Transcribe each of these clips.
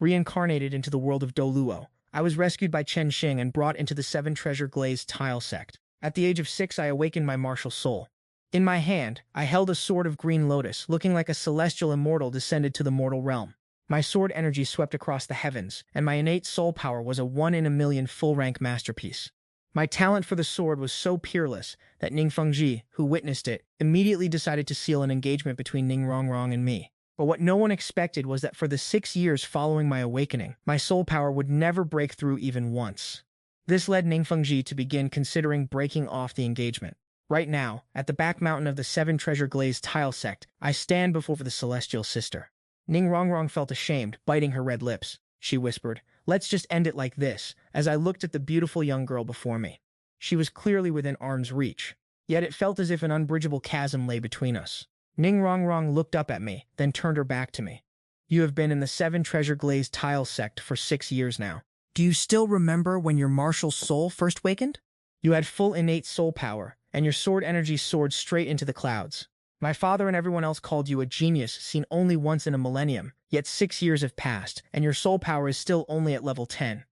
reincarnated into the world of Doluo. I was rescued by Chen Xing and brought into the Seven Treasure Glazed Tile sect. At the age of 6, I awakened my martial soul. In my hand, I held a sword of green lotus, looking like a celestial immortal descended to the mortal realm. My sword energy swept across the heavens, and my innate soul power was a 1 in a million full-rank masterpiece. My talent for the sword was so peerless that Ning Fengji, who witnessed it, immediately decided to seal an engagement between Ning Rongrong and me. But what no one expected was that for the 6 years following my awakening, my soul power would never break through even once. This led Ning Fengji to begin considering breaking off the engagement. Right now, at the back mountain of the Seven Treasure Glazed Tile sect, I stand before the celestial sister. Ning Rongrong felt ashamed, biting her red lips. She whispered, "Let's just end it like this," as I looked at the beautiful young girl before me. She was clearly within arm's reach, yet it felt as if an unbridgeable chasm lay between us. Ning Rongrong looked up at me, then turned her back to me. "You have been in the Seven Treasure Glazed Tile sect for 6 years now. Do you still remember when your martial soul first wakened? You had full innate soul power, and your sword energy soared straight into the clouds. My father and everyone else called you a genius seen only once in a millennium, yet 6 years have passed, and your soul power is still only at level 10.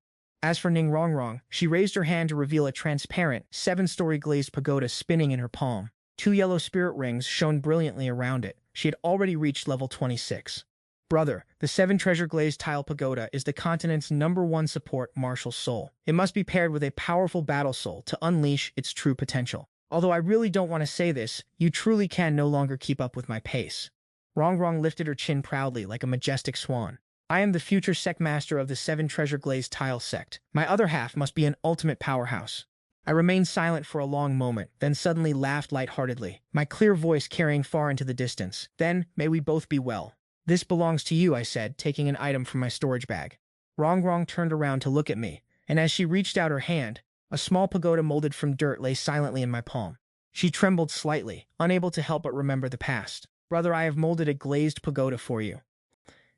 As for Ning Rongrong, she raised her hand to reveal a transparent, 7-story glazed pagoda spinning in her palm. 2 yellow spirit rings shone brilliantly around it. She had already reached level 26. Brother, the 7 Treasure Glazed Tile Pagoda is the continent's #1 support martial soul. It must be paired with a powerful battle soul to unleash its true potential. Although I really don't want to say this, you truly can no longer keep up with my pace." Rongrong lifted her chin proudly like a majestic swan. "I am the future sect master of the 7 Treasure Glazed Tile sect. My other half must be an ultimate powerhouse." I remained silent for a long moment, then suddenly laughed lightheartedly, my clear voice carrying far into the distance. "Then, may we both be well." "This belongs to you," I said, taking an item from my storage bag. Rongrong turned around to look at me, and as she reached out her hand, a small pagoda molded from dirt lay silently in my palm. She trembled slightly, unable to help but remember the past. "Brother, I have molded a glazed pagoda for you.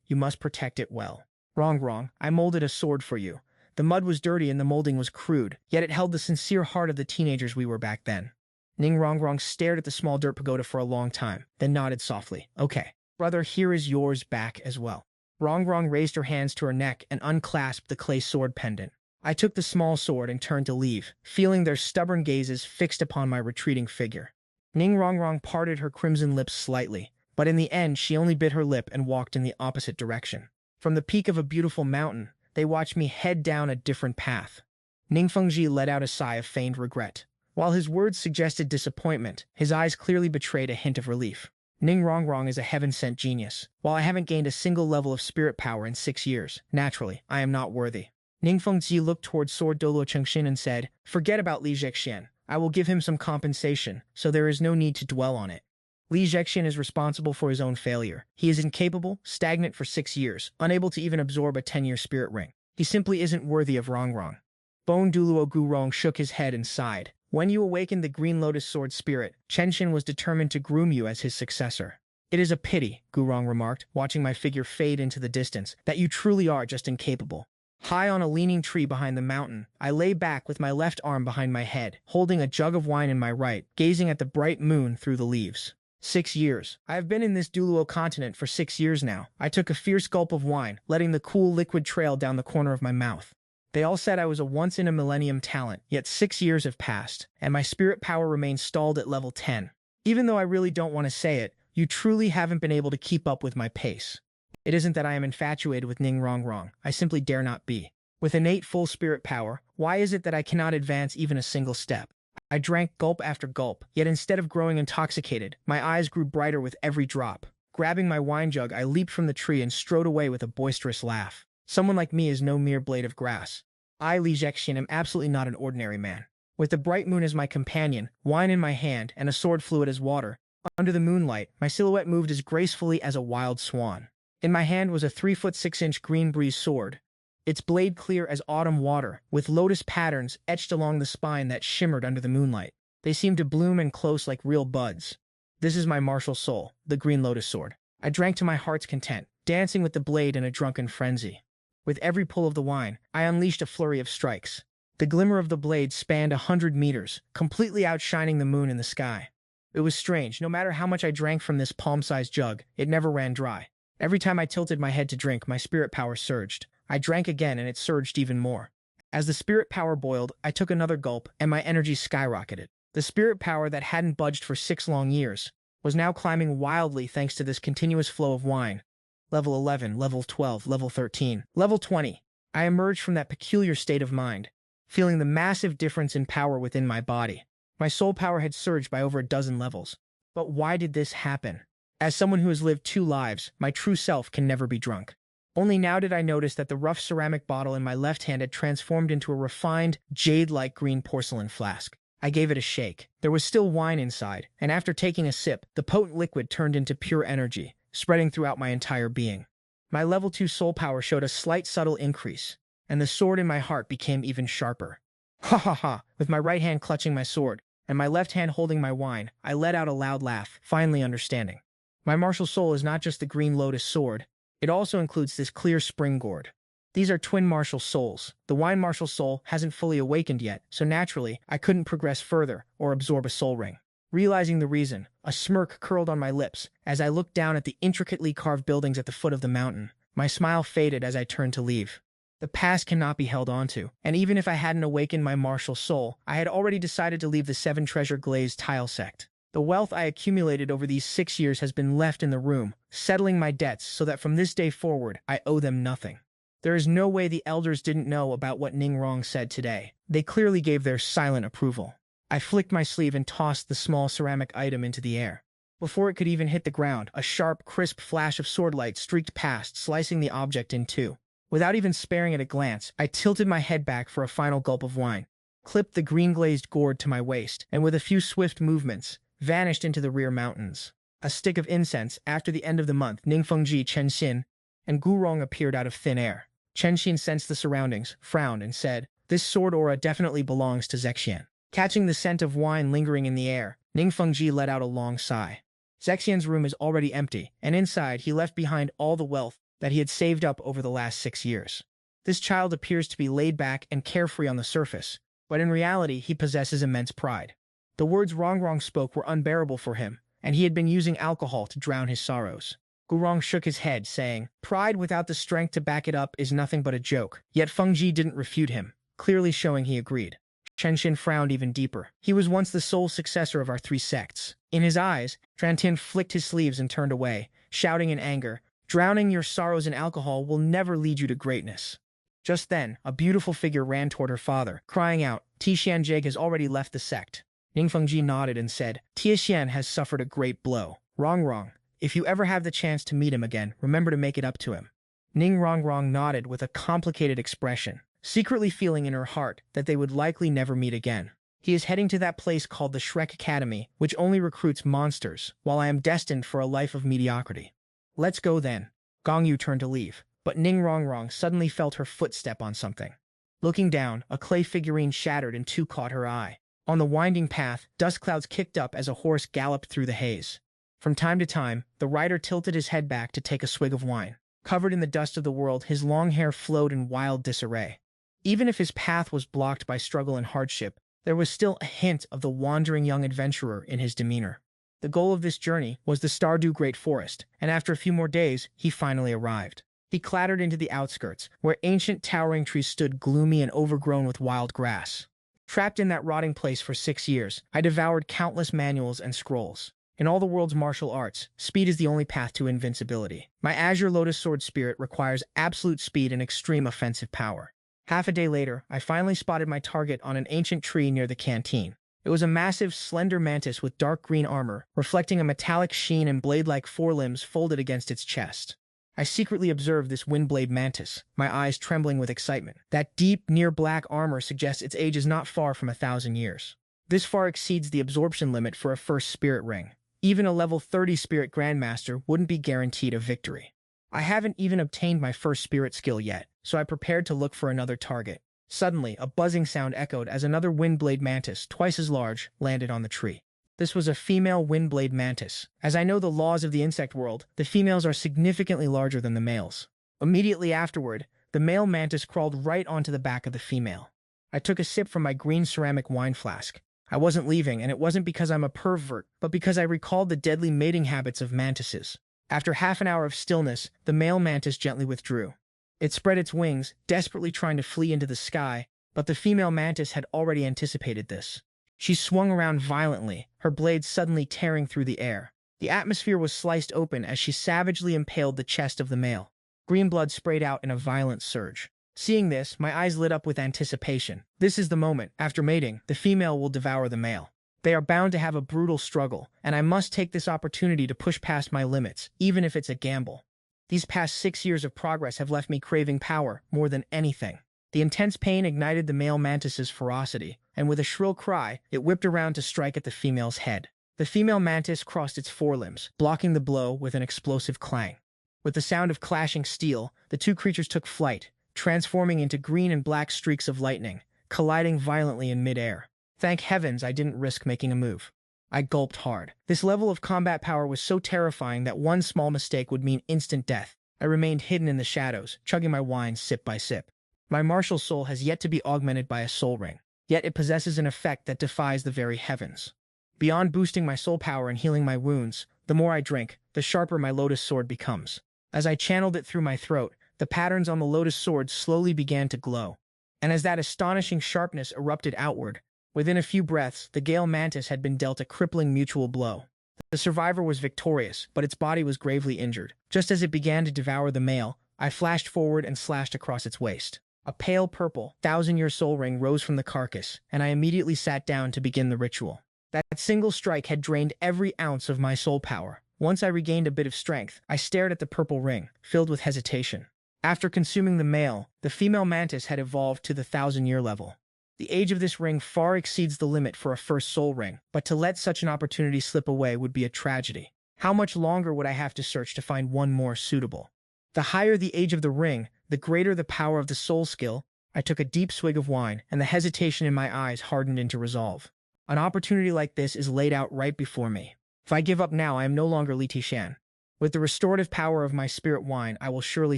You must protect it well." "Rongrong, I molded a sword for you. The mud was dirty and the molding was crude, yet it held the sincere heart of the teenagers we were back then." Ning Rongrong stared at the small dirt pagoda for a long time, then nodded softly. "Okay. Brother, here is yours back as well." Rongrong raised her hands to her neck and unclasped the clay sword pendant. I took the small sword and turned to leave, feeling their stubborn gazes fixed upon my retreating figure. Ning Rongrong parted her crimson lips slightly, but in the end she only bit her lip and walked in the opposite direction. From the peak of a beautiful mountain, they watched me head down a different path. Ning Fengji let out a sigh of feigned regret. While his words suggested disappointment, his eyes clearly betrayed a hint of relief. Ning Rongrong is a heaven-sent genius. While I haven't gained a single level of spirit power in 6 years, naturally, I am not worthy. Ning Fengji looked towards Sword Doluo Chengxin and said, "Forget about Li Zhexian. I will give him some compensation, so there is no need to dwell on it. Li Zhexian is responsible for his own failure. He is incapable, stagnant for 6 years, unable to even absorb a 10-year spirit ring. He simply isn't worthy of Rongrong." Bone Duluo Gurong shook his head and sighed. "When you awakened the Green Lotus Sword spirit, Chenshin was determined to groom you as his successor. It is a pity," Gurong remarked, watching my figure fade into the distance, "that you truly are just incapable." High on a leaning tree behind the mountain, I lay back with my left arm behind my head, holding a jug of wine in my right, gazing at the bright moon through the leaves. 6 years. I have been in this Duluo continent for 6 years now. I took a fierce gulp of wine, letting the cool liquid trail down the corner of my mouth. They all said I was a once-in-a-millennium talent, yet 6 years have passed, and my spirit power remains stalled at level 10. Even though I really don't want to say it, you truly haven't been able to keep up with my pace. It isn't that I am infatuated with Ning Rongrong. I simply dare not be. With innate full spirit power, why is it that I cannot advance even a single step? I drank gulp after gulp, yet instead of growing intoxicated, my eyes grew brighter with every drop. Grabbing my wine jug, I leaped from the tree and strode away with a boisterous laugh. Someone like me is no mere blade of grass. I, Li Zhexian, am absolutely not an ordinary man. With the bright moon as my companion, wine in my hand, and a sword fluid as water, under the moonlight, my silhouette moved as gracefully as a wild swan. In my hand was a 3'6" green breeze sword, its blade clear as autumn water, with lotus patterns etched along the spine that shimmered under the moonlight. They seemed to bloom and close like real buds. This is my martial soul, the Green Lotus Sword. I drank to my heart's content, dancing with the blade in a drunken frenzy. With every pull of the wine, I unleashed a flurry of strikes. The glimmer of the blade spanned 100 meters, completely outshining the moon in the sky. It was strange. No matter how much I drank from this palm-sized jug, it never ran dry. Every time I tilted my head to drink, my spirit power surged. I drank again, and it surged even more. As the spirit power boiled, I took another gulp, and my energy skyrocketed. The spirit power that hadn't budged for 6 long years was now climbing wildly thanks to this continuous flow of wine. Level 11, level 12, level 13, level 20. I emerged from that peculiar state of mind, feeling the massive difference in power within my body. My soul power had surged by over a dozen levels. But why did this happen? As someone who has lived 2 lives, my true self can never be drunk. Only now did I notice that the rough ceramic bottle in my left hand had transformed into a refined, jade-like green porcelain flask. I gave it a shake. There was still wine inside, and after taking a sip, the potent liquid turned into pure energy, spreading throughout my entire being. My level 2 soul power showed a slight subtle increase, and the sword in my heart became even sharper. Ha ha ha! With my right hand clutching my sword, and my left hand holding my wine, I let out a loud laugh, finally understanding. My martial soul is not just the green lotus sword, it also includes this clear spring gourd. These are twin martial souls. The wine martial soul hasn't fully awakened yet, so naturally, I couldn't progress further or absorb a soul ring. Realizing the reason, a smirk curled on my lips as I looked down at the intricately carved buildings at the foot of the mountain. My smile faded as I turned to leave. The past cannot be held onto, and even if I hadn't awakened my martial soul, I had already decided to leave the 7 treasure glazed tile sect. The wealth I accumulated over these 6 years has been left in the room, settling my debts so that from this day forward, I owe them nothing. There is no way the elders didn't know about what Ning Rong said today. They clearly gave their silent approval. I flicked my sleeve and tossed the small ceramic item into the air. Before it could even hit the ground, a sharp, crisp flash of swordlight streaked past, slicing the object in two. Without even sparing it a glance, I tilted my head back for a final gulp of wine, clipped the green-glazed gourd to my waist, and with a few swift movements, vanished into the rear mountains. A stick of incense. After the end of the month, Ningfengji, Chenxin, and Gurong appeared out of thin air. Chenxin sensed the surroundings, frowned, and said, "This sword aura definitely belongs to Zexian." Catching the scent of wine lingering in the air, Ningfengji let out a long sigh. Zexian's room is already empty, and inside he left behind all the wealth that he had saved up over the last 6 years. This child appears to be laid back and carefree on the surface, but in reality he possesses immense pride. The words Rongrong spoke were unbearable for him, and he had been using alcohol to drown his sorrows. Gurong shook his head, saying, "Pride without the strength to back it up is nothing but a joke." Yet Fengji didn't refute him, clearly showing he agreed. Chenxin frowned even deeper. He was once the sole successor of our 3 sects. In his eyes, Trantin flicked his sleeves and turned away, shouting in anger, "Drowning your sorrows in alcohol will never lead you to greatness." Just then, a beautiful figure ran toward her father, crying out, "Tixianjie has already left the sect." Ningfengji nodded and said, "Tixian has suffered a great blow. Rongrong, if you ever have the chance to meet him again, remember to make it up to him." Ning Rongrong nodded with a complicated expression, secretly feeling in her heart that they would likely never meet again. He is heading to that place called the Shrek Academy, which only recruits monsters, while I am destined for a life of mediocrity. "Let's go then." Gong Yu turned to leave, but Ning Rongrong suddenly felt her footstep on something. Looking down, a clay figurine shattered and 2 caught her eye. On the winding path, dust clouds kicked up as a horse galloped through the haze. From time to time, the rider tilted his head back to take a swig of wine. Covered in the dust of the world, his long hair flowed in wild disarray. Even if his path was blocked by struggle and hardship, there was still a hint of the wandering young adventurer in his demeanor. The goal of this journey was the Stardew Great Forest, and after a few more days, he finally arrived. He clattered into the outskirts, where ancient towering trees stood gloomy and overgrown with wild grass. Trapped in that rotting place for 6 years, I devoured countless manuals and scrolls. In all the world's martial arts, speed is the only path to invincibility. My Azure Lotus Sword spirit requires absolute speed and extreme offensive power. Half a day later, I finally spotted my target on an ancient tree near the canteen. It was a massive, slender mantis with dark green armor, reflecting a metallic sheen and blade-like forelimbs folded against its chest. I secretly observed this windblade mantis, my eyes trembling with excitement. That deep, near-black armor suggests its age is not far from 1,000 years. This far exceeds the absorption limit for a first spirit ring. Even a level 30 spirit grandmaster wouldn't be guaranteed a victory. I haven't even obtained my first spirit skill yet, so I prepared to look for another target. Suddenly, a buzzing sound echoed as another windblade mantis, twice as large, landed on the tree. This was a female windblade mantis. As I know the laws of the insect world, the females are significantly larger than the males. Immediately afterward, the male mantis crawled right onto the back of the female. I took a sip from my green ceramic wine flask. I wasn't leaving, and it wasn't because I'm a pervert, but because I recalled the deadly mating habits of mantises. After half an hour of stillness, the male mantis gently withdrew. It spread its wings, desperately trying to flee into the sky, but the female mantis had already anticipated this. She swung around violently, her blades suddenly tearing through the air. The atmosphere was sliced open as she savagely impaled the chest of the male. Green blood sprayed out in a violent surge. Seeing this, my eyes lit up with anticipation. This is the moment. After mating, the female will devour the male. They are bound to have a brutal struggle, and I must take this opportunity to push past my limits, even if it's a gamble. These past 6 years of progress have left me craving power more than anything. The intense pain ignited the male mantis's ferocity, and with a shrill cry, it whipped around to strike at the female's head. The female mantis crossed its forelimbs, blocking the blow with an explosive clang. With the sound of clashing steel, the two creatures took flight, transforming into green and black streaks of lightning, colliding violently in midair. Thank heavens I didn't risk making a move. I gulped hard. This level of combat power was so terrifying that one small mistake would mean instant death. I remained hidden in the shadows, chugging my wine sip by sip. My martial soul has yet to be augmented by a soul ring, yet it possesses an effect that defies the very heavens. Beyond boosting my soul power and healing my wounds, the more I drink, the sharper my lotus sword becomes. As I channeled it through my throat, the patterns on the lotus sword slowly began to glow. And as that astonishing sharpness erupted outward, within a few breaths, the Gale mantis had been dealt a crippling mutual blow. The survivor was victorious, but its body was gravely injured. Just as it began to devour the male, I flashed forward and slashed across its waist. A pale purple, 1,000-year soul ring rose from the carcass, and I immediately sat down to begin the ritual. That single strike had drained every ounce of my soul power. Once I regained a bit of strength, I stared at the purple ring, filled with hesitation. After consuming the male, the female mantis had evolved to the 1,000-year level. The age of this ring far exceeds the limit for a first soul ring, but to let such an opportunity slip away would be a tragedy. How much longer would I have to search to find one more suitable? The higher the age of the ring, the greater the power of the soul skill. I took a deep swig of wine, and the hesitation in my eyes hardened into resolve. An opportunity like this is laid out right before me. If I give up now, I am no longer Li Tishan. With the restorative power of my spirit wine, I will surely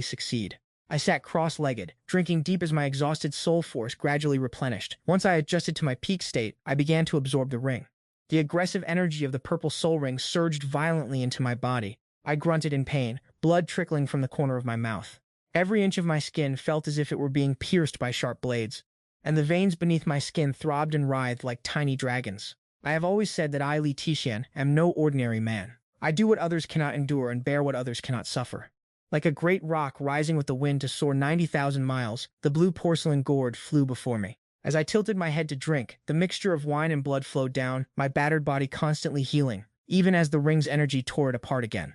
succeed. I sat cross-legged, drinking deep as my exhausted soul force gradually replenished. Once I adjusted to my peak state, I began to absorb the ring. The aggressive energy of the purple soul ring surged violently into my body. I grunted in pain, blood trickling from the corner of my mouth. Every inch of my skin felt as if it were being pierced by sharp blades, and the veins beneath my skin throbbed and writhed like tiny dragons. I have always said that I, Li Tishan, am no ordinary man. I do what others cannot endure and bear what others cannot suffer. Like a great rock rising with the wind to soar 90,000 miles, the blue porcelain gourd flew before me. As I tilted my head to drink, the mixture of wine and blood flowed down, my battered body constantly healing, even as the ring's energy tore it apart again.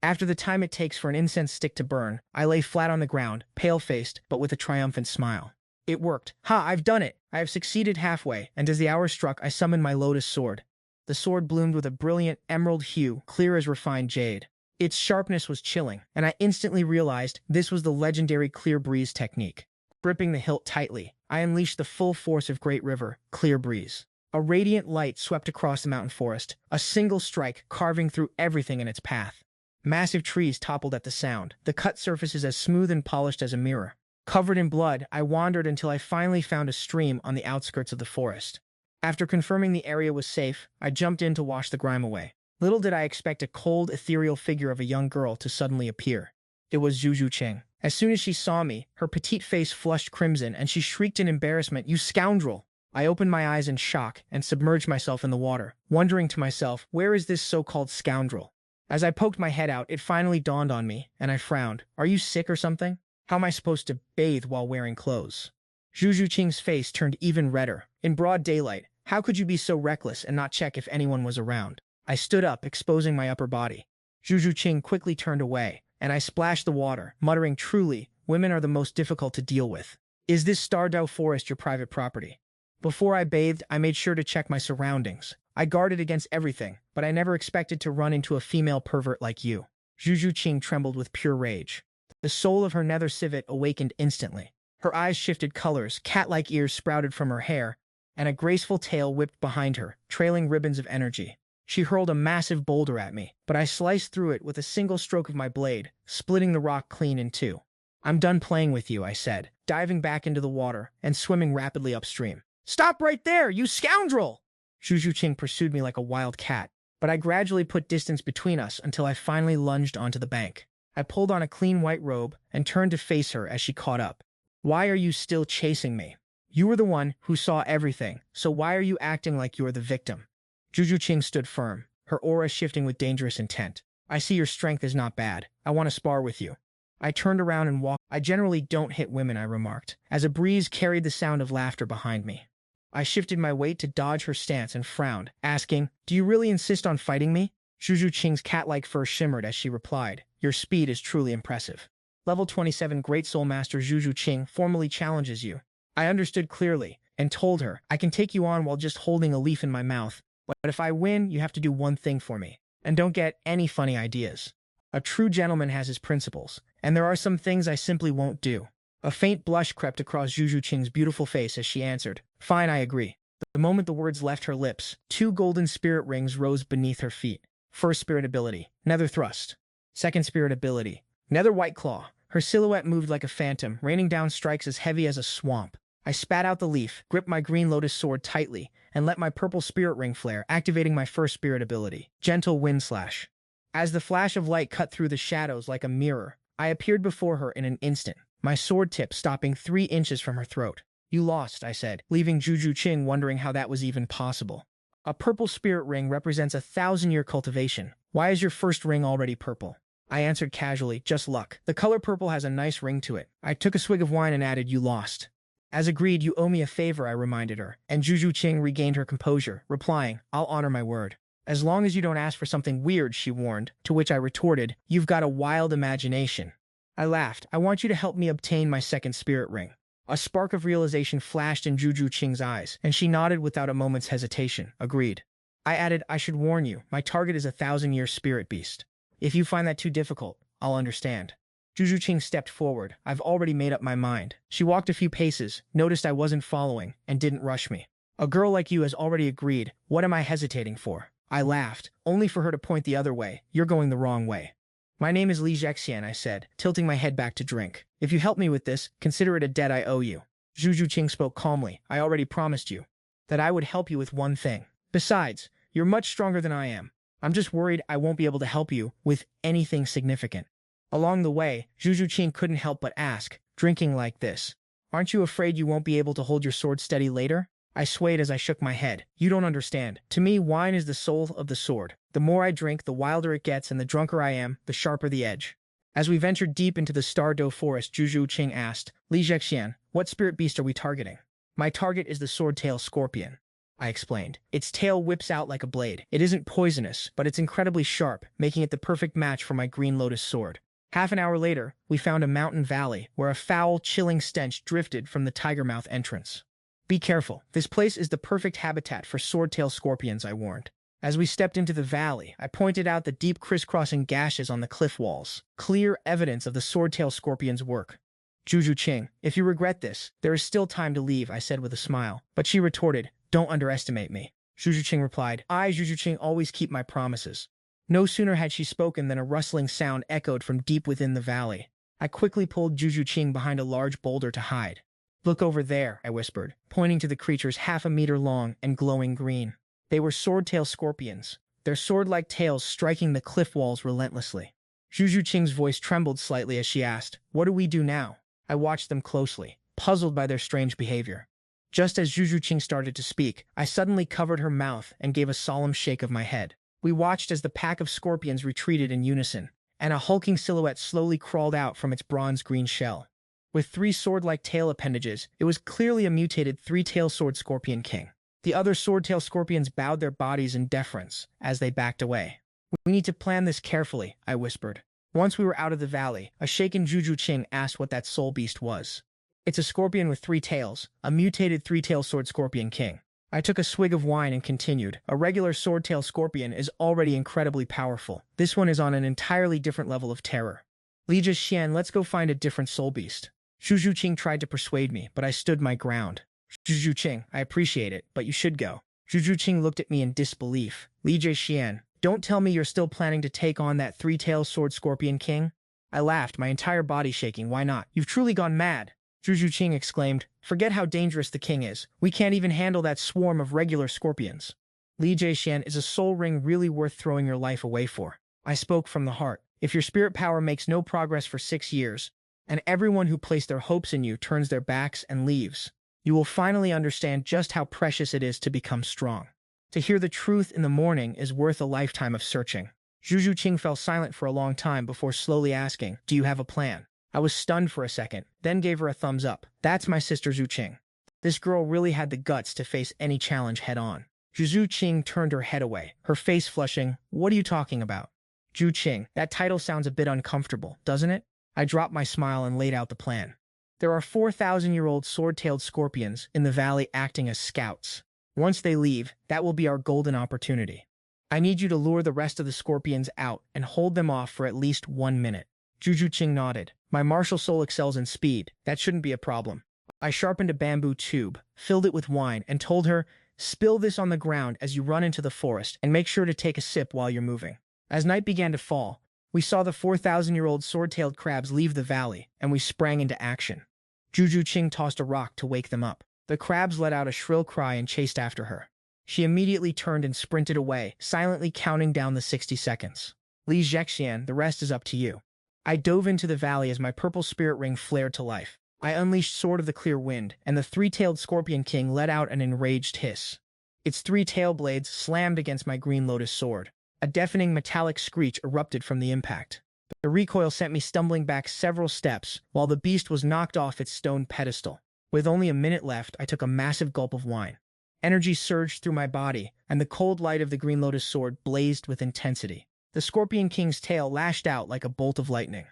After the time it takes for an incense stick to burn, I lay flat on the ground, pale-faced, but with a triumphant smile. It worked. Ha, I've done it! I have succeeded halfway, and as the hour struck, I summoned my lotus sword. The sword bloomed with a brilliant emerald hue, clear as refined jade. Its sharpness was chilling, and I instantly realized this was the legendary Clear Breeze technique. Gripping the hilt tightly, I unleashed the full force of Great River, Clear Breeze. A radiant light swept across the mountain forest, a single strike carving through everything in its path. Massive trees toppled at the sound, the cut surfaces as smooth and polished as a mirror. Covered in blood, I wandered until I finally found a stream on the outskirts of the forest. After confirming the area was safe, I jumped in to wash the grime away. Little did I expect a cold, ethereal figure of a young girl to suddenly appear. It was Zhu Qing. As soon as she saw me, her petite face flushed crimson, and she shrieked in embarrassment, "You scoundrel!" I opened my eyes in shock and submerged myself in the water, wondering to myself, where is this so-called scoundrel? As I poked my head out, it finally dawned on me, and I frowned. Are you sick or something? How am I supposed to bathe while wearing clothes? Zhu Qing's face turned even redder. In broad daylight, how could you be so reckless and not check if anyone was around? I stood up, exposing my upper body. Zhu Qing quickly turned away, and I splashed the water, muttering, "Truly, women are the most difficult to deal with. Is this Stardew Forest your private property?" Before I bathed, I made sure to check my surroundings. I guarded against everything, but I never expected to run into a female pervert like you. Zhu Qing trembled with pure rage. The soul of her nether civet awakened instantly. Her eyes shifted colors, cat-like ears sprouted from her hair, and a graceful tail whipped behind her, trailing ribbons of energy. She hurled a massive boulder at me, but I sliced through it with a single stroke of my blade, splitting the rock clean in two. "I'm done playing with you," I said, diving back into the water and swimming rapidly upstream. "Stop right there, you scoundrel!" Zhu Qing pursued me like a wild cat. But I gradually put distance between us until I finally lunged onto the bank. I pulled on a clean white robe and turned to face her as she caught up. Why are you still chasing me? You were the one who saw everything, so why are you acting like you're the victim? Juju Qing stood firm, her aura shifting with dangerous intent. I see your strength is not bad. I want to spar with you. I turned around and walked. I generally don't hit women, I remarked, as a breeze carried the sound of laughter behind me. I shifted my weight to dodge her stance and frowned, asking, do you really insist on fighting me? Juju Qing's cat-like fur shimmered as she replied, your speed is truly impressive. Level 27 Great Soul Master Juju Qing formally challenges you. I understood clearly, and told her, I can take you on while just holding a leaf in my mouth, but if I win, you have to do one thing for me. And don't get any funny ideas. A true gentleman has his principles, and there are some things I simply won't do. A faint blush crept across Juju Qing's beautiful face as she answered, fine, I agree. The moment the words left her lips, 2 golden spirit rings rose beneath her feet. First spirit ability, Nether Thrust. Second spirit ability, Nether White Claw. Her silhouette moved like a phantom, raining down strikes as heavy as a swamp. I spat out the leaf, gripped my green lotus sword tightly, and let my purple spirit ring flare, activating my first spirit ability, Gentle Wind Slash. As the flash of light cut through the shadows like a mirror, I appeared before her in an instant, my sword tip stopping 3 inches from her throat. You lost, I said, leaving Juju Qing wondering how that was even possible. A purple spirit ring represents 1,000-year cultivation. Why is your first ring already purple? I answered casually, just luck. The color purple has a nice ring to it. I took a swig of wine and added, you lost. As agreed, you owe me a favor, I reminded her, and Juju Qing regained her composure, replying, I'll honor my word. As long as you don't ask for something weird, she warned, to which I retorted, you've got a wild imagination. I laughed, I want you to help me obtain my second spirit ring. A spark of realization flashed in Juju Qing's eyes, and she nodded without a moment's hesitation, agreed. I added, I should warn you, my target is a 1,000-year spirit beast. If you find that too difficult, I'll understand. Juju Qing stepped forward. I've already made up my mind. She walked a few paces, noticed I wasn't following, and didn't rush me. A girl like you has already agreed. What am I hesitating for? I laughed, only for her to point the other way. You're going the wrong way. My name is Li Zhexian, I said, tilting my head back to drink. If you help me with this, consider it a debt I owe you. Juju Qing spoke calmly. I already promised you that I would help you with one thing. Besides, you're much stronger than I am. I'm just worried I won't be able to help you with anything significant. Along the way, Juju Qing couldn't help but ask, drinking like this, aren't you afraid you won't be able to hold your sword steady later? I swayed as I shook my head. You don't understand. To me, wine is the soul of the sword. The more I drink, the wilder it gets, and the drunker I am, the sharper the edge. As we ventured deep into the Stardow forest, Juju Qing asked, Li Zhexian, what spirit beast are we targeting? My target is the sword-tail scorpion, I explained. Its tail whips out like a blade. It isn't poisonous, but it's incredibly sharp, making it the perfect match for my green lotus sword. Half an hour later, we found a mountain valley where a foul, chilling stench drifted from the Tigermouth entrance. Be careful. This place is the perfect habitat for sword-tail scorpions, I warned. As we stepped into the valley, I pointed out the deep crisscrossing gashes on the cliff walls, clear evidence of the sword-tail scorpion's work. Juju Qing, if you regret this, there is still time to leave, I said with a smile. But she retorted, don't underestimate me. Juju Qing replied, I, Juju Qing, always keep my promises. No sooner had she spoken than a rustling sound echoed from deep within the valley. I quickly pulled Juju Qing behind a large boulder to hide. Look over there, I whispered, pointing to the creatures 1/2 meter long and glowing green. They were sword-tail scorpions, their sword-like tails striking the cliff walls relentlessly. Juju Qing's voice trembled slightly as she asked, what do we do now? I watched them closely, puzzled by their strange behavior. Just as Juju Qing started to speak, I suddenly covered her mouth and gave a solemn shake of my head. We watched as the pack of scorpions retreated in unison, and a hulking silhouette slowly crawled out from its bronze-green shell. With 3 sword-like tail appendages, it was clearly a mutated 3-tail sword scorpion king. The other sword-tail scorpions bowed their bodies in deference as they backed away. We need to plan this carefully, I whispered. Once we were out of the valley, a shaken Juju Qing asked what that soul beast was. It's a scorpion with 3 tails, a mutated 3-tail sword scorpion king. I took a swig of wine and continued. A regular sword-tail scorpion is already incredibly powerful. This one is on an entirely different level of terror. Li Zhexian, let's go find a different soul beast. Juju Qing tried to persuade me, but I stood my ground. Juju Qing, I appreciate it, but you should go. Juju Qing looked at me in disbelief. Li Zhexian, don't tell me you're still planning to take on that 3-tailed sword scorpion king? I laughed, my entire body shaking. Why not? You've truly gone mad. Juju Qing exclaimed, forget how dangerous the king is. We can't even handle that swarm of regular scorpions. Li Jiaxian, is a soul ring really worth throwing your life away for? I spoke from the heart. If your spirit power makes no progress for 6 years, and everyone who placed their hopes in you turns their backs and leaves, you will finally understand just how precious it is to become strong. To hear the truth in the morning is worth a lifetime of searching. Zhu Qing fell silent for a long time before slowly asking, "Do you have a plan?" I was stunned for a second, then gave her a thumbs up. That's my sister Zhu Qing. This girl really had the guts to face any challenge head-on. Zhu Qing turned her head away, her face flushing. "What are you talking about?" "Zhu Qing, that title sounds a bit uncomfortable, doesn't it?" I dropped my smile and laid out the plan. There are 4,000-year-old sword-tailed scorpions in the valley acting as scouts. Once they leave, that will be our golden opportunity. I need you to lure the rest of the scorpions out and hold them off for at least 1 minute. Zhu Qing nodded. My martial soul excels in speed. That shouldn't be a problem. I sharpened a bamboo tube, filled it with wine, and told her, "Spill this on the ground as you run into the forest, and make sure to take a sip while you're moving." As night began to fall, we saw the 4,000-year-old sword-tailed crabs leave the valley, and we sprang into action. Zhu Qing tossed a rock to wake them up. The crabs let out a shrill cry and chased after her. She immediately turned and sprinted away, silently counting down the 60 seconds. Li Jiaxian, the rest is up to you. I dove into the valley as my purple spirit ring flared to life. I unleashed Sword of the Clear Wind, and the three-tailed Scorpion King let out an enraged hiss. Its 3 tail blades slammed against my green lotus sword. A deafening metallic screech erupted from the impact. The recoil sent me stumbling back several steps, while the beast was knocked off its stone pedestal. With only a minute left, I took a massive gulp of wine. Energy surged through my body, and the cold light of the green lotus sword blazed with intensity. The Scorpion King's tail lashed out like a bolt of lightning.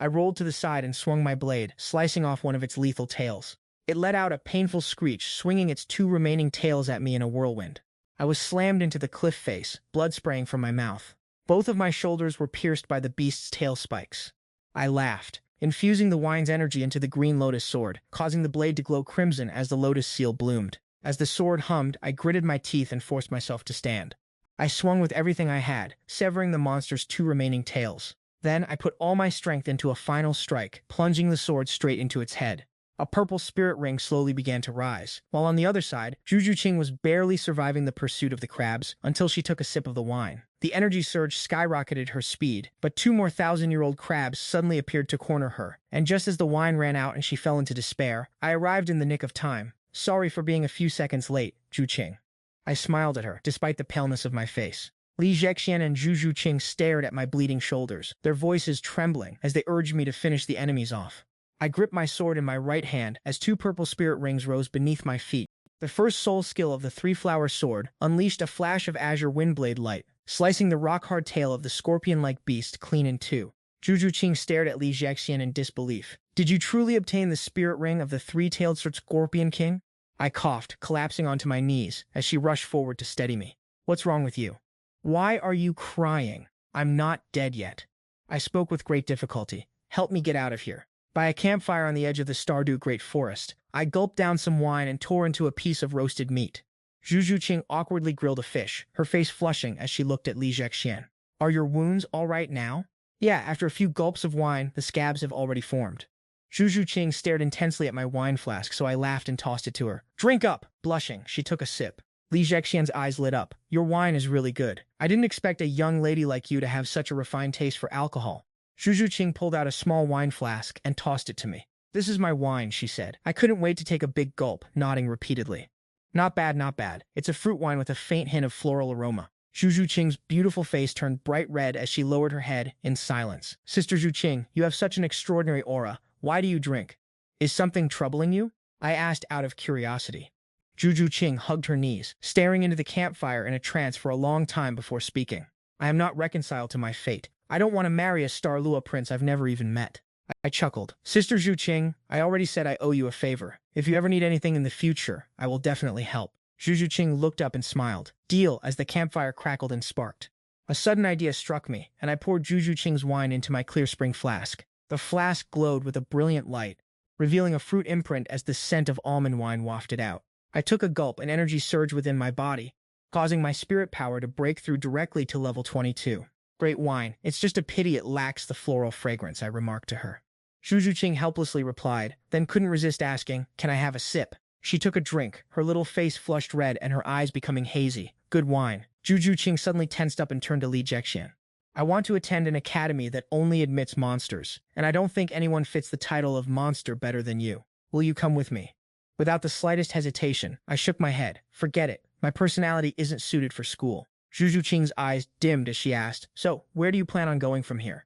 I rolled to the side and swung my blade, slicing off one of its lethal tails. It let out a painful screech, swinging its 2 remaining tails at me in a whirlwind. I was slammed into the cliff face, blood spraying from my mouth. Both of my shoulders were pierced by the beast's tail spikes. I laughed, infusing the wine's energy into the green lotus sword, causing the blade to glow crimson as the lotus seal bloomed. As the sword hummed, I gritted my teeth and forced myself to stand. I swung with everything I had, severing the monster's 2 remaining tails. Then I put all my strength into a final strike, plunging the sword straight into its head. A purple spirit ring slowly began to rise, while on the other side, Zhu Qing was barely surviving the pursuit of the crabs until she took a sip of the wine. The energy surge skyrocketed her speed, but 2 more 1,000-year-old crabs suddenly appeared to corner her, and just as the wine ran out and she fell into despair, I arrived in the nick of time. "Sorry for being a few seconds late, Zhu Qing." I smiled at her, despite the paleness of my face. Li Jiaxian and Zhu Qing stared at my bleeding shoulders, their voices trembling as they urged me to finish the enemies off. I gripped my sword in my right hand as 2 purple spirit rings rose beneath my feet. The first soul skill of the 3-flower sword unleashed a flash of azure windblade light, slicing the rock-hard tail of the scorpion-like beast clean in 2. Zhu Qing stared at Li Jiaxian in disbelief. "Did you truly obtain the spirit ring of the 3-tailed Scorpion King?" I coughed, collapsing onto my knees as she rushed forward to steady me. "What's wrong with you? Why are you crying? I'm not dead yet." I spoke with great difficulty. "Help me get out of here." By a campfire on the edge of the Stardew Great Forest, I gulped down some wine and tore into a piece of roasted meat. Zhu Qing awkwardly grilled a fish, her face flushing as she looked at Li Jiaxian. "Are your wounds all right now?" "Yeah, after a few gulps of wine, the scabs have already formed." Zhu Qing stared intensely at my wine flask, so I laughed and tossed it to her. "Drink up!" Blushing, she took a sip. Li Jiaxian's eyes lit up. "Your wine is really good. I didn't expect a young lady like you to have such a refined taste for alcohol." Zhu Qing pulled out a small wine flask and tossed it to me. "This is my wine," she said. I couldn't wait to take a big gulp, nodding repeatedly. "Not bad, not bad. It's a fruit wine with a faint hint of floral aroma." Zhu Qing's beautiful face turned bright red as she lowered her head in silence. "Sister Zhu Qing, you have such an extraordinary aura. Why do you drink? Is something troubling you?" I asked out of curiosity. Zhu Qing hugged her knees, staring into the campfire in a trance for a long time before speaking. "I am not reconciled to my fate. I don't want to marry a Starlua prince I've never even met." I chuckled. "Sister Zhu Qing, I already said I owe you a favor. If you ever need anything in the future, I will definitely help." Zhu Qing looked up and smiled. "Deal," as the campfire crackled and sparked. A sudden idea struck me, and I poured Zhu Qing's wine into my clear spring flask. The flask glowed with a brilliant light, revealing a fruit imprint as the scent of almond wine wafted out. I took a gulp and energy surged within my body, causing my spirit power to break through directly to level 22. "Great wine. It's just a pity it lacks the floral fragrance," I remarked to her. Zhu Qing helplessly replied, then couldn't resist asking, "Can I have a sip?" She took a drink, her little face flushed red and her eyes becoming hazy, Good wine. Zhu Qing suddenly tensed up and turned to Li Jexian. I want to attend an academy that only admits monsters, and I don't think anyone fits the title of monster better than you. Will you come with me? Without the slightest hesitation, I shook my head. Forget it. My personality isn't suited for school. Zhu Qing's eyes dimmed as she asked, so, where do you plan on going from here?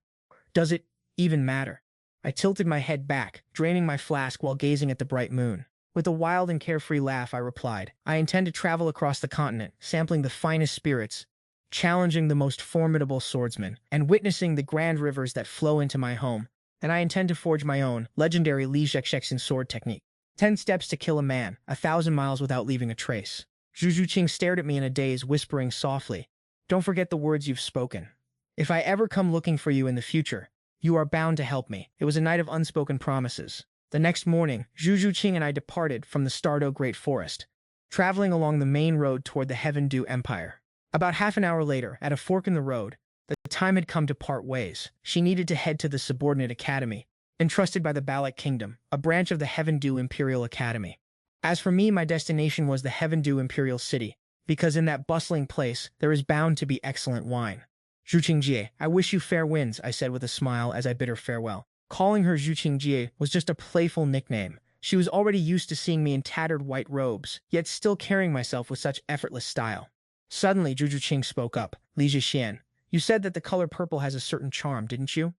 Does it even matter? I tilted my head back, draining my flask while gazing at the bright moon. With a wild and carefree laugh, I replied, I intend to travel across the continent, sampling the finest spirits, challenging the most formidable swordsmen, and witnessing the grand rivers that flow into my home. And I intend to forge my own legendary Li Jexian sword technique. 10 steps to kill a man, 1,000 miles without leaving a trace. Zhu Qing stared at me in a daze, whispering softly, Don't forget the words you've spoken. If I ever come looking for you in the future, you are bound to help me. It was a night of unspoken promises. The next morning, Zhu Qing and I departed from the Stardo Great Forest, traveling along the main road toward the Heaven Dew Empire. About half an hour later, at a fork in the road, the time had come to part ways. She needed to head to the subordinate academy, entrusted by the Balak Kingdom, a branch of the Heaven Dew Imperial Academy. As for me, my destination was the Heaven Dew Imperial City, because in that bustling place, there is bound to be excellent wine. Zhu Qingjie, I wish you fair winds, I said with a smile as I bid her farewell. Calling her Zhu Qingjie was just a playful nickname. She was already used to seeing me in tattered white robes, yet still carrying myself with such effortless style. Suddenly, Zhu Qing spoke up. Li Jexian, you said that the color purple has a certain charm, didn't you?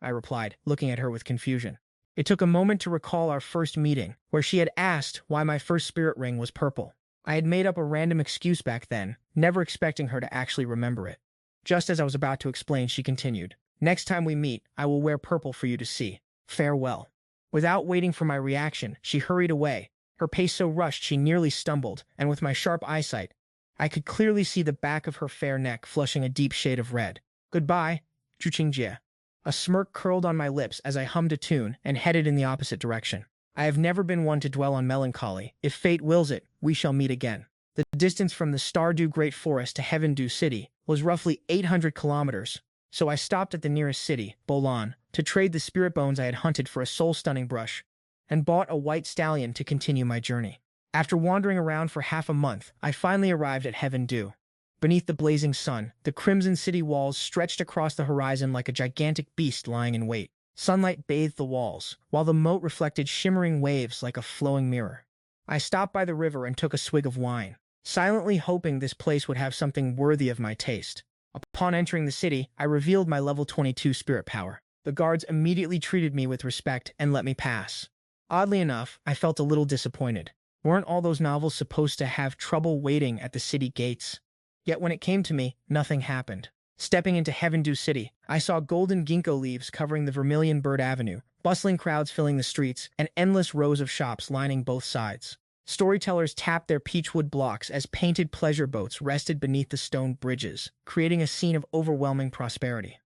I replied, looking at her with confusion. It took a moment to recall our first meeting, where she had asked why my first spirit ring was purple. I had made up a random excuse back then, never expecting her to actually remember it. Just as I was about to explain, she continued, Next time we meet, I will wear purple for you to see. Farewell. Without waiting for my reaction, she hurried away, her pace so rushed she nearly stumbled, and with my sharp eyesight, I could clearly see the back of her fair neck flushing a deep shade of red. Goodbye, Zhu Qingjie. A smirk curled on my lips as I hummed a tune and headed in the opposite direction. I have never been one to dwell on melancholy. If fate wills it, we shall meet again. The distance from the Stardew Great Forest to Heaven Dew City was roughly 800 kilometers, so I stopped at the nearest city, Bolan, to trade the spirit bones I had hunted for a soul-stunning brush, and bought a white stallion to continue my journey. After wandering around for half a month, I finally arrived at Heaven Dew. Beneath the blazing sun, the crimson city walls stretched across the horizon like a gigantic beast lying in wait. Sunlight bathed the walls, while the moat reflected shimmering waves like a flowing mirror. I stopped by the river and took a swig of wine, silently hoping this place would have something worthy of my taste. Upon entering the city, I revealed my level 22 spirit power. The guards immediately treated me with respect and let me pass. Oddly enough, I felt a little disappointed. Weren't all those novels supposed to have trouble waiting at the city gates? Yet when it came to me, nothing happened. Stepping into Heaven Dew City, I saw golden ginkgo leaves covering the Vermilion Bird Avenue, bustling crowds filling the streets, and endless rows of shops lining both sides. Storytellers tapped their peachwood blocks as painted pleasure boats rested beneath the stone bridges, creating a scene of overwhelming prosperity.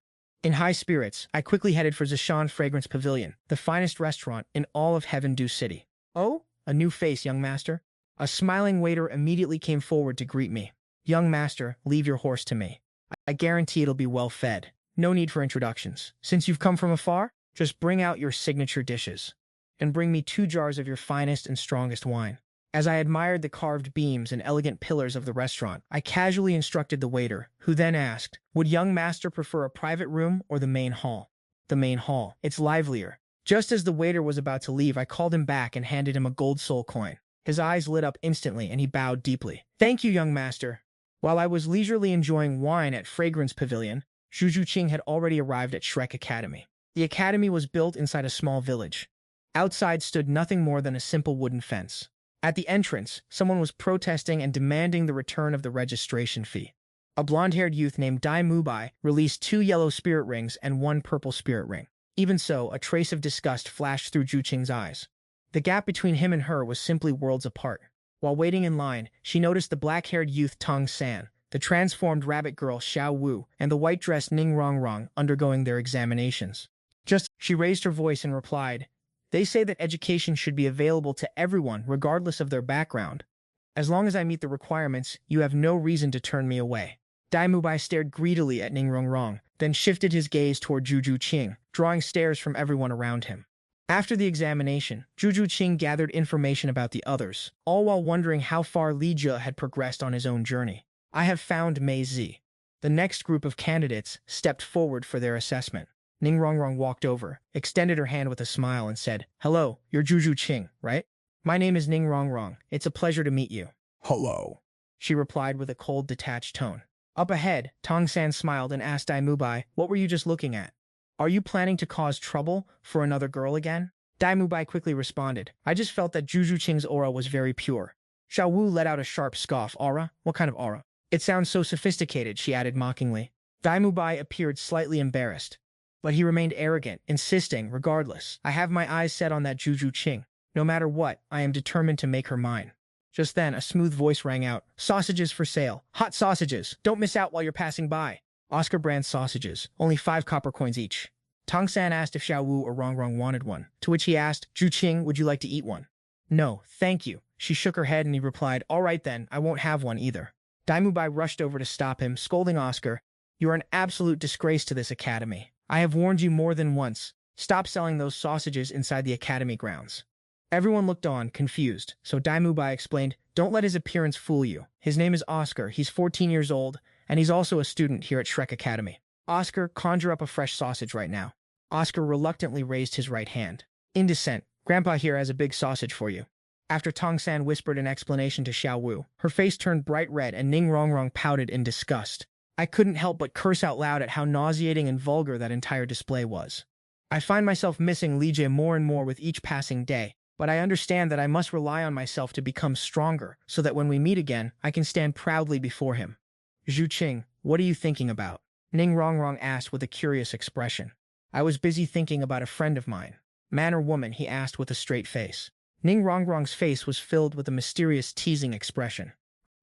In high spirits, I quickly headed for Zishan Fragrance Pavilion, the finest restaurant in all of Heaven Dew City. Oh, a new face, young master. A smiling waiter immediately came forward to greet me. Young master, leave your horse to me. I guarantee it'll be well fed. No need for introductions. Since you've come from afar, just bring out your signature dishes. And bring me 2 jars of your finest and strongest wine. As I admired the carved beams and elegant pillars of the restaurant, I casually instructed the waiter, who then asked, would young master prefer a private room or the main hall? The main hall. It's livelier. Just as the waiter was about to leave, I called him back and handed him a gold soul coin. His eyes lit up instantly and he bowed deeply. Thank you, young master. While I was leisurely enjoying wine at Fragrance Pavilion, Zhu Qing had already arrived at Shrek Academy. The academy was built inside a small village. Outside stood nothing more than a simple wooden fence. At the entrance, someone was protesting and demanding the return of the registration fee. A blonde-haired youth named Dai Mubai released 2 yellow spirit rings and 1 purple spirit ring. Even so, a trace of disgust flashed through Zhu Qing's eyes. The gap between him and her was simply worlds apart. While waiting in line, she noticed the black-haired youth Tong San, the transformed rabbit girl Xiao Wu, and the white-dressed Ning Rongrong undergoing their examinations. She raised her voice and replied, they say that education should be available to everyone regardless of their background. As long as I meet the requirements, you have no reason to turn me away. Dai Mubai stared greedily at Ning Rongrong, then shifted his gaze toward Zhu Qing, drawing stares from everyone around him. After the examination, Zhu Qing gathered information about the others, all while wondering how far Li Jie had progressed on his own journey. I have found Mei Zi. The next group of candidates stepped forward for their assessment. Ning Rongrong walked over, extended her hand with a smile, and said, "Hello, you're Juju Qing, right? My name is Ning Rongrong. It's a pleasure to meet you." Hello. She replied with a cold, detached tone. Up ahead, Tong San smiled and asked Dai Mubai, "What were you just looking at? Are you planning to cause trouble for another girl again?" Dai Mubai quickly responded, "I just felt that Juju Qing's aura was very pure." Xiao Wu let out a sharp scoff. "Aura? What kind of aura?" "It sounds so sophisticated," she added mockingly. Dai Mubai appeared slightly embarrassed, but he remained arrogant, insisting, "Regardless, I have my eyes set on that Juju Qing. No matter what, I am determined to make her mine." Just then, a smooth voice rang out, "Sausages for sale. Hot sausages. Don't miss out while you're passing by. Oscar brand sausages. Only 5 copper coins each." Tong San asked if Xiao Wu or Rongrong wanted one, to which he asked, "Ju Qing, would you like to eat one?" "No, thank you." She shook her head and he replied, "All right then, I won't have one either." Dai Mubai rushed over to stop him, scolding Oscar, "You are an absolute disgrace to this academy. I have warned you more than once. Stop selling those sausages inside the academy grounds." Everyone looked on, confused, so Dai Mubai explained, "Don't let his appearance fool you. His name is Oscar, he's 14 years old, and he's also a student here at Shrek Academy. Oscar, conjure up a fresh sausage right now." Oscar reluctantly raised his right hand. "In dissent, Grandpa here has a big sausage for you." After Tong San whispered an explanation to Xiao Wu, her face turned bright red and Ning Rongrong pouted in disgust. I couldn't help but curse out loud at how nauseating and vulgar that entire display was. I find myself missing Li Jie more and more with each passing day, but I understand that I must rely on myself to become stronger so that when we meet again, I can stand proudly before him. "Zhu Qing, what are you thinking about?" Ning Rongrong asked with a curious expression. "I was busy thinking about a friend of mine." "Man or woman?" he asked with a straight face. Ning Rongrong's face was filled with a mysterious, teasing expression.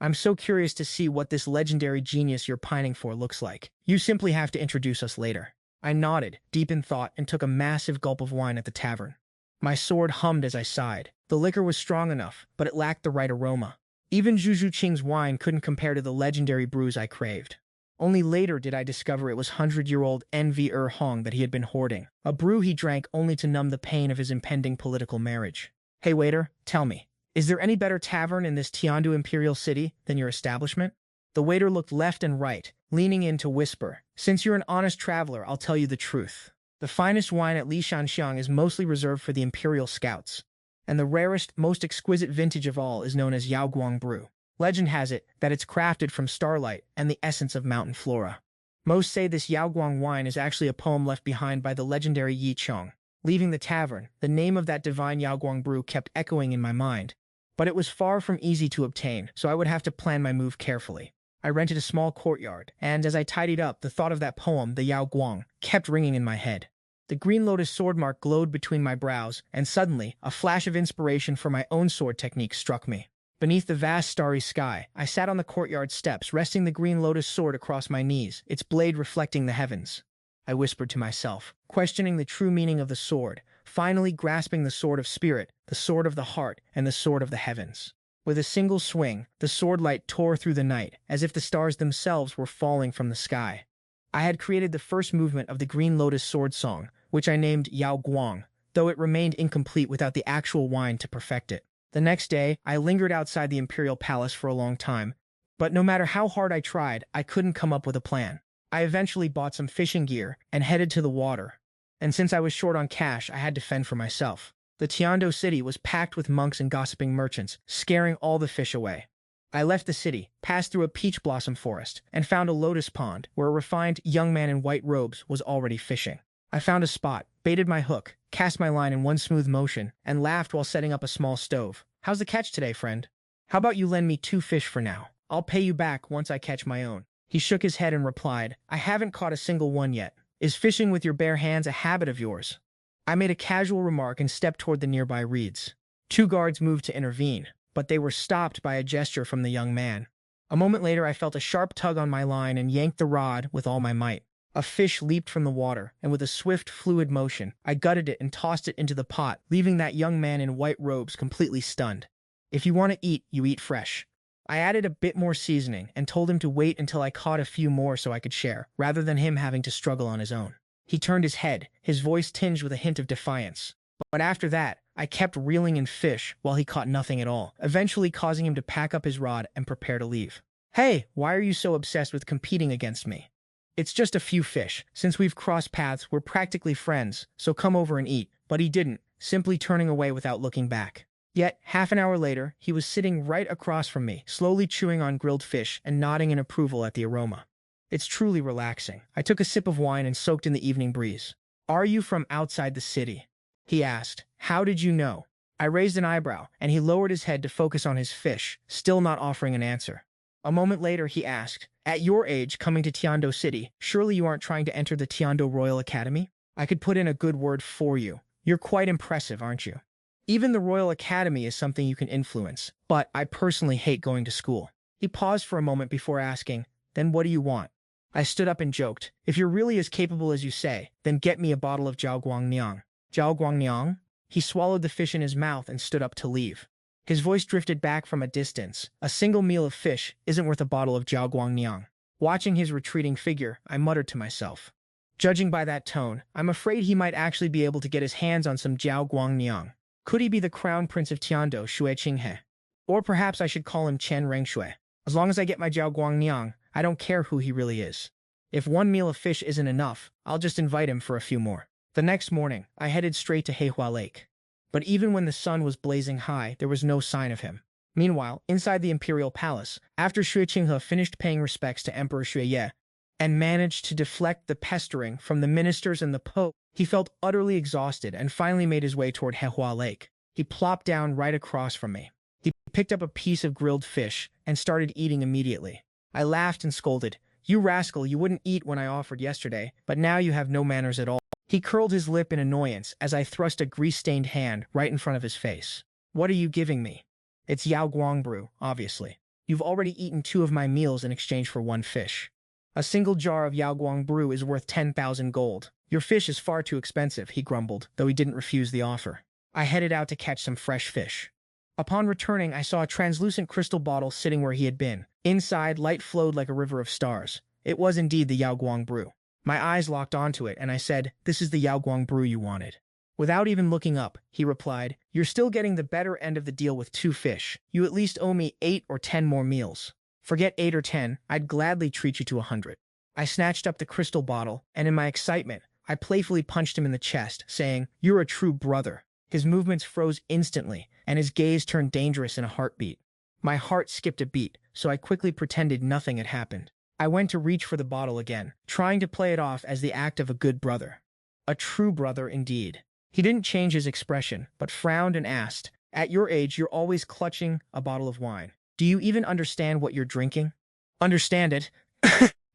"I'm so curious to see what this legendary genius you're pining for looks like. You simply have to introduce us later." I nodded, deep in thought, and took a massive gulp of wine at the tavern. My sword hummed as I sighed. The liquor was strong enough, but it lacked the right aroma. Even Juju Qing's wine couldn't compare to the legendary brews I craved. Only later did I discover it was 100-year-old NV Hong that he had been hoarding, a brew he drank only to numb the pain of his impending political marriage. "Hey waiter, tell me, is there any better tavern in this Tiandu Imperial City than your establishment?" The waiter looked left and right, leaning in to whisper, "Since you're an honest traveler, I'll tell you the truth. The finest wine at Li Shanxiang is mostly reserved for the Imperial Scouts, and the rarest, most exquisite vintage of all is known as Yaoguang Brew. Legend has it that it's crafted from starlight and the essence of mountain flora. Most say this Yaoguang wine is actually a poem left behind by the legendary Yi Chong." Leaving the tavern, the name of that divine Yaoguang brew kept echoing in my mind, but it was far from easy to obtain, so I would have to plan my move carefully. I rented a small courtyard, and as I tidied up, the thought of that poem, the Yao Guang, kept ringing in my head. The green lotus sword mark glowed between my brows, and suddenly, a flash of inspiration for my own sword technique struck me. Beneath the vast starry sky, I sat on the courtyard steps, resting the green lotus sword across my knees, its blade reflecting the heavens. I whispered to myself, questioning the true meaning of the sword, finally grasping the sword of spirit, the sword of the heart, and the sword of the heavens. With a single swing, the sword light tore through the night, as if the stars themselves were falling from the sky. I had created the first movement of the Green Lotus Sword Song, which I named Yao Guang, though it remained incomplete without the actual wine to perfect it. The next day, I lingered outside the Imperial Palace for a long time, but no matter how hard I tried, I couldn't come up with a plan. I eventually bought some fishing gear and headed to the water, and since I was short on cash, I had to fend for myself. The Tiando city was packed with monks and gossiping merchants, scaring all the fish away. I left the city, passed through a peach blossom forest, and found a lotus pond where a refined young man in white robes was already fishing. I found a spot, baited my hook, cast my line in one smooth motion, and laughed while setting up a small stove. "How's the catch today, friend? How about you lend me 2 fish for now? I'll pay you back once I catch my own." He shook his head and replied, "I haven't caught a single one yet. Is fishing with your bare hands a habit of yours?" I made a casual remark and stepped toward the nearby reeds. 2 guards moved to intervene, but they were stopped by a gesture from the young man. A moment later, I felt a sharp tug on my line and yanked the rod with all my might. A fish leaped from the water, and with a swift, fluid motion, I gutted it and tossed it into the pot, leaving that young man in white robes completely stunned. "If you want to eat, you eat fresh." I added a bit more seasoning and told him to wait until I caught a few more so I could share, rather than him having to struggle on his own. He turned his head, his voice tinged with a hint of defiance. But after that, I kept reeling in fish while he caught nothing at all, eventually causing him to pack up his rod and prepare to leave. Hey, why are you so obsessed with competing against me? It's just a few fish. Since we've crossed paths, we're practically friends, so come over and eat. But he didn't, simply turning away without looking back. Yet, half an hour later, he was sitting right across from me, slowly chewing on grilled fish and nodding in approval at the aroma. It's truly relaxing. I took a sip of wine and soaked in the evening breeze. Are you from outside the city? He asked. How did you know? I raised an eyebrow, and he lowered his head to focus on his fish, still not offering an answer. A moment later, he asked, at your age, coming to Tiando City, surely you aren't trying to enter the Tiando Royal Academy? I could put in a good word for you. You're quite impressive, aren't you? Even the Royal Academy is something you can influence, but I personally hate going to school. He paused for a moment before asking, then what do you want? I stood up and joked, if you're really as capable as you say, then get me a bottle of Jiao Guangniang. Jiao Guangniang? He swallowed the fish in his mouth and stood up to leave. His voice drifted back from a distance. A single meal of fish isn't worth a bottle of Jiao Guangniang. Watching his retreating figure, I muttered to myself. Judging by that tone, I'm afraid he might actually be able to get his hands on some Jiao Guangniang. Could he be the crown prince of Tiando, Xue Qinghe? Or perhaps I should call him Chen Rengshui. As long as I get my Jiao Guangniang, I don't care who he really is. If one meal of fish isn't enough, I'll just invite him for a few more. The next morning, I headed straight to Heihua Lake. But even when the sun was blazing high, there was no sign of him. Meanwhile, inside the imperial palace, after Xue Qinghe finished paying respects to Emperor Xue and managed to deflect the pestering from the ministers and the pope, he felt utterly exhausted and finally made his way toward Heihua Lake. He plopped down right across from me. He picked up a piece of grilled fish and started eating immediately. I laughed and scolded, you rascal, you wouldn't eat when I offered yesterday, but now you have no manners at all. He curled his lip in annoyance as I thrust a grease-stained hand right in front of his face. What are you giving me? It's Yao Guang brew, obviously. You've already eaten 2 of my meals in exchange for 1 fish. A single jar of Yao Guang brew is worth 10,000 gold. Your fish is far too expensive, he grumbled, though he didn't refuse the offer. I headed out to catch some fresh fish. Upon returning, I saw a translucent crystal bottle sitting where he had been. Inside, light flowed like a river of stars. It was indeed the Yao Guang brew. My eyes locked onto it, and I said, this is the Yao Guang brew you wanted. Without even looking up, he replied, you're still getting the better end of the deal with 2 fish. You at least owe me 8 or 10 more meals. Forget 8 or 10, I'd gladly treat you to 100. I snatched up the crystal bottle, and in my excitement, I playfully punched him in the chest, saying, you're a true brother. His movements froze instantly, and his gaze turned dangerous in a heartbeat. My heart skipped a beat, so I quickly pretended nothing had happened. I went to reach for the bottle again, trying to play it off as the act of a good brother. A true brother indeed. He didn't change his expression, but frowned and asked, at your age, you're always clutching a bottle of wine. Do you even understand what you're drinking? Understand it?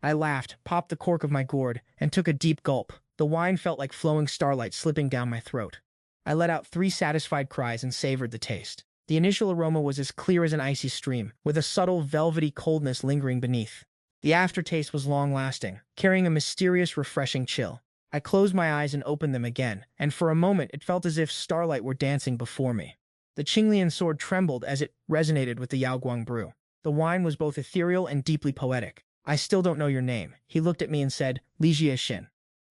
I laughed, popped the cork of my gourd, and took a deep gulp. The wine felt like flowing starlight slipping down my throat. I let out 3 satisfied cries and savored the taste. The initial aroma was as clear as an icy stream, with a subtle velvety coldness lingering beneath. The aftertaste was long-lasting, carrying a mysterious, refreshing chill. I closed my eyes and opened them again, and for a moment it felt as if starlight were dancing before me. The Qinglian sword trembled as it resonated with the Yao Guang brew. The wine was both ethereal and deeply poetic. I still don't know your name. He looked at me and said, Li Jie.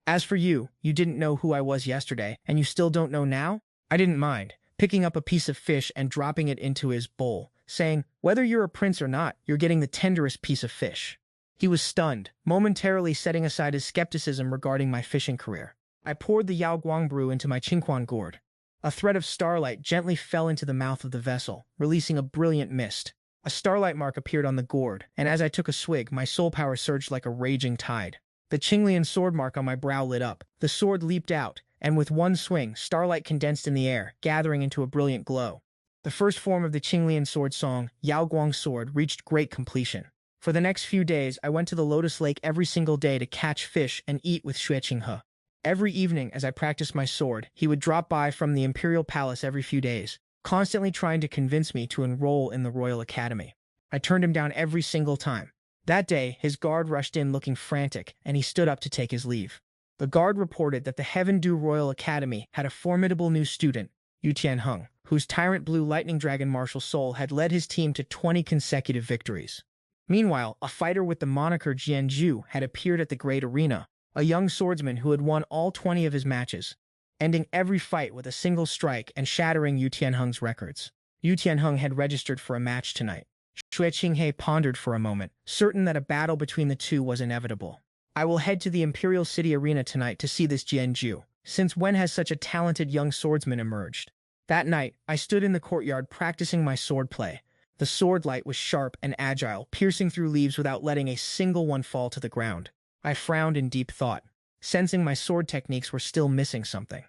As for you, you didn't know who I was yesterday, and you still don't know now? I didn't mind, picking up a piece of fish and dropping it into his bowl, saying, whether you're a prince or not, you're getting the tenderest piece of fish. He was stunned, momentarily setting aside his skepticism regarding my fishing career. I poured the Yao Guang brew into my Qingquan gourd. A thread of starlight gently fell into the mouth of the vessel, releasing a brilliant mist. A starlight mark appeared on the gourd, and as I took a swig, my soul power surged like a raging tide. The Qinglian sword mark on my brow lit up. The sword leaped out, and with one swing, starlight condensed in the air, gathering into a brilliant glow. The first form of the Qinglian sword song, Yao Guang sword, reached great completion. For the next few days, I went to the Lotus Lake every single day to catch fish and eat with Xue Qinghe. Every evening, as I practiced my sword, he would drop by from the imperial palace every few days, constantly trying to convince me to enroll in the Royal Academy. I turned him down every single time. That day, his guard rushed in looking frantic, and he stood up to take his leave. The guard reported that the Heaven Dew Royal Academy had a formidable new student, Yu Tianheng, whose tyrant blue lightning dragon martial soul had led his team to 20 consecutive victories. Meanwhile, a fighter with the moniker Jianzhu had appeared at the Great Arena, a young swordsman who had won all 20 of his matches, ending every fight with a single strike and shattering Yu Tianheng's records. Yu Tianheng had registered for a match tonight. Xue Qinghe pondered for a moment, certain that a battle between the two was inevitable. I will head to the Imperial City Arena tonight to see this Jianju. Since when has such a talented young swordsman emerged? That night, I stood in the courtyard practicing my swordplay. The sword light was sharp and agile, piercing through leaves without letting a single one fall to the ground. I frowned in deep thought, sensing my sword techniques were still missing something.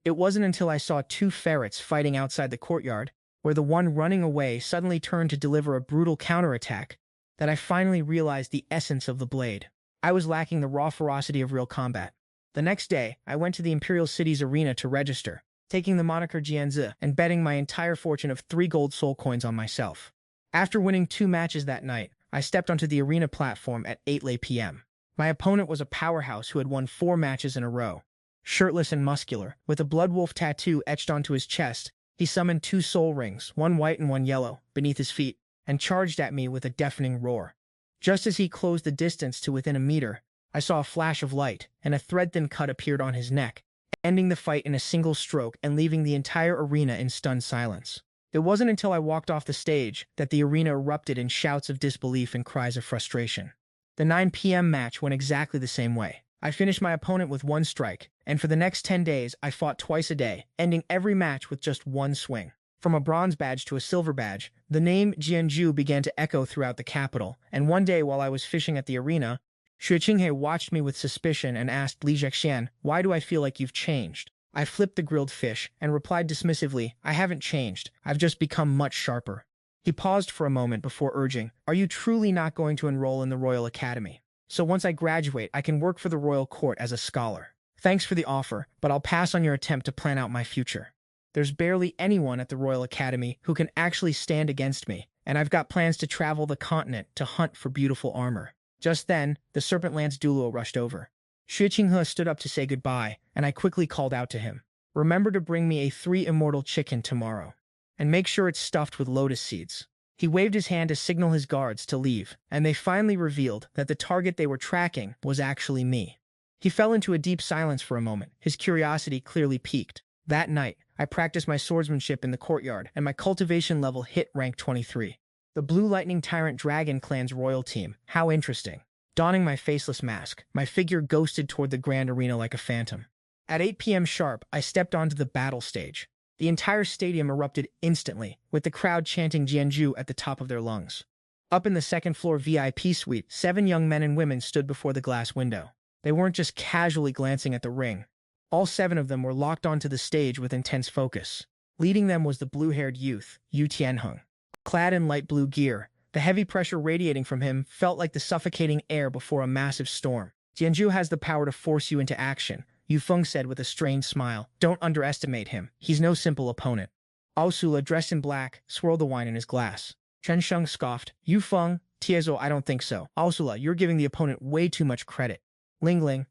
It wasn't until I saw two ferrets fighting outside the courtyard, where the one running away suddenly turned to deliver a brutal counterattack, that I finally realized the essence of the blade. I was lacking the raw ferocity of real combat. The next day, I went to the Imperial City's arena to register, taking the moniker Jianzi and betting my entire fortune of 3 gold soul coins on myself. After winning 2 matches that night, I stepped onto the arena platform at 8 p.m. My opponent was a powerhouse who had won 4 matches in a row. Shirtless and muscular, with a blood wolf tattoo etched onto his chest, he summoned 2 soul rings, one white and one yellow, beneath his feet, and charged at me with a deafening roar. Just as he closed the distance to within a meter, I saw a flash of light, and a thread-thin cut appeared on his neck, ending the fight in a single stroke and leaving the entire arena in stunned silence. It wasn't until I walked off the stage that the arena erupted in shouts of disbelief and cries of frustration. The 9 p.m. match went exactly the same way. I finished my opponent with 1 strike, and for the next 10 days, I fought twice a day, ending every match with just 1 swing. From a bronze badge to a silver badge, the name Jianju began to echo throughout the capital, and one day while I was fishing at the arena, Xue Qinghe watched me with suspicion and asked Li Zhexian, "Why do I feel like you've changed?" I flipped the grilled fish and replied dismissively, "I haven't changed, I've just become much sharper." He paused for a moment before urging, "Are you truly not going to enroll in the Royal Academy? So once I graduate, I can work for the royal court as a scholar. Thanks for the offer, but I'll pass on your attempt to plan out my future. There's barely anyone at the Royal Academy who can actually stand against me, and I've got plans to travel the continent to hunt for beautiful armor." Just then, the Serpent Lance Duo rushed over. Xue Qinghe stood up to say goodbye, and I quickly called out to him, "Remember to bring me a 3 immortal chicken tomorrow, and make sure it's stuffed with lotus seeds." He waved his hand to signal his guards to leave, and they finally revealed that the target they were tracking was actually me. He fell into a deep silence for a moment, his curiosity clearly piqued. That night, I practiced my swordsmanship in the courtyard, and my cultivation level hit rank 23. The Blue Lightning Tyrant Dragon Clan's royal team. How interesting. Donning my faceless mask, my figure ghosted toward the grand arena like a phantom. At 8 p.m. sharp, I stepped onto the battle stage. The entire stadium erupted instantly, with the crowd chanting Jianju at the top of their lungs. Up in the second-floor VIP suite, 7 young men and women stood before the glass window. They weren't just casually glancing at the ring. All 7 of them were locked onto the stage with intense focus. Leading them was the blue-haired youth, Yu Tianheng. Clad in light blue gear, the heavy pressure radiating from him felt like the suffocating air before a massive storm. "Jianju has the power to force you into action," Yu Feng said with a strained smile. "Don't underestimate him. He's no simple opponent." Aosula, dressed in black, swirled the wine in his glass. Chen Sheng scoffed. "Yu Feng, Tiezo, I don't think so. Aosula, you're giving the opponent way too much credit." "Lingling,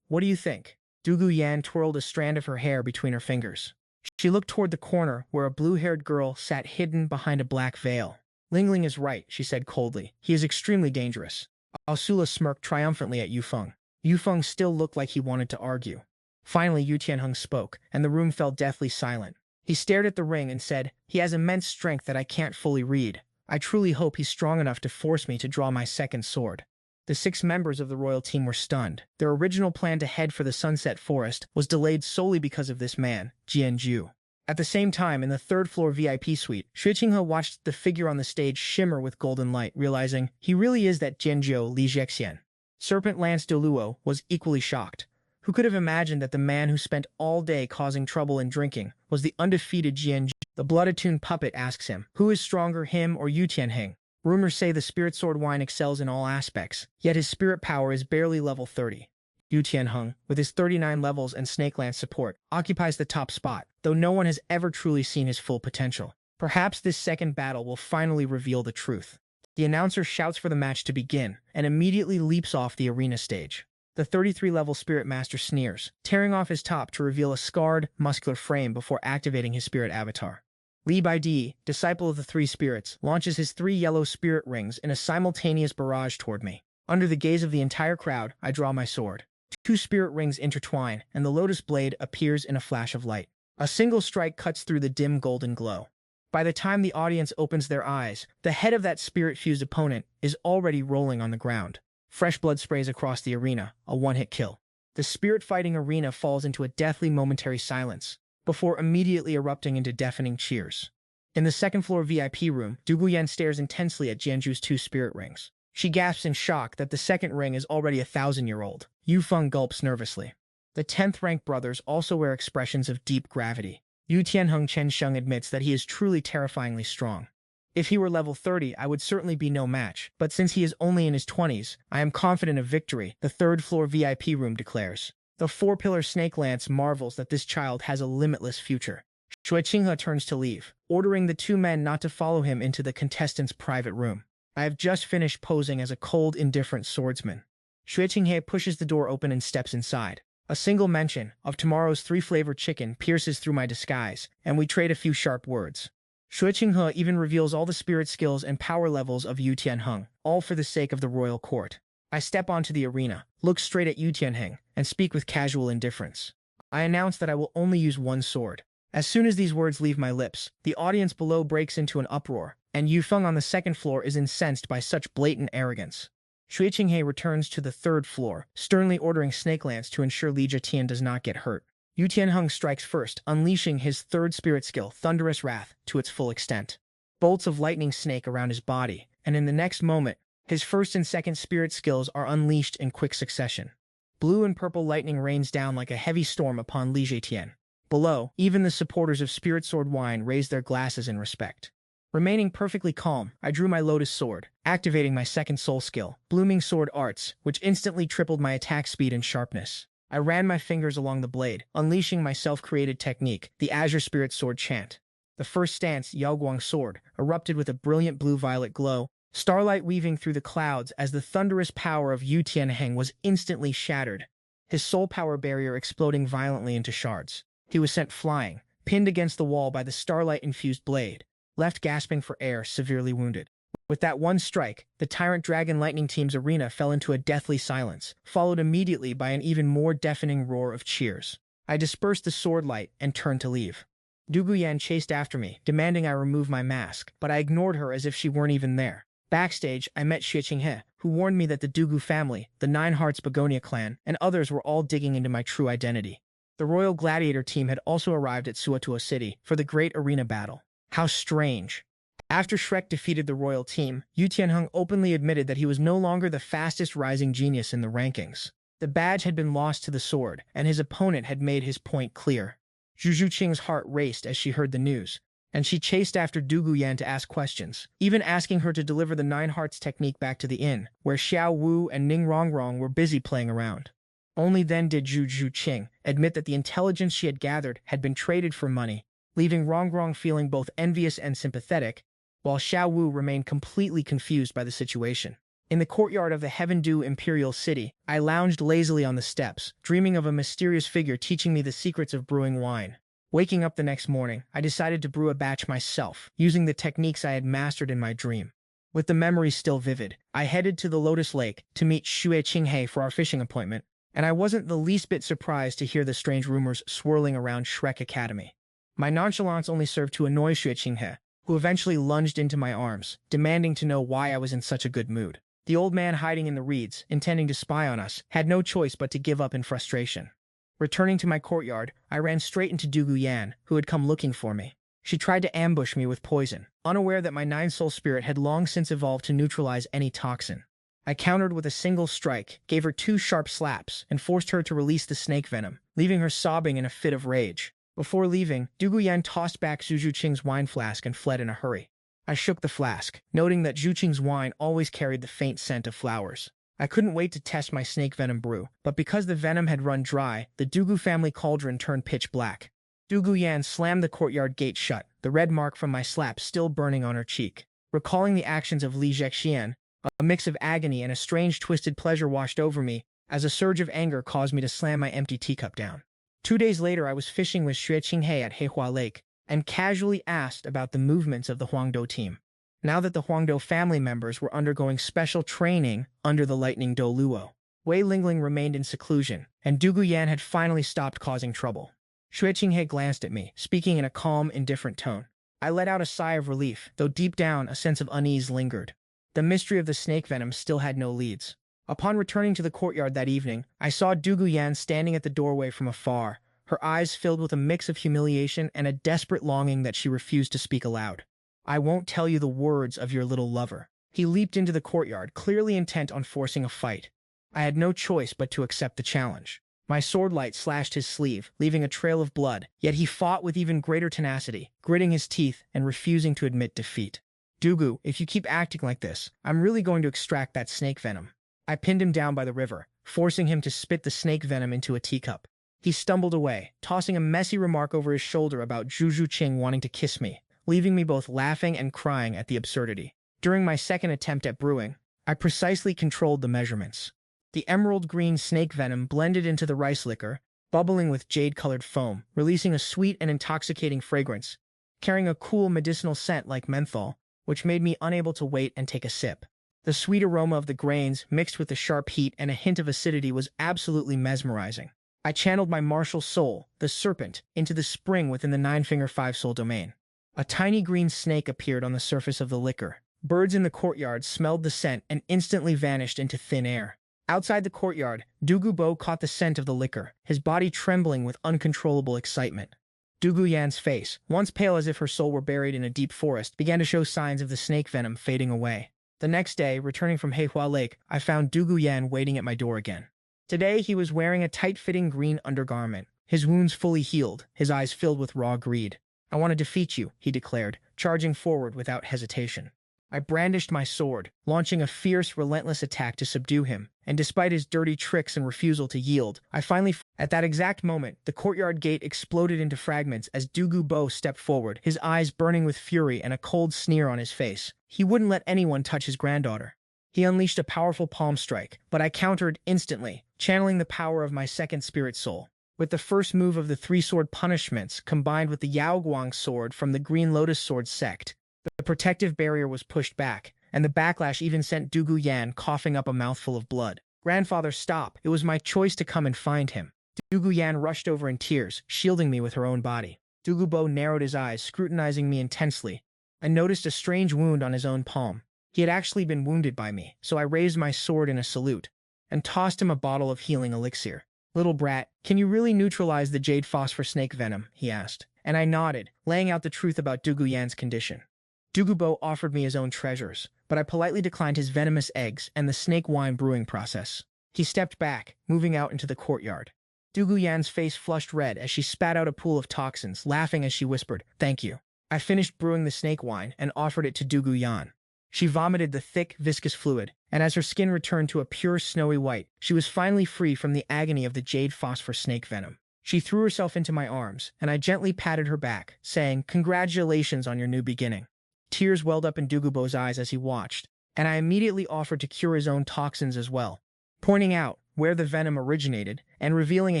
what do you think?" Dugu Yan twirled a strand of her hair between her fingers. She looked toward the corner where a blue-haired girl sat hidden behind a black veil. "Lingling is right," she said coldly. "He is extremely dangerous." Aosula smirked triumphantly at Yu Feng. Yu Feng still looked like he wanted to argue. Finally, Yu Tianheng spoke, and the room fell deathly silent. He stared at the ring and said, "He has immense strength that I can't fully read. I truly hope he's strong enough to force me to draw my second sword." The 6 members of the royal team were stunned. Their original plan to head for the Sunset Forest was delayed solely because of this man, Jianju. At the same time, in the third-floor VIP suite, Xue Qinghe watched the figure on the stage shimmer with golden light, realizing he really is that Jianzhou Li Zhexian. Serpent Lance Doluo was equally shocked. Who could have imagined that the man who spent all day causing trouble and drinking was the undefeated Jianzhou? The blood-attuned puppet asks him, who is stronger, him or Yu Tianheng? Rumors say the Spirit Sword wine excels in all aspects, yet his spirit power is barely level 30. Yu Tianheng, with his 39 levels and Snake Lance support, occupies the top spot, though no one has ever truly seen his full potential. Perhaps this second battle will finally reveal the truth. The announcer shouts for the match to begin, and immediately leaps off the arena stage. The 33-level Spirit Master sneers, tearing off his top to reveal a scarred, muscular frame before activating his spirit avatar. Li Baidi, disciple of the 3 spirits, launches his 3 yellow spirit rings in a simultaneous barrage toward me. Under the gaze of the entire crowd, I draw my sword. 2 spirit rings intertwine, and the lotus blade appears in a flash of light. A single strike cuts through the dim golden glow. By the time the audience opens their eyes, the head of that spirit-fused opponent is already rolling on the ground. Fresh blood sprays across the arena, a one-hit kill. The spirit-fighting arena falls into a deathly momentary silence, before immediately erupting into deafening cheers. In the second-floor VIP room, Duguyan stares intensely at Jianzhu's 2 spirit rings. She gasps in shock that the second ring is already 1,000-year-old. Yu Feng gulps nervously. The 10th-ranked brothers also wear expressions of deep gravity. Yu Tianheng Chensheng admits that he is truly terrifyingly strong. If he were level 30, I would certainly be no match, but since he is only in his 20s, I am confident of victory, the third-floor VIP room declares. The 4-pillar snake lance marvels that this child has a limitless future. Shui Qinghe turns to leave, ordering the 2 men not to follow him into the contestants' private room. I have just finished posing as a cold, indifferent swordsman. Shui Qinghe pushes the door open and steps inside. A single mention of tomorrow's 3-flavored chicken pierces through my disguise, and we trade a few sharp words. Shui Qinghe even reveals all the spirit skills and power levels of Yu Tianheng, all for the sake of the royal court. I step onto the arena, look straight at Yu Tianheng, and speak with casual indifference. I announce that I will only use one sword. As soon as these words leave my lips, the audience below breaks into an uproar, and Yu Feng on the second floor is incensed by such blatant arrogance. Shui Qinghe returns to the 3rd floor, sternly ordering Snake Lance to ensure Li Jetian does not get hurt. Yu Tianheng strikes first, unleashing his 3rd spirit skill, Thunderous Wrath, to its full extent. Bolts of lightning snake around his body, and in the next moment, his 1st and 2nd spirit skills are unleashed in quick succession. Blue and purple lightning rains down like a heavy storm upon Li Jetian. Below, even the supporters of Spirit Sword Wine raise their glasses in respect. Remaining perfectly calm, I drew my Lotus Sword, activating my 2nd soul skill, Blooming Sword Arts, which instantly tripled my attack speed and sharpness. I ran my fingers along the blade, unleashing my self-created technique, the Azure Spirit Sword Chant. The first stance, Yaoguang Sword, erupted with a brilliant blue-violet glow, starlight weaving through the clouds as the thunderous power of Yu Tianheng was instantly shattered, his soul power barrier exploding violently into shards. He was sent flying, pinned against the wall by the starlight-infused blade, left gasping for air, severely wounded. With that one strike, the Tyrant Dragon Lightning Team's arena fell into a deathly silence, followed immediately by an even more deafening roar of cheers. I dispersed the sword light and turned to leave. Duguyan chased after me, demanding I remove my mask, but I ignored her as if she weren't even there. Backstage, I met Xue Qinghe, who warned me that the Dugu family, the Nine Hearts Begonia clan, and others were all digging into my true identity. The Royal Gladiator team had also arrived at Suatua City for the great arena battle. How strange. After Shrek defeated the royal team, Yu Tianheng openly admitted that he was no longer the fastest rising genius in the rankings. The badge had been lost to the sword, and his opponent had made his point clear. Zhu Zhuqing's heart raced as she heard the news, and she chased after Du Guyan to ask questions, even asking her to deliver the Nine Hearts technique back to the inn, where Xiao Wu and Ning Rongrong were busy playing around. Only then did Zhu Zhuqing admit that the intelligence she had gathered had been traded for money, leaving Rongrong feeling both envious and sympathetic, while Xiao Wu remained completely confused by the situation. In the courtyard of the Heaven Dew Imperial City, I lounged lazily on the steps, dreaming of a mysterious figure teaching me the secrets of brewing wine. Waking up the next morning, I decided to brew a batch myself, using the techniques I had mastered in my dream. With the memories still vivid, I headed to the Lotus Lake to meet Xue Qinghe for our fishing appointment, and I wasn't the least bit surprised to hear the strange rumors swirling around Shrek Academy. My nonchalance only served to annoy Xue Qinghe, who eventually lunged into my arms, demanding to know why I was in such a good mood. The old man hiding in the reeds, intending to spy on us, had no choice but to give up in frustration. Returning to my courtyard, I ran straight into Du Guyan, who had come looking for me. She tried to ambush me with poison, unaware that my nine-soul spirit had long since evolved to neutralize any toxin. I countered with a single strike, gave her 2 sharp slaps, and forced her to release the snake venom, leaving her sobbing in a fit of rage. Before leaving, Du Guyan tossed back Zhu Zhuqing's wine flask and fled in a hurry. I shook the flask, noting that Zhuqing's wine always carried the faint scent of flowers. I couldn't wait to test my snake venom brew, but because the venom had run dry, the Dugu family cauldron turned pitch black. Du Guyan slammed the courtyard gate shut, the red mark from my slap still burning on her cheek. Recalling the actions of Li Zhexian, a mix of agony and a strange twisted pleasure washed over me, as a surge of anger caused me to slam my empty teacup down. 2 days later, I was fishing with Xue Qinghe at Heihua Lake, and casually asked about the movements of the Huangdou team. Now that the Huangdou family members were undergoing special training under the Lightning Do Luo, Wei Lingling remained in seclusion, and Du Guyan had finally stopped causing trouble. Xue Qinghe glanced at me, speaking in a calm, indifferent tone. I let out a sigh of relief, though deep down a sense of unease lingered. The mystery of the snake venom still had no leads. Upon returning to the courtyard that evening, I saw Dugu standing at the doorway from afar, her eyes filled with a mix of humiliation and a desperate longing that she refused to speak aloud. "I won't tell you the words of your little lover." He leaped into the courtyard, clearly intent on forcing a fight. I had no choice but to accept the challenge. My swordlight slashed his sleeve, leaving a trail of blood, yet he fought with even greater tenacity, gritting his teeth and refusing to admit defeat. "Dugu, if you keep acting like this, I'm really going to extract that snake venom." I pinned him down by the river, forcing him to spit the snake venom into a teacup. He stumbled away, tossing a messy remark over his shoulder about Zhu Qing wanting to kiss me, leaving me both laughing and crying at the absurdity. During my second attempt at brewing, I precisely controlled the measurements. The emerald green snake venom blended into the rice liquor, bubbling with jade-colored foam, releasing a sweet and intoxicating fragrance, carrying a cool medicinal scent like menthol, which made me unable to wait and take a sip. The sweet aroma of the grains, mixed with the sharp heat and a hint of acidity, was absolutely mesmerizing. I channeled my martial soul, the serpent, into the spring within the nine-finger five-soul domain. A tiny green snake appeared on the surface of the liquor. Birds in the courtyard smelled the scent and instantly vanished into thin air. Outside the courtyard, Dugu caught the scent of the liquor, his body trembling with uncontrollable excitement. Dugu face, once pale as if her soul were buried in a deep forest, began to show signs of the snake venom fading away. The next day, returning from Heihua Lake, I found Dugu waiting at my door again. Today, he was wearing a tight-fitting green undergarment, his wounds fully healed, his eyes filled with raw greed. "I want to defeat you," he declared, charging forward without hesitation. I brandished my sword, launching a fierce, relentless attack to subdue him, and despite his dirty tricks and refusal to yield, I finally... At that exact moment, the courtyard gate exploded into fragments as Dugu stepped forward, his eyes burning with fury and a cold sneer on his face. He wouldn't let anyone touch his granddaughter. He unleashed a powerful palm strike, but I countered instantly, channeling the power of my second spirit soul. With the first move of the three-sword punishments combined with the Yaoguang sword from the Green Lotus Sword sect, the protective barrier was pushed back, and the backlash even sent Dugu coughing up a mouthful of blood. "Grandfather, stop! It was my choice to come and find him." Dugu rushed over in tears, shielding me with her own body. Dugu narrowed his eyes, scrutinizing me intensely. I noticed a strange wound on his own palm. He had actually been wounded by me, so I raised my sword in a salute, and tossed him a bottle of healing elixir. "Little brat, can you really neutralize the jade phosphor snake venom?" he asked, and I nodded, laying out the truth about Dugu condition. Dugu offered me his own treasures, but I politely declined his venomous eggs and the snake wine brewing process. He stepped back, moving out into the courtyard. Dugu face flushed red as she spat out a pool of toxins, laughing as she whispered, "Thank you." I finished brewing the snake wine and offered it to Dugu. She vomited the thick, viscous fluid, and as her skin returned to a pure, snowy white, she was finally free from the agony of the jade phosphor snake venom. She threw herself into my arms, and I gently patted her back, saying, "Congratulations on your new beginning." Tears welled up in Dugu's eyes as he watched, and I immediately offered to cure his own toxins as well, pointing out where the venom originated and revealing a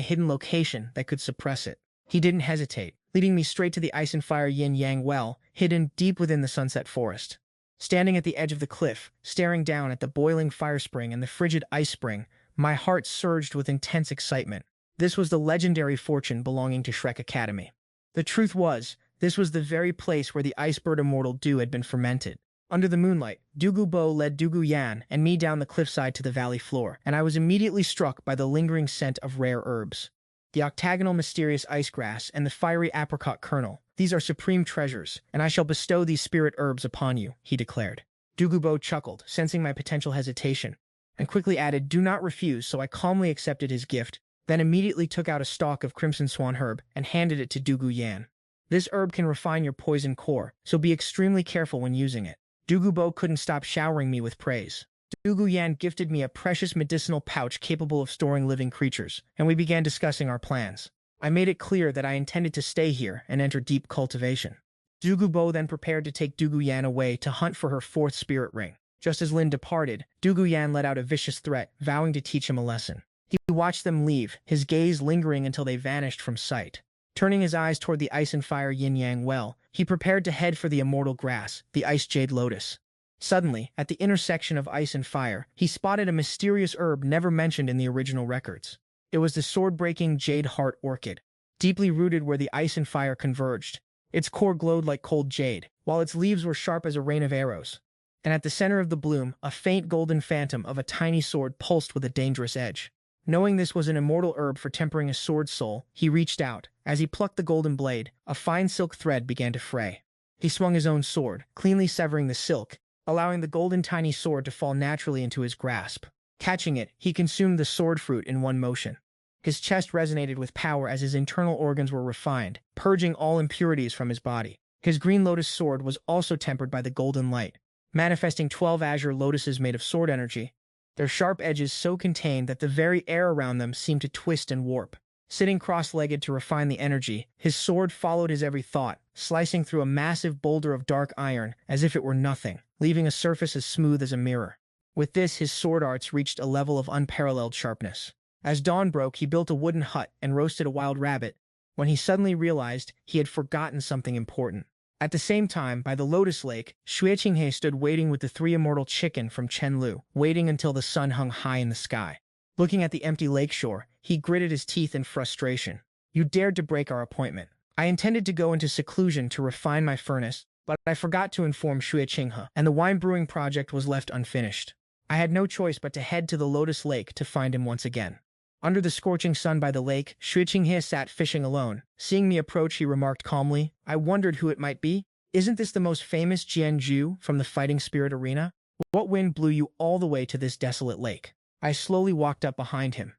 hidden location that could suppress it. He didn't hesitate, leading me straight to the ice and fire yin-yang well, hidden deep within the sunset forest. Standing at the edge of the cliff, staring down at the boiling fire spring and the frigid ice spring, my heart surged with intense excitement. This was the legendary fortune belonging to Shrek Academy. The truth was, this was the very place where the Icebird Immortal Dew had been fermented. Under the moonlight, Dugu led Dugu and me down the cliffside to the valley floor, and I was immediately struck by the lingering scent of rare herbs. The octagonal mysterious ice grass and the fiery apricot kernel, these are supreme treasures, and I shall bestow these spirit herbs upon you, he declared. Dugu chuckled, sensing my potential hesitation, and quickly added, "Do not refuse," so I calmly accepted his gift, then immediately took out a stalk of crimson swan herb and handed it to Dugu. "This herb can refine your poison core, so be extremely careful when using it." Dugu couldn't stop showering me with praise. Dugu gifted me a precious medicinal pouch capable of storing living creatures, and we began discussing our plans. I made it clear that I intended to stay here and enter deep cultivation. Dugu then prepared to take Dugu away to hunt for her fourth spirit ring. Just as Lin departed, Dugu let out a vicious threat, vowing to teach him a lesson. He watched them leave, his gaze lingering until they vanished from sight. Turning his eyes toward the ice and fire yin-yang well, he prepared to head for the immortal grass, the ice jade lotus. Suddenly, at the intersection of ice and fire, he spotted a mysterious herb never mentioned in the original records. It was the sword-breaking jade heart orchid. Deeply rooted where the ice and fire converged, Its core glowed like cold jade, while its leaves were sharp as a rain of arrows. And at the center of the bloom, a faint golden phantom of a tiny sword pulsed with a dangerous edge. Knowing this was an immortal herb for tempering a sword's soul, he reached out. As he plucked the golden blade, a fine silk thread began to fray. He swung his own sword, cleanly severing the silk, allowing the golden tiny sword to fall naturally into his grasp. Catching it, he consumed the sword fruit in one motion. His chest resonated with power as his internal organs were refined, purging all impurities from his body. His green lotus sword was also tempered by the golden light, manifesting 12 azure lotuses made of sword energy, their sharp edges so contained that the very air around them seemed to twist and warp. Sitting cross-legged to refine the energy, his sword followed his every thought, slicing through a massive boulder of dark iron as if it were nothing, leaving a surface as smooth as a mirror. With this, his sword arts reached a level of unparalleled sharpness. As dawn broke, he built a wooden hut and roasted a wild rabbit, when he suddenly realized he had forgotten something important. At the same time, by the Lotus Lake, Xue Qinghe stood waiting with the 3 immortal chicken from Chenlu, waiting until the sun hung high in the sky. Looking at the empty lakeshore, he gritted his teeth in frustration. You dared to break our appointment. I intended to go into seclusion to refine my furnace, but I forgot to inform Xue Qinghe, and the wine brewing project was left unfinished. I had no choice but to head to the Lotus Lake to find him once again. Under the scorching sun by the lake, Xue Qinghe sat fishing alone. Seeing me approach, he remarked calmly, I wondered who it might be. Isn't this the most famous Jianzhu from the fighting spirit arena? What wind blew you all the way to this desolate lake? I slowly walked up behind him.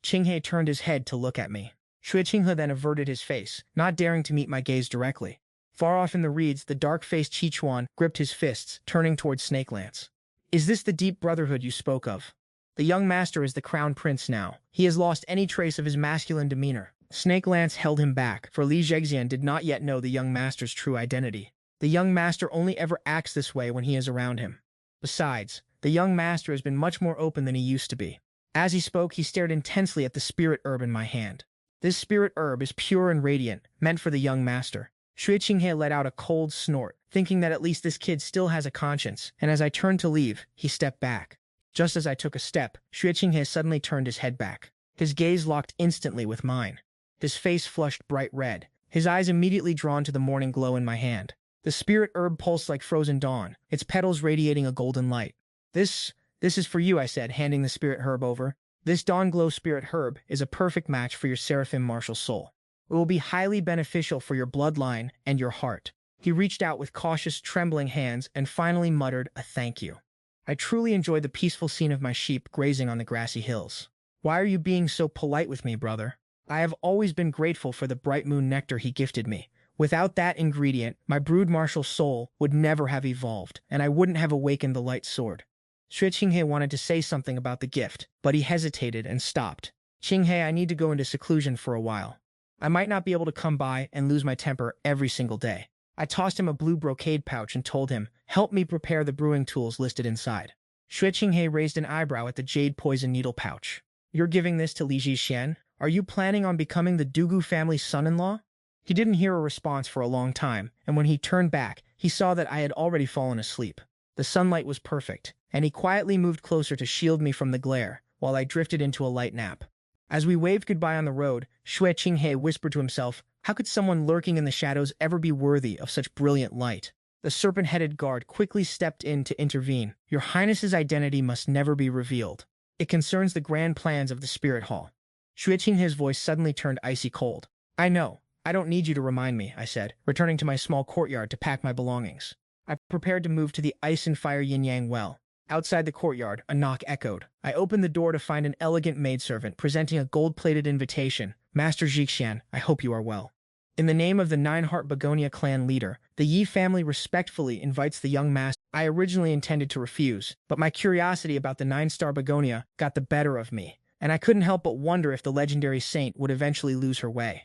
Qinghe turned his head to look at me. Xue Qinghe then averted his face, not daring to meet my gaze directly. Far off in the reeds, the dark-faced Qichuan gripped his fists, turning toward Snakelance. Is this the deep brotherhood you spoke of? The young master is the crown prince now. He has lost any trace of his masculine demeanor. Snakelance held him back, for Li Zhexian did not yet know the young master's true identity. The young master only ever acts this way when he is around him. Besides, the young master has been much more open than he used to be. As he spoke, he stared intensely at the spirit herb in my hand. This spirit herb is pure and radiant, meant for the young master. Xue Qinghe let out a cold snort, thinking that at least this kid still has a conscience, and as I turned to leave, he stepped back. Just as I took a step, Xue Qinghe suddenly turned his head back. His gaze locked instantly with mine. His face flushed bright red, his eyes immediately drawn to the morning glow in my hand. The spirit herb pulsed like frozen dawn, its petals radiating a golden light. This is for you, I said, handing the spirit herb over. This dawn glow spirit herb is a perfect match for your seraphim martial soul. It will be highly beneficial for your bloodline and your heart. He reached out with cautious, trembling hands and finally muttered a thank you. I truly enjoyed the peaceful scene of my sheep grazing on the grassy hills. Why are you being so polite with me, brother? I have always been grateful for the bright moon nectar he gifted me. Without that ingredient, my brood martial soul would never have evolved, and I wouldn't have awakened the light sword. Xue Qinghe wanted to say something about the gift, but he hesitated and stopped. Qinghe, I need to go into seclusion for a while. I might not be able to come by and lose my temper every single day. I tossed him a blue brocade pouch and told him, help me prepare the brewing tools listed inside. Xue Qinghe raised an eyebrow at the jade poison needle pouch. You're giving this to Li Zhixian? Are you planning on becoming the Dugu family's son-in-law? He didn't hear a response for a long time, and when he turned back, he saw that I had already fallen asleep. The sunlight was perfect, and he quietly moved closer to shield me from the glare, while I drifted into a light nap. As we waved goodbye on the road, Xue Qinghe whispered to himself, how could someone lurking in the shadows ever be worthy of such brilliant light? The serpent-headed guard quickly stepped in to intervene. Your Highness's identity must never be revealed. It concerns the grand plans of the Spirit Hall. Xue Qinghe's voice suddenly turned icy cold. I know. I don't need you to remind me, I said, returning to my small courtyard to pack my belongings. I prepared to move to the ice and fire yin-yang well. Outside the courtyard, a knock echoed. I opened the door to find an elegant maidservant presenting a gold-plated invitation. Master Zhixian, I hope you are well. In the name of the Nine-Heart Begonia clan leader, the Yi family respectfully invites the young master. I originally intended to refuse, but my curiosity about the Nine-Star Begonia got the better of me, and I couldn't help but wonder if the legendary saint would eventually lose her way.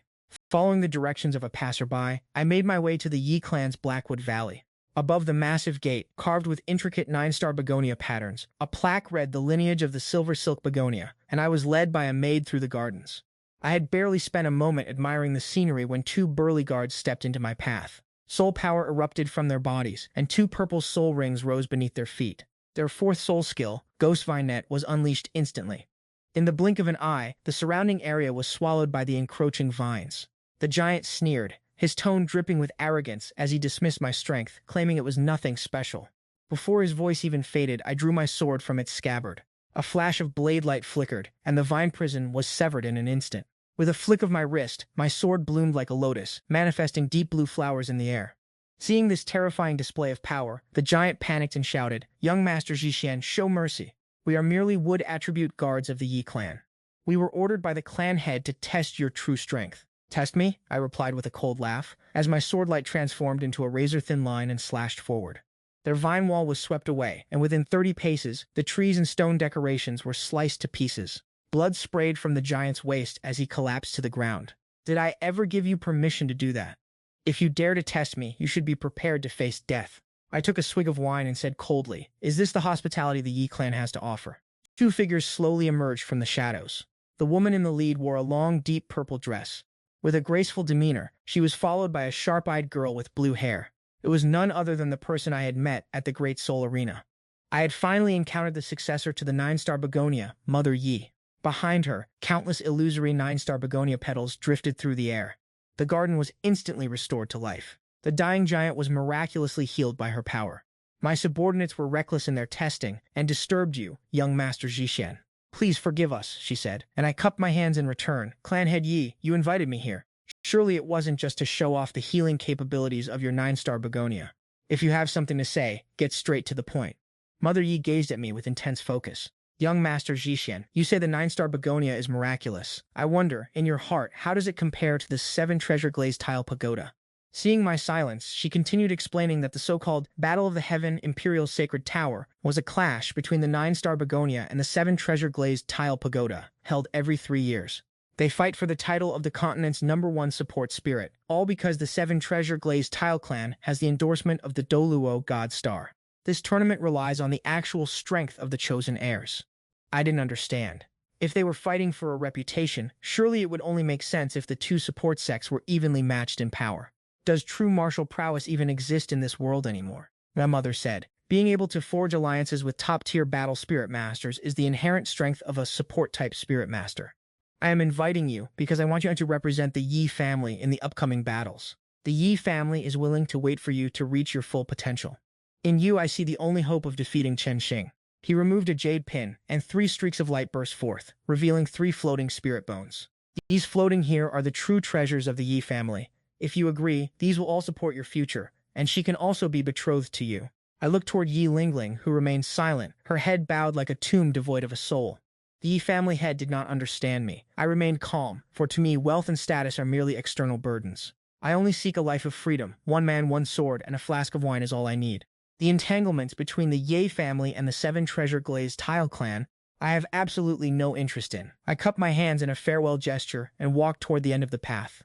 Following the directions of a passerby, I made my way to the Yi clan's Blackwood Valley. Above the massive gate, carved with intricate Nine-Star Begonia patterns, a plaque read the lineage of the Silver Silk Begonia, and I was led by a maid through the gardens. I had barely spent a moment admiring the scenery when 2 burly guards stepped into my path. Soul power erupted from their bodies, and 2 purple soul rings rose beneath their feet. Their 4th soul skill, Ghost Vinet, was unleashed instantly. In the blink of an eye, the surrounding area was swallowed by the encroaching vines. The giant sneered, his tone dripping with arrogance as he dismissed my strength, claiming it was nothing special. Before his voice even faded, I drew my sword from its scabbard. A flash of blade light flickered, and the vine prison was severed in an instant. With a flick of my wrist, my sword bloomed like a lotus, manifesting deep blue flowers in the air. Seeing this terrifying display of power, the giant panicked and shouted, "Young Master Zhixian, show mercy. We are merely wood attribute guards of the Yi clan. We were ordered by the clan head to test your true strength." "Test me?" I replied with a cold laugh, as my sword light transformed into a razor-thin line and slashed forward. Their vine wall was swept away, and within 30 paces, the trees and stone decorations were sliced to pieces. Blood sprayed from the giant's waist as he collapsed to the ground. "Did I ever give you permission to do that? If you dare to test me, you should be prepared to face death." I took a swig of wine and said coldly, "Is this the hospitality the Yi clan has to offer?" Two figures slowly emerged from the shadows. The woman in the lead wore a long, deep purple dress. With a graceful demeanor, she was followed by a sharp-eyed girl with blue hair. It was none other than the person I had met at the Great Soul Arena. I had finally encountered the successor to the nine-star begonia, Mother Yi. Behind her, countless illusory nine-star begonia petals drifted through the air. The garden was instantly restored to life. The dying giant was miraculously healed by her power. "My subordinates were reckless in their testing and disturbed you, young Master Zhixian. Please forgive us," she said, and I cupped my hands in return. "Clan head Yi, you invited me here. Surely it wasn't just to show off the healing capabilities of your nine-star begonia. If you have something to say, get straight to the point." Mother Yi gazed at me with intense focus. "Young Master Zhixian, you say the nine-star begonia is miraculous. I wonder, in your heart, how does it compare to the 7 treasure glazed tile pagoda?" Seeing my silence, she continued explaining that the so-called Battle of the Heaven Imperial Sacred Tower was a clash between the 9-star begonia and the 7 treasure glazed tile pagoda, held every 3 years. They fight for the title of the continent's #1 support spirit, all because the 7 treasure glazed tile clan has the endorsement of the Doluo God Star. This tournament relies on the actual strength of the chosen heirs. I didn't understand. If they were fighting for a reputation, surely it would only make sense if the two support sects were evenly matched in power. Does true martial prowess even exist in this world anymore? My mother said, "Being able to forge alliances with top-tier battle spirit masters is the inherent strength of a support-type spirit master. I am inviting you because I want you to represent the Yi family in the upcoming battles. The Yi family is willing to wait for you to reach your full potential. In you, I see the only hope of defeating Chen Xing." He removed a jade pin, and 3 streaks of light burst forth, revealing 3 floating spirit bones. "These floating here are the true treasures of the Yi family. If you agree, these will all support your future, and she can also be betrothed to you." I looked toward Yi Lingling, who remained silent, her head bowed like a tomb devoid of a soul. The Yi family head did not understand me. I remained calm, for to me, wealth and status are merely external burdens. I only seek a life of freedom. 1 man, 1 sword, and a flask of wine is all I need. The entanglements between the Ye family and the 7 treasure glazed tile clan I have absolutely no interest in. I cupped my hands in a farewell gesture and walked toward the end of the path,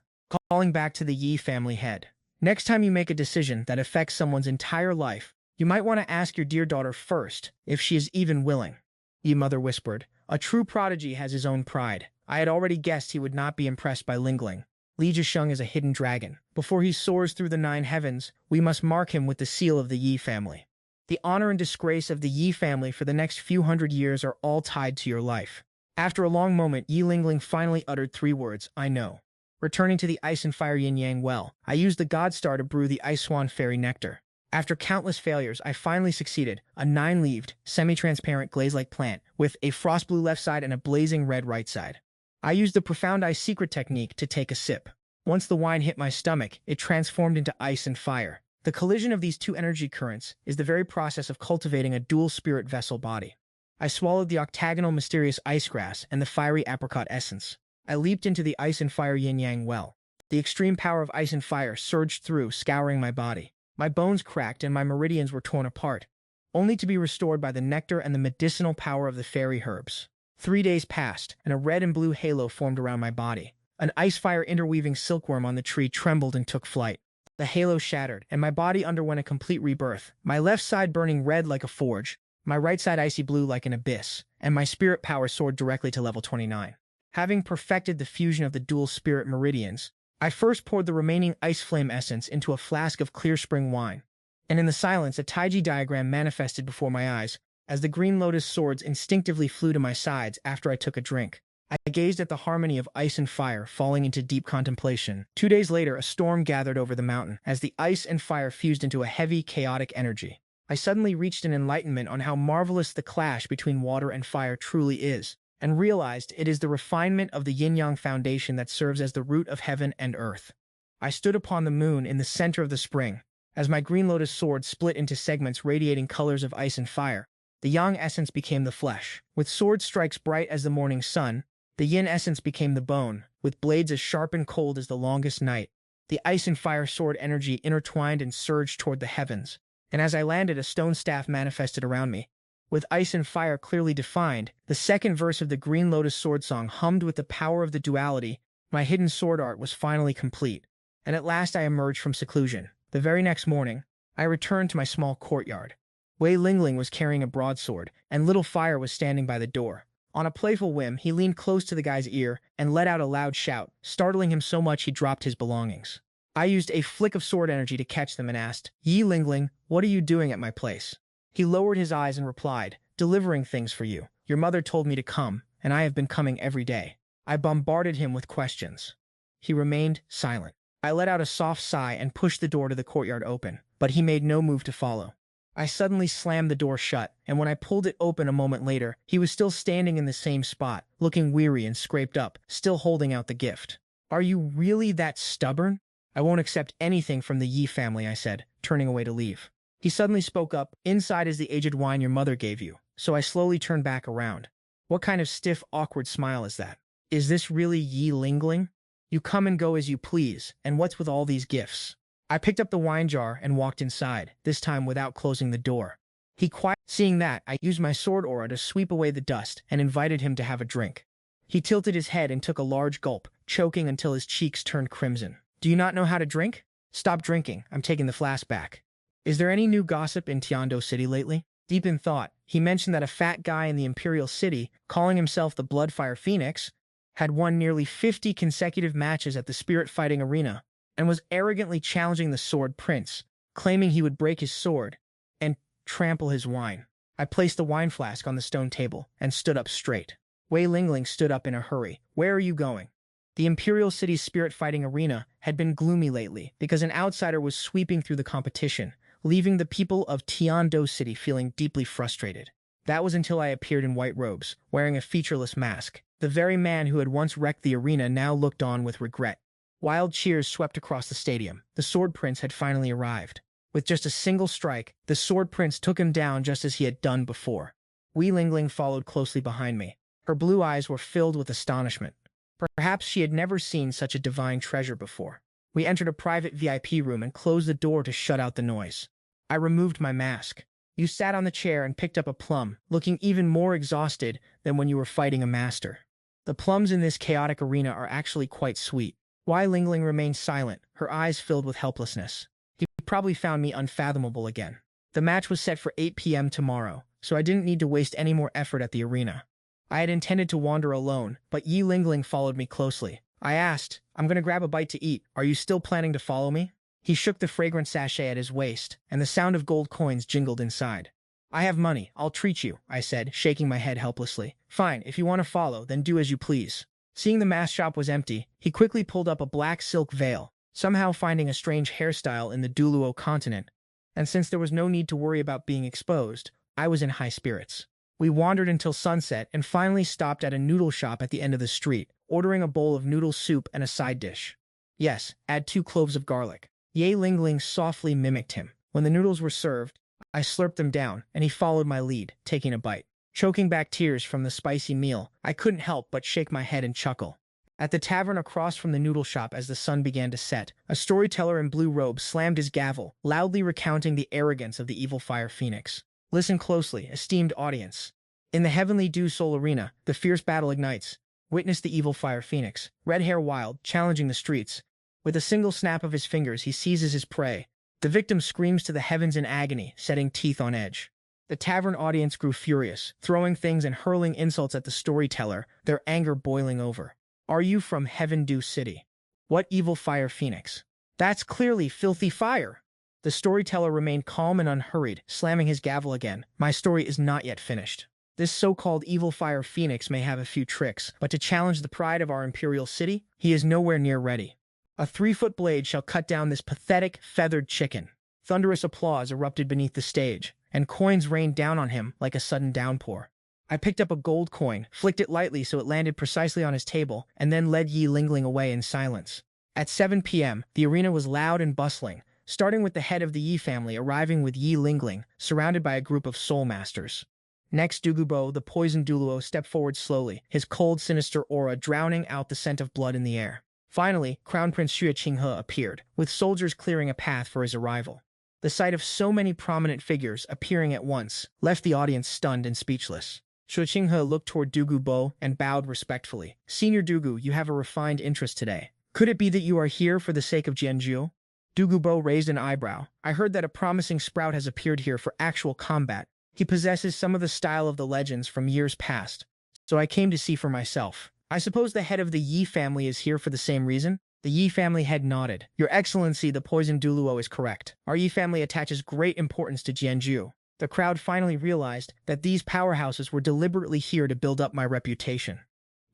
calling back to the Yi family head. "Next time you make a decision that affects someone's entire life, you might want to ask your dear daughter first if she is even willing." Yi mother whispered, "A true prodigy has his own pride." I had already guessed he would not be impressed by Lingling. Li Zhisheng is a hidden dragon. Before he soars through the 9 heavens, we must mark him with the seal of the Yi family. The honor and disgrace of the Yi family for the next few hundred years are all tied to your life. After a long moment, Yi Lingling finally uttered 3 words, "I know." Returning to the ice and fire yin-yang well, I used the God Star to brew the Ice Swan Fairy Nectar. After countless failures, I finally succeeded, a 9-leaved, semi-transparent glaze-like plant with a frost blue left side and a blazing red right side. I used the Profound Ice secret technique to take a sip. Once the wine hit my stomach, it transformed into ice and fire. The collision of these 2 energy currents is the very process of cultivating a dual spirit vessel body. I swallowed the octagonal mysterious ice grass and the fiery apricot essence. I leaped into the ice and fire yin-yang well. The extreme power of ice and fire surged through, scouring my body. My bones cracked and my meridians were torn apart, only to be restored by the nectar and the medicinal power of the fairy herbs. 3 days passed, and a red and blue halo formed around my body. An ice-fire interweaving silkworm on the tree trembled and took flight. The halo shattered, and my body underwent a complete rebirth, my left side burning red like a forge, my right side icy blue like an abyss, and my spirit power soared directly to level 29. Having perfected the fusion of the dual spirit meridians, I first poured the remaining ice flame essence into a flask of clear spring wine, and in the silence a Taiji diagram manifested before my eyes as the green lotus swords instinctively flew to my sides after I took a drink. I gazed at the harmony of ice and fire, falling into deep contemplation. 2 days later, a storm gathered over the mountain as the ice and fire fused into a heavy, chaotic energy. I suddenly reached an enlightenment on how marvelous the clash between water and fire truly is, and realized it is the refinement of the yin-yang foundation that serves as the root of heaven and earth. I stood upon the moon in the center of the spring, as my green lotus sword split into segments radiating colors of ice and fire. The yang essence became the flesh, with sword strikes bright as the morning sun. The yin essence became the bone, with blades as sharp and cold as the longest night. The ice and fire sword energy intertwined and surged toward the heavens, and as I landed, a stone staff manifested around me. With ice and fire clearly defined, the second verse of the Green Lotus Sword Song hummed with the power of the duality. My hidden sword art was finally complete, and at last I emerged from seclusion. The very next morning, I returned to my small courtyard. Wei Lingling was carrying a broadsword, and Little Fire was standing by the door. On a playful whim, he leaned close to the guy's ear and let out a loud shout, startling him so much he dropped his belongings. I used a flick of sword energy to catch them and asked, "Yi Lingling, what are you doing at my place?" He lowered his eyes and replied, "Delivering things for you. Your mother told me to come, and I have been coming every day." I bombarded him with questions. He remained silent. I let out a soft sigh and pushed the door to the courtyard open, but he made no move to follow. I suddenly slammed the door shut, and when I pulled it open a moment later, he was still standing in the same spot, looking weary and scraped up, still holding out the gift. "Are you really that stubborn?" "I won't accept anything from the Yi family," I said, turning away to leave. He suddenly spoke up, "Inside is the aged wine your mother gave you." So I slowly turned back around. What kind of stiff, awkward smile is that? Is this really Yi Lingling? You come and go as you please, and what's with all these gifts? I picked up the wine jar and walked inside, this time without closing the door. Seeing that, I used my sword aura to sweep away the dust and invited him to have a drink. He tilted his head and took a large gulp, choking until his cheeks turned crimson. "Do you not know how to drink?" "Stop drinking, I'm taking the flask back." "Is there any new gossip in Tiando City lately?" Deep in thought, he mentioned that a fat guy in the Imperial City, calling himself the Bloodfire Phoenix, had won nearly 50 consecutive matches at the Spirit Fighting Arena, and was arrogantly challenging the Sword Prince, claiming he would break his sword and trample his wine. I placed the wine flask on the stone table and stood up straight. Wei Lingling stood up in a hurry. "Where are you going?" The Imperial City's Spirit Fighting Arena had been gloomy lately because an outsider was sweeping through the competition, leaving the people of Tiando City feeling deeply frustrated. That was until I appeared in white robes, wearing a featureless mask. The very man who had once wrecked the arena now looked on with regret. Wild cheers swept across the stadium. The Sword Prince had finally arrived. With just a single strike, the Sword Prince took him down just as he had done before. Wei Lingling followed closely behind me. Her blue eyes were filled with astonishment. Perhaps she had never seen such a divine treasure before. We entered a private VIP room and closed the door to shut out the noise. I removed my mask. You sat on the chair and picked up a plum, looking even more exhausted than when you were fighting a master. The plums in this chaotic arena are actually quite sweet. Wei Lingling remained silent, her eyes filled with helplessness. He probably found me unfathomable again. The match was set for 8 p.m. tomorrow, so I didn't need to waste any more effort at the arena. I had intended to wander alone, but Yi Lingling followed me closely. I asked, "I'm going to grab a bite to eat. Are you still planning to follow me?" He shook the fragrant sachet at his waist, and the sound of gold coins jingled inside. "I have money. I'll treat you," I said, shaking my head helplessly. "Fine, if you want to follow, then do as you please." Seeing the mask shop was empty, he quickly pulled up a black silk veil, somehow finding a strange hairstyle in the Duluo continent. And since there was no need to worry about being exposed, I was in high spirits. We wandered until sunset and finally stopped at a noodle shop at the end of the street, ordering a bowl of noodle soup and a side dish. "Yes, add 2 cloves of garlic." Wei Lingling softly mimicked him. When the noodles were served, I slurped them down, and he followed my lead, taking a bite. Choking back tears from the spicy meal, I couldn't help but shake my head and chuckle. At the tavern across from the noodle shop as the sun began to set, a storyteller in blue robes slammed his gavel, loudly recounting the arrogance of the evil Fire Phoenix. Listen closely, esteemed audience. In the Heavenly Dew Soul Arena, the fierce battle ignites. Witness the evil Fire Phoenix, red hair wild, challenging the streets. With a single snap of his fingers, he seizes his prey. The victim screams to the heavens in agony, setting teeth on edge. The tavern audience grew furious, throwing things and hurling insults at the storyteller, their anger boiling over. "Are you from Heaven Dew City? What evil Fire Phoenix? That's clearly filthy fire." The storyteller remained calm and unhurried, slamming his gavel again. "My story is not yet finished. This so-called evil fire phoenix may have a few tricks, but to challenge the pride of our imperial city, he is nowhere near ready. A 3-foot blade shall cut down this pathetic, feathered chicken. Thunderous applause erupted beneath the stage, and coins rained down on him like a sudden downpour. I picked up a gold coin, flicked it lightly so it landed precisely on his table, and then led Yi Lingling away in silence. At 7 p.m., the arena was loud and bustling, starting with the head of the Yi family arriving with Yi Lingling, surrounded by a group of soul masters. Next, Dugubo, the poisoned Duluo, stepped forward slowly, his cold, sinister aura drowning out the scent of blood in the air. Finally, Crown Prince Xue Qinghe appeared, with soldiers clearing a path for his arrival. The sight of so many prominent figures appearing at once left the audience stunned and speechless. Xue Qinghe looked toward Dugu Bo and bowed respectfully. Senior Dugu, you have a refined interest today. Could it be that you are here for the sake of Jianzhou? Dugu Bo raised an eyebrow. I heard that a promising sprout has appeared here for actual combat. He possesses some of the style of the legends from years past. So I came to see for myself. I suppose the head of the Yi family is here for the same reason? The Yi family head nodded. Your Excellency, the poisoned Duluo is correct. Our Yi family attaches great importance to Jianzhou. The crowd finally realized that these powerhouses were deliberately here to build up my reputation.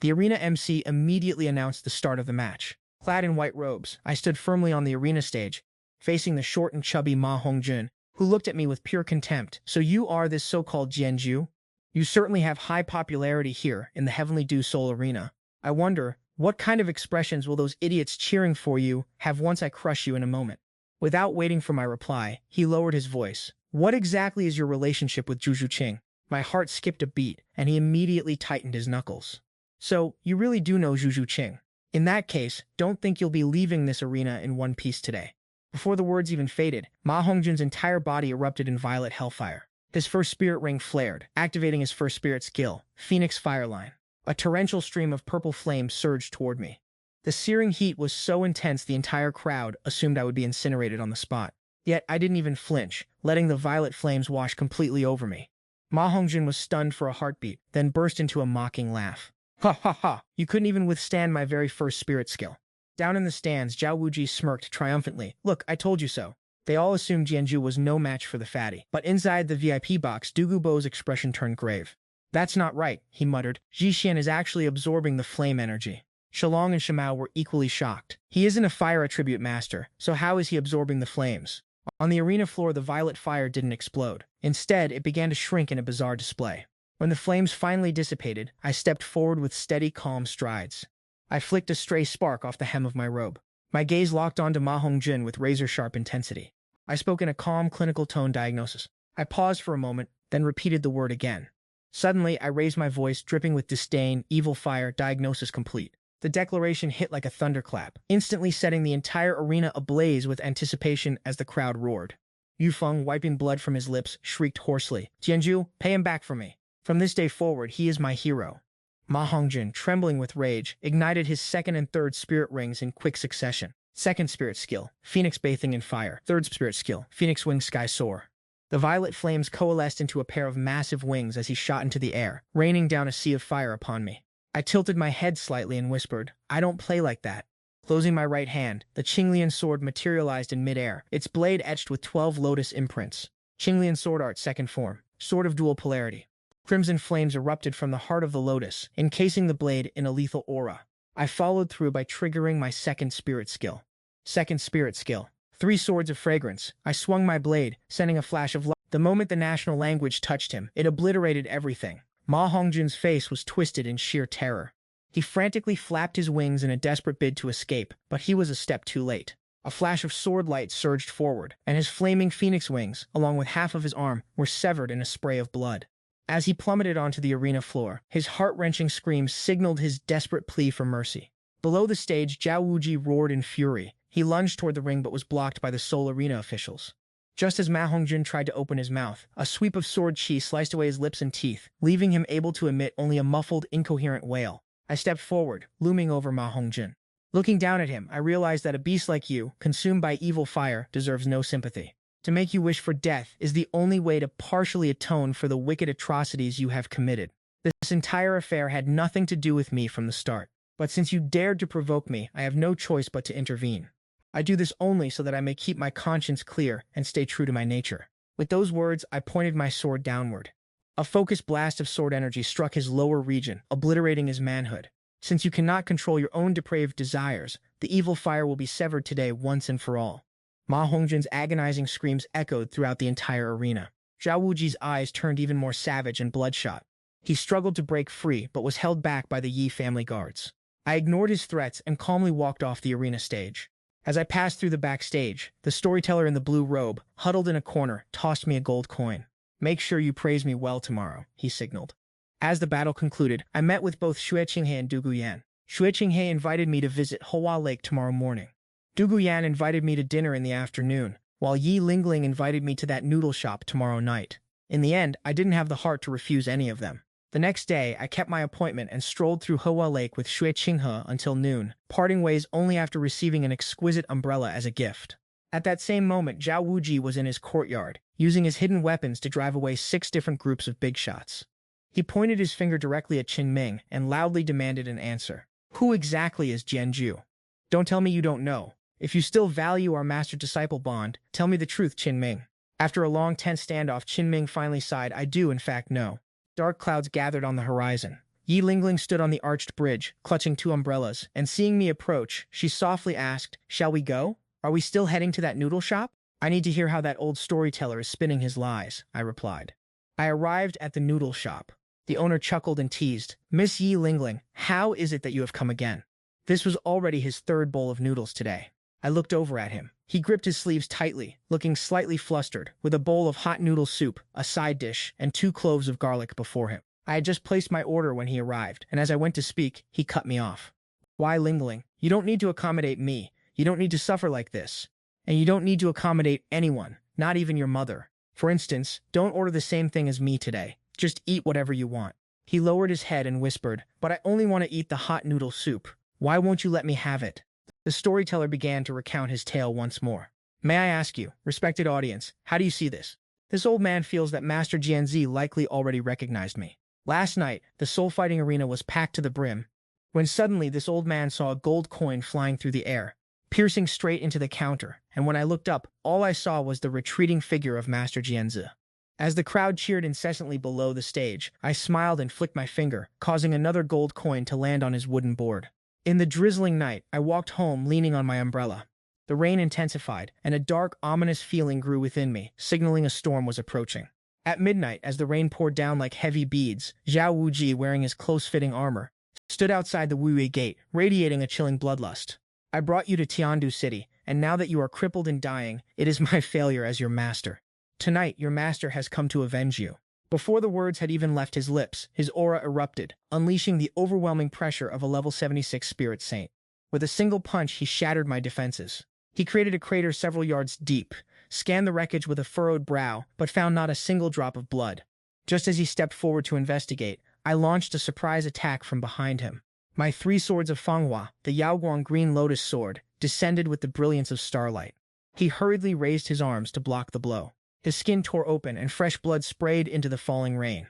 The arena MC immediately announced the start of the match. Clad in white robes, I stood firmly on the arena stage, facing the short and chubby Ma Hongjun, who looked at me with pure contempt. So you are this so-called Jianzhou? You certainly have high popularity here in the Heavenly Dew Soul Arena. I wonder, what kind of expressions will those idiots cheering for you have once I crush you in a moment? Without waiting for my reply, he lowered his voice. What exactly is your relationship with Zhu Qing? My heart skipped a beat, and he immediately tightened his knuckles. So, you really do know Zhu Qing? In that case, don't think you'll be leaving this arena in one piece today. Before the words even faded, Ma Hongjun's entire body erupted in violet hellfire. His first spirit ring flared, activating his first spirit skill, Phoenix Fireline. A torrential stream of purple flame surged toward me. The searing heat was so intense the entire crowd assumed I would be incinerated on the spot. Yet I didn't even flinch, letting the violet flames wash completely over me. Ma Hongjun was stunned for a heartbeat, then burst into a mocking laugh. Ha ha ha, you couldn't even withstand my very first spirit skill. Down in the stands, Zhao Wuji smirked triumphantly. Look, I told you so. They all assumed Jianzhou was no match for the fatty. But inside the VIP box, Dugu Bo's expression turned grave. That's not right, he muttered. Zhixian is actually absorbing the flame energy. Shalong and Shamao were equally shocked. He isn't a fire attribute master, so how is he absorbing the flames? On the arena floor, the violet fire didn't explode. Instead, it began to shrink in a bizarre display. When the flames finally dissipated, I stepped forward with steady, calm strides. I flicked a stray spark off the hem of my robe. My gaze locked onto Ma Hongjun with razor-sharp intensity. I spoke in a calm, clinical tone diagnosis. I paused for a moment, then repeated the word again. Suddenly, I raised my voice, dripping with disdain, evil fire, diagnosis complete. The declaration hit like a thunderclap, instantly setting the entire arena ablaze with anticipation as the crowd roared. Yufeng, wiping blood from his lips, shrieked hoarsely, Jianzhou, pay him back for me. From this day forward, he is my hero. Ma Hongjun, trembling with rage, ignited his second and third spirit rings in quick succession. Second spirit skill, Phoenix Bathing in Fire. Third spirit skill, Phoenix Wing Sky Soar. The violet flames coalesced into a pair of massive wings as he shot into the air, raining down a sea of fire upon me. I tilted my head slightly and whispered, I don't play like that. Closing my right hand, the Qinglian sword materialized in midair, its blade etched with 12 lotus imprints. Qinglian sword art second form, sword of dual polarity. Crimson flames erupted from the heart of the lotus, encasing the blade in a lethal aura. I followed through by triggering my second spirit skill. Second spirit skill. 3 swords of fragrance. I swung my blade, sending a flash of light. The moment the national language touched him, it obliterated everything. Ma Hongjun's face was twisted in sheer terror. He frantically flapped his wings in a desperate bid to escape, but he was a step too late. A flash of sword light surged forward, and his flaming phoenix wings, along with half of his arm, were severed in a spray of blood. As he plummeted onto the arena floor, his heart-wrenching screams signaled his desperate plea for mercy. Below the stage, Zhao Wuji roared in fury. He lunged toward the ring but was blocked by the Seoul Arena officials. Just as Ma Hongjun tried to open his mouth, a sweep of sword chi sliced away his lips and teeth, leaving him able to emit only a muffled, incoherent wail. I stepped forward, looming over Ma Hongjun. Looking down at him, I realized that a beast like you, consumed by evil fire, deserves no sympathy. To make you wish for death is the only way to partially atone for the wicked atrocities you have committed. This entire affair had nothing to do with me from the start. But since you dared to provoke me, I have no choice but to intervene. I do this only so that I may keep my conscience clear and stay true to my nature. With those words, I pointed my sword downward. A focused blast of sword energy struck his lower region, obliterating his manhood. Since you cannot control your own depraved desires, the evil fire will be severed today once and for all. Ma Hongjin's agonizing screams echoed throughout the entire arena. Zhao Wuji's eyes turned even more savage and bloodshot. He struggled to break free, but was held back by the Yi family guards. I ignored his threats and calmly walked off the arena stage. As I passed through the backstage, the storyteller in the blue robe, huddled in a corner, tossed me a gold coin. "Make sure you praise me well tomorrow," he signaled. As the battle concluded, I met with both Xue Qinghe and Du Guyan. Xue Qinghe invited me to visit Hoa Lake tomorrow morning. Du Guyan invited me to dinner in the afternoon, while Yi Lingling invited me to that noodle shop tomorrow night. In the end, I didn't have the heart to refuse any of them. The next day, I kept my appointment and strolled through Hoa Lake with Xue Qinghe until noon, parting ways only after receiving an exquisite umbrella as a gift. At that same moment, Zhao Wuji was in his courtyard, using his hidden weapons to drive away 6 different groups of big shots. He pointed his finger directly at Qin Ming and loudly demanded an answer. "Who exactly is Jianju? Don't tell me you don't know. If you still value our master-disciple bond, tell me the truth, Qin Ming." After a long, tense standoff, Qin Ming finally sighed, "I do, in fact, know." Dark clouds gathered on the horizon. Yi Lingling stood on the arched bridge, clutching 2 umbrellas, and seeing me approach, she softly asked, "Shall we go? Are we still heading to that noodle shop?" "I need to hear how that old storyteller is spinning his lies," I replied. I arrived at the noodle shop. The owner chuckled and teased, "Miss Yi Lingling, how is it that you have come again?" This was already his 3rd bowl of noodles today. I looked over at him. He gripped his sleeves tightly, looking slightly flustered, with a bowl of hot noodle soup, a side dish, and 2 cloves of garlic before him. I had just placed my order when he arrived, and as I went to speak, he cut me off. "Why, Lingling, you don't need to accommodate me. You don't need to suffer like this. And you don't need to accommodate anyone, not even your mother. For instance, don't order the same thing as me today. Just eat whatever you want." He lowered his head and whispered, "But I only want to eat the hot noodle soup. Why won't you let me have it?" The storyteller began to recount his tale once more. "May I ask you, respected audience, how do you see this? This old man feels that Master Jianzi likely already recognized me. Last night, the soul-fighting arena was packed to the brim, when suddenly this old man saw a gold coin flying through the air, piercing straight into the counter, and when I looked up, all I saw was the retreating figure of Master Jianzi. As the crowd cheered incessantly below the stage, I smiled and flicked my finger, causing another gold coin to land on his wooden board. In the drizzling night, I walked home leaning on my umbrella. The rain intensified, and a dark, ominous feeling grew within me, signaling a storm was approaching. At midnight, as the rain poured down like heavy beads, Zhao Wuji, wearing his close-fitting armor, stood outside the Wuyi gate, radiating a chilling bloodlust. "I brought you to Tiandu City, and now that you are crippled and dying, it is my failure as your master. Tonight, your master has come to avenge you." Before the words had even left his lips, his aura erupted, unleashing the overwhelming pressure of a level 76 spirit saint. With a single punch, he shattered my defenses. He created a crater several yards deep, scanned the wreckage with a furrowed brow, but found not a single drop of blood. Just as he stepped forward to investigate, I launched a surprise attack from behind him. My 3 swords of Fanghua, the Yaoguang Green Lotus Sword, descended with the brilliance of starlight. He hurriedly raised his arms to block the blow. His skin tore open and fresh blood sprayed into the falling rain.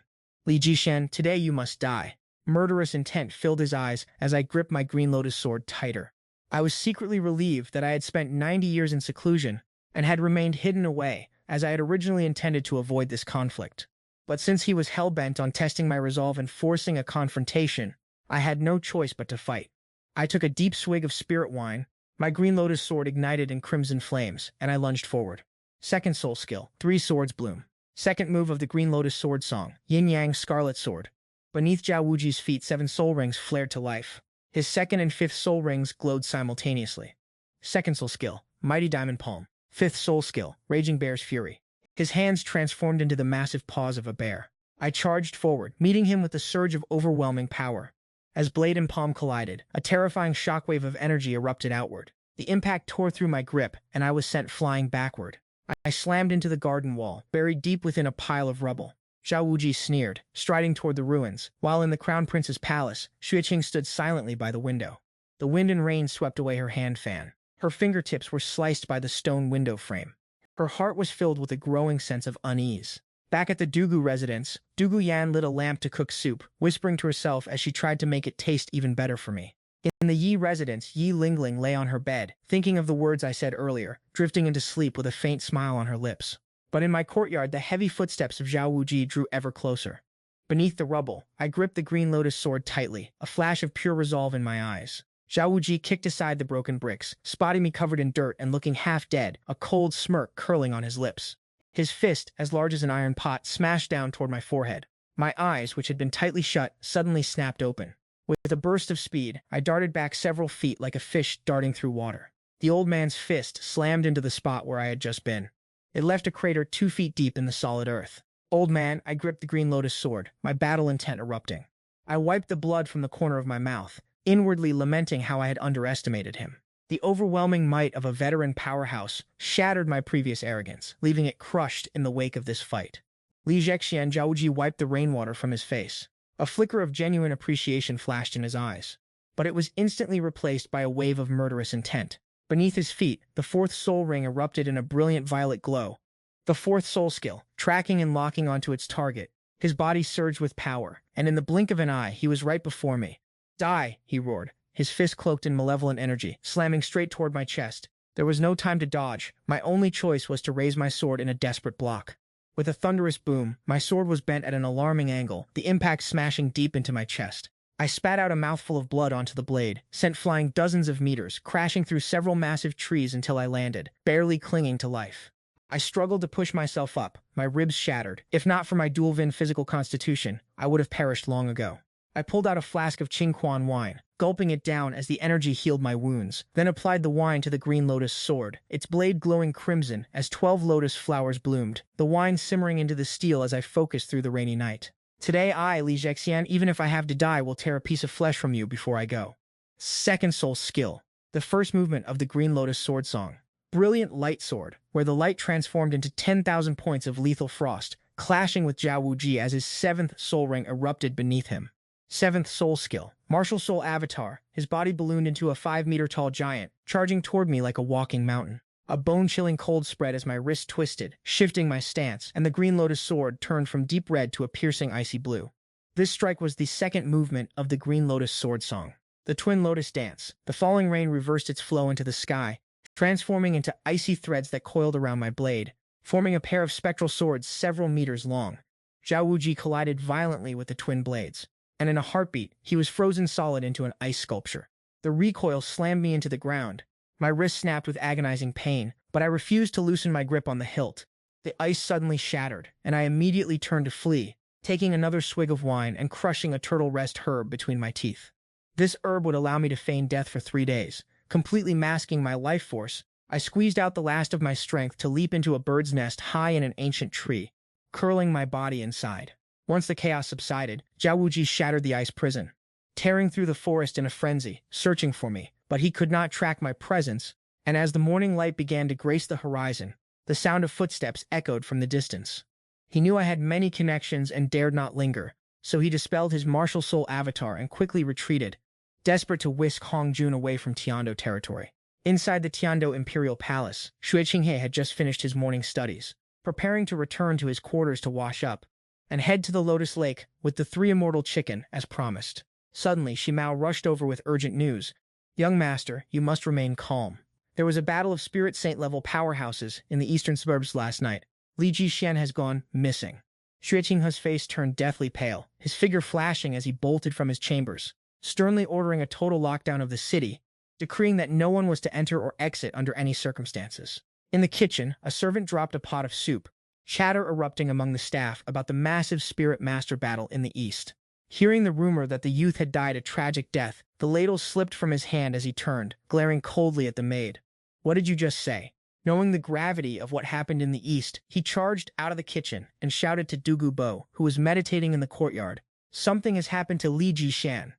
"Li Jishen, today you must die." Murderous intent filled his eyes as I gripped my Green Lotus Sword tighter. I was secretly relieved that I had spent 90 years in seclusion and had remained hidden away, as I had originally intended to avoid this conflict. But since he was hell-bent on testing my resolve and forcing a confrontation, I had no choice but to fight. I took a deep swig of spirit wine, my Green Lotus Sword ignited in crimson flames, and I lunged forward. Second soul skill, 3 swords bloom. Second move of the Green Lotus Sword song, Yin Yang Scarlet Sword. Beneath Zhao Wuji's feet, 7 soul rings flared to life. His 2nd and 5th soul rings glowed simultaneously. Second soul skill, Mighty Diamond Palm. 5th soul skill, Raging Bear's Fury. His hands transformed into the massive paws of a bear. I charged forward, meeting him with a surge of overwhelming power. As blade and palm collided, a terrifying shockwave of energy erupted outward. The impact tore through my grip, and I was sent flying backward. I slammed into the garden wall, buried deep within a pile of rubble. Zhao Wuji sneered, striding toward the ruins, while in the Crown Prince's palace, Xueqing stood silently by the window. The wind and rain swept away her hand fan. Her fingertips were sliced by the stone window frame. Her heart was filled with a growing sense of unease. Back at the Dugu residence, Dugu Yan lit a lamp to cook soup, whispering to herself as she tried to make it taste even better for me. In the Yi residence, Yi Lingling lay on her bed, thinking of the words I said earlier, drifting into sleep with a faint smile on her lips. But in my courtyard, the heavy footsteps of Zhao Wuji drew ever closer. Beneath the rubble, I gripped the green lotus sword tightly, a flash of pure resolve in my eyes. Zhao Wuji kicked aside the broken bricks, spotting me covered in dirt and looking half dead, a cold smirk curling on his lips. His fist, as large as an iron pot, smashed down toward my forehead. My eyes, which had been tightly shut, suddenly snapped open. With a burst of speed, I darted back several feet like a fish darting through water. The old man's fist slammed into the spot where I had just been. It left a crater 2 feet deep in the solid earth. Old man, I gripped the green lotus sword, my battle intent erupting. I wiped the blood from the corner of my mouth, inwardly lamenting how I had underestimated him. The overwhelming might of a veteran powerhouse shattered my previous arrogance, leaving it crushed in the wake of this fight. Li Zhexian Zhaoji wiped the rainwater from his face. A flicker of genuine appreciation flashed in his eyes. But it was instantly replaced by a wave of murderous intent. Beneath his feet, the fourth soul ring erupted in a brilliant violet glow. The fourth soul skill, tracking and locking onto its target. His body surged with power, and in the blink of an eye, he was right before me. Die, he roared, his fist cloaked in malevolent energy, slamming straight toward my chest. There was no time to dodge. My only choice was to raise my sword in a desperate block. With a thunderous boom, my sword was bent at an alarming angle, the impact smashing deep into my chest. I spat out a mouthful of blood onto the blade, sent flying dozens of meters, crashing through several massive trees until I landed, barely clinging to life. I struggled to push myself up, my ribs shattered. If not for my dual-vin physical constitution, I would have perished long ago. I pulled out a flask of Qingquan wine, gulping it down as the energy healed my wounds, then applied the wine to the green lotus sword, its blade glowing crimson as 12 lotus flowers bloomed, the wine simmering into the steel as I focused through the rainy night. Today I, Li Zhexian, even if I have to die, will tear a piece of flesh from you before I go. Second soul skill. The first movement of the green lotus sword song. Brilliant light sword, where the light transformed into 10,000 points of lethal frost, clashing with Zhao Wuji as his 7th soul ring erupted beneath him. 7th soul skill. Martial soul avatar, his body ballooned into a 5-meter-tall giant, charging toward me like a walking mountain. A bone-chilling cold spread as my wrist twisted, shifting my stance, and the green lotus sword turned from deep red to a piercing icy blue. This strike was the second movement of the green lotus sword song. The twin lotus dance. The falling rain reversed its flow into the sky, transforming into icy threads that coiled around my blade, forming a pair of spectral swords several meters long. Zhao Wuji collided violently with the twin blades, and in a heartbeat, he was frozen solid into an ice sculpture. The recoil slammed me into the ground. My wrist snapped with agonizing pain, but I refused to loosen my grip on the hilt. The ice suddenly shattered, and I immediately turned to flee, taking another swig of wine and crushing a turtle rest herb between my teeth. This herb would allow me to feign death for 3 days, completely masking my life force. I squeezed out the last of my strength to leap into a bird's nest high in an ancient tree, curling my body inside. Once the chaos subsided, Zhao Wuji shattered the ice prison, tearing through the forest in a frenzy, searching for me, but he could not track my presence, and as the morning light began to grace the horizon, the sound of footsteps echoed from the distance. He knew I had many connections and dared not linger, so he dispelled his martial soul avatar and quickly retreated, desperate to whisk Hong Jun away from Tiando territory. Inside the Tiando Imperial Palace, Xue Qinghe had just finished his morning studies, preparing to return to his quarters to wash up, and head to the Lotus Lake with the 3 immortal chicken, as promised. Suddenly, Shimao rushed over with urgent news. Young master, you must remain calm. There was a battle of Spirit Saint-level powerhouses in the eastern suburbs last night. Li Zhexian has gone missing. Xue Qinghe's face turned deathly pale, his figure flashing as he bolted from his chambers, sternly ordering a total lockdown of the city, decreeing that no one was to enter or exit under any circumstances. In the kitchen, a servant dropped a pot of soup, chatter erupting among the staff about the massive spirit master battle in the east. Hearing the rumor that the youth had died a tragic death, the ladle slipped from his hand as he turned, glaring coldly at the maid. What did you just say? Knowing the gravity of what happened in the east, he charged out of the kitchen and shouted to Dugu Bo, who was meditating in the courtyard. Something has happened to Li Zhexian.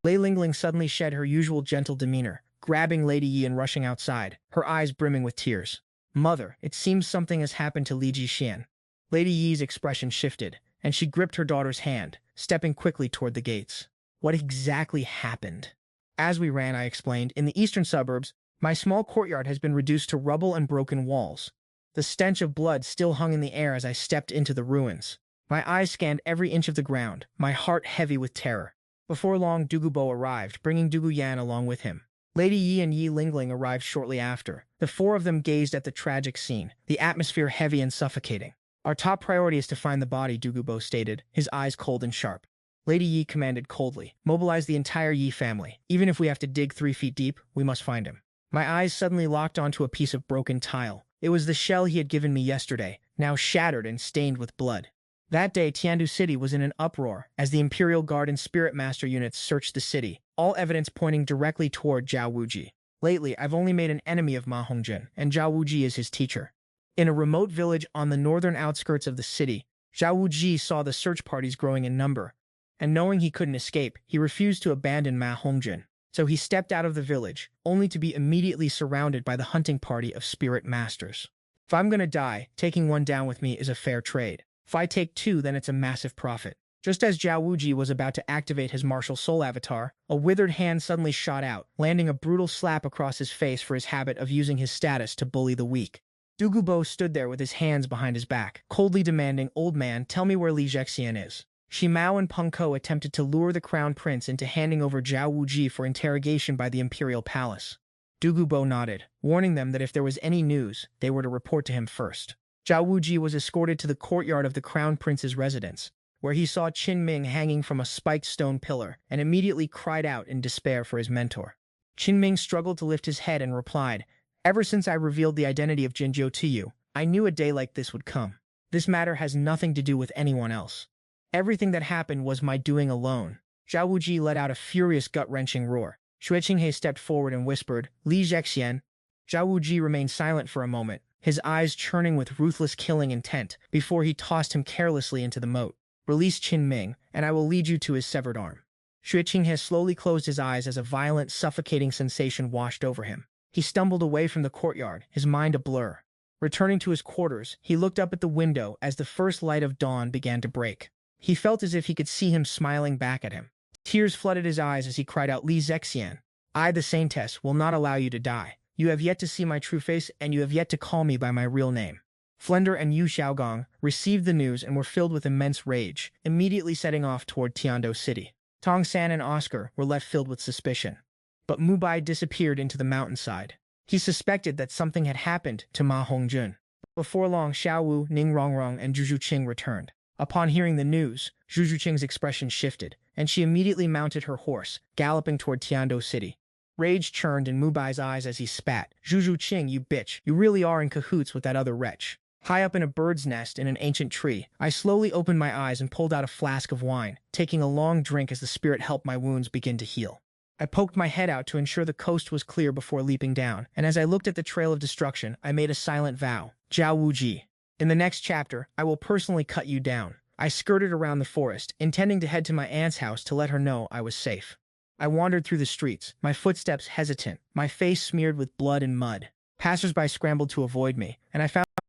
Lei Lingling suddenly shed her usual gentle demeanor, grabbing Lady Yi and rushing outside, her eyes brimming with tears. Mother, it seems something has happened to Li Zhexian. Lady Yi's expression shifted, and she gripped her daughter's hand, stepping quickly toward the gates. What exactly happened? As we ran, I explained, in the eastern suburbs, my small courtyard has been reduced to rubble and broken walls. The stench of blood still hung in the air as I stepped into the ruins. My eyes scanned every inch of the ground, my heart heavy with terror. Before long, Dugu Bo arrived, bringing Dugu Yan along with him. Lady Yi and Yi Lingling arrived shortly after. The four of them gazed at the tragic scene, the atmosphere heavy and suffocating. Our top priority is to find the body, Dugubo stated, his eyes cold and sharp. Lady Yi commanded coldly, mobilize the entire Yi family. Even if we have to dig 3 feet deep, we must find him. My eyes suddenly locked onto a piece of broken tile. It was the shell he had given me yesterday, now shattered and stained with blood. That day, Tiandu City was in an uproar as the Imperial Guard and Spirit Master units searched the city, all evidence pointing directly toward Zhao Wuji. Lately, I've only made an enemy of Ma Hongjun, and Zhao Wuji is his teacher. In a remote village on the northern outskirts of the city, Zhao Wuji saw the search parties growing in number, and knowing he couldn't escape, he refused to abandon Ma Hongjun. So he stepped out of the village, only to be immediately surrounded by the hunting party of Spirit Masters. If I'm gonna die, taking one down with me is a fair trade. If I take 2, then it's a massive profit. Just as Zhao Wuji was about to activate his martial soul avatar, a withered hand suddenly shot out, landing a brutal slap across his face for his habit of using his status to bully the weak. Dugubo stood there with his hands behind his back, coldly demanding, "Old man, tell me where Li Zhexian is." Shimao and Peng Ko attempted to lure the crown prince into handing over Zhao Wuji for interrogation by the imperial palace. Dugubo nodded, warning them that if there was any news, they were to report to him first. Zhao Wuji was escorted to the courtyard of the crown prince's residence, where he saw Qin Ming hanging from a spiked stone pillar and immediately cried out in despair for his mentor. Qin Ming struggled to lift his head and replied, "Ever since I revealed the identity of Jinzhou to you, I knew a day like this would come. This matter has nothing to do with anyone else. Everything that happened was my doing alone." Zhao Wuji let out a furious gut-wrenching roar. Xue Qinghe stepped forward and whispered, "Li Zhexian." Zhao Wuji remained silent for a moment, his eyes churning with ruthless killing intent, before he tossed him carelessly into the moat. "Release Qin Ming, and I will lead you to his severed arm." Xue Qinghe slowly closed his eyes as a violent, suffocating sensation washed over him. He stumbled away from the courtyard, his mind a blur. Returning to his quarters, he looked up at the window as the first light of dawn began to break. He felt as if he could see him smiling back at him. Tears flooded his eyes as he cried out, "Li Zhexian, I, the Saintess, will not allow you to die. You have yet to see my true face, and you have yet to call me by my real name." Flender and Yu Xiaogong received the news and were filled with immense rage, immediately setting off toward Tiando City. Tong San and Oscar were left filled with suspicion. But Mubai disappeared into the mountainside. He suspected that something had happened to Ma Hongjun. Before long, Xiao Wu, Ning Rongrong, and Zhu Qing returned. Upon hearing the news, Zhu Qing's expression shifted, and she immediately mounted her horse, galloping toward Tiando City. Rage churned in Mubai's eyes as he spat. "Zhu Qing, you bitch, you really are in cahoots with that other wretch." High up in a bird's nest in an ancient tree, I slowly opened my eyes and pulled out a flask of wine, taking a long drink as the spirit helped my wounds begin to heal. I poked my head out to ensure the coast was clear before leaping down, and as I looked at the trail of destruction, I made a silent vow. Zhao Wuji. In the next chapter, I will personally cut you down. I skirted around the forest, intending to head to my aunt's house to let her know I was safe. I wandered through the streets, my footsteps hesitant, my face smeared with blood and mud. Passers-by scrambled to avoid me, and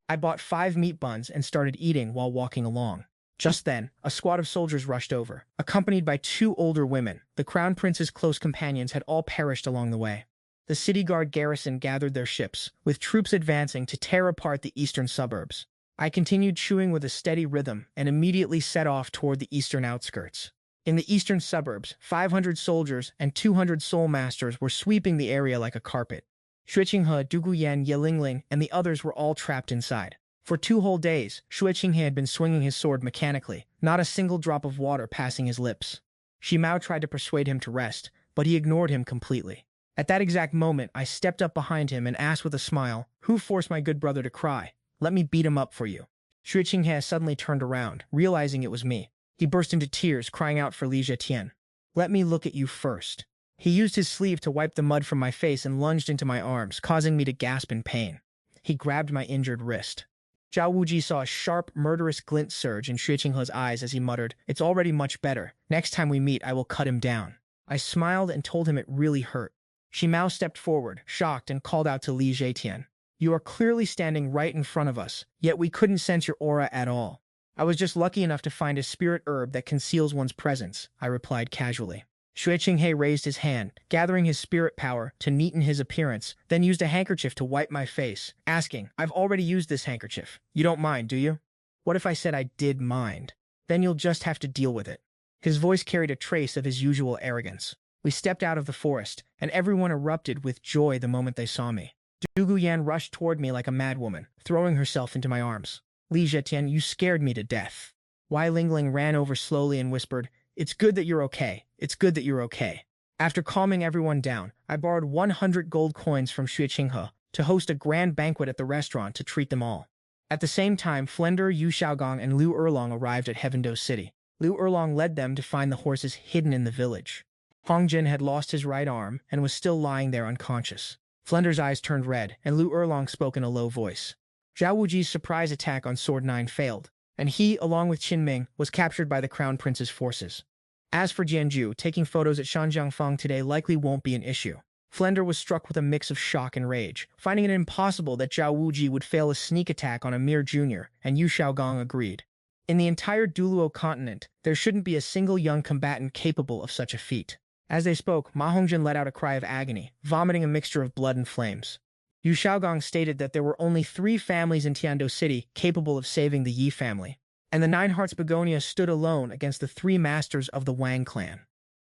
I bought 5 meat buns and started eating while walking along. Just then, a squad of soldiers rushed over, accompanied by 2 older women. The crown prince's close companions had all perished along the way. The city guard garrison gathered their ships, with troops advancing to tear apart the eastern suburbs. I continued chewing with a steady rhythm and immediately set off toward the eastern outskirts. In the eastern suburbs, 500 soldiers and 200 soul masters were sweeping the area like a carpet. Xue Qinghe, Du Guyan, Ye Lingling, and the others were all trapped inside. For 2 whole days, Xue Qinghe had been swinging his sword mechanically, not a single drop of water passing his lips. Shimao tried to persuade him to rest, but he ignored him completely. At that exact moment, I stepped up behind him and asked with a smile, "Who forced my good brother to cry? Let me beat him up for you." Xue Qinghe suddenly turned around, realizing it was me. He burst into tears, crying out for Li Zhexian. "Let me look at you first." He used his sleeve to wipe the mud from my face and lunged into my arms, causing me to gasp in pain. He grabbed my injured wrist. Zhao Wuji saw a sharp, murderous glint surge in Xue Qinghe's eyes as he muttered, "It's already much better. Next time we meet, I will cut him down." I smiled and told him it really hurt. Shimao stepped forward, shocked, and called out to Li Zhexian. "You are clearly standing right in front of us, yet we couldn't sense your aura at all." "I was just lucky enough to find a spirit herb that conceals one's presence," I replied casually. Xue Qinghe raised his hand, gathering his spirit power to neaten his appearance, then used a handkerchief to wipe my face, asking, "I've already used this handkerchief. You don't mind, do you?" What if I said I did mind? "Then you'll just have to deal with it." His voice carried a trace of his usual arrogance. We stepped out of the forest, and everyone erupted with joy the moment they saw me. Du Yan rushed toward me like a madwoman, throwing herself into my arms. Li Zetian, you scared me to death. Wei Lingling ran over slowly and whispered, "It's good that you're okay. It's good that you're okay." After calming everyone down, I borrowed 100 gold coins from Xue Qinghe to host a grand banquet at the restaurant to treat them all. At the same time, Flender, Yu Xiaogong, and Liu Erlong arrived at Heavendo City. Liu Erlong led them to find the horses hidden in the village. Hongjin had lost his right arm and was still lying there unconscious. Flender's eyes turned red, and Liu Erlong spoke in a low voice. Zhao Wuji's surprise attack on Sword 9 failed, and he, along with Qinming, was captured by the Crown Prince's forces. As for Jianju, taking photos at Shanjiangfang today likely won't be an issue. Flender was struck with a mix of shock and rage, finding it impossible that Zhao Wuji would fail a sneak attack on a mere junior, and Yu Xiaogong agreed. In the entire Duluo continent, there shouldn't be a single young combatant capable of such a feat. As they spoke, Ma Hongjin let out a cry of agony, vomiting a mixture of blood and flames. Yu Xiaogong stated that there were only 3 families in Tiando City capable of saving the Yi family, and the Nine Hearts Begonia stood alone against the 3 masters of the Wang clan.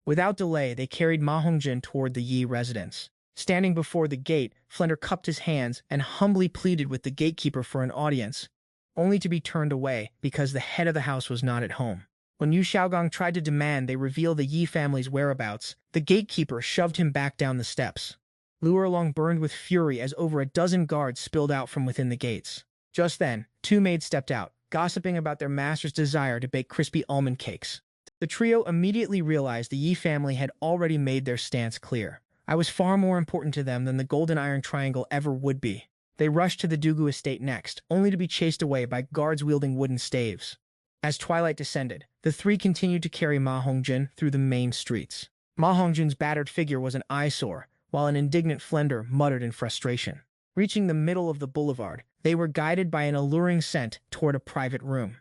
Without delay, they carried Ma Hongjin toward the Yi residence. Standing before the gate, Flender cupped his hands and humbly pleaded with the gatekeeper for an audience, only to be turned away because the head of the house was not at home. When Yu Xiaogong tried to demand they reveal the Yi family's whereabouts, the gatekeeper shoved him back down the steps. Liu Erlong burned with fury as over a dozen guards spilled out from within the gates. Just then, 2 maids stepped out, gossiping about their master's desire to bake crispy almond cakes. The trio immediately realized the Yi family had already made their stance clear. I was far more important to them than the Golden Iron Triangle ever would be. They rushed to the Dugu estate next, only to be chased away by guards wielding wooden staves. As twilight descended, the 3 continued to carry Ma Hongjin through the main streets. Ma Hongjin's battered figure was an eyesore, while an indignant Flender muttered in frustration. Reaching the middle of the boulevard, they were guided by an alluring scent toward a private room.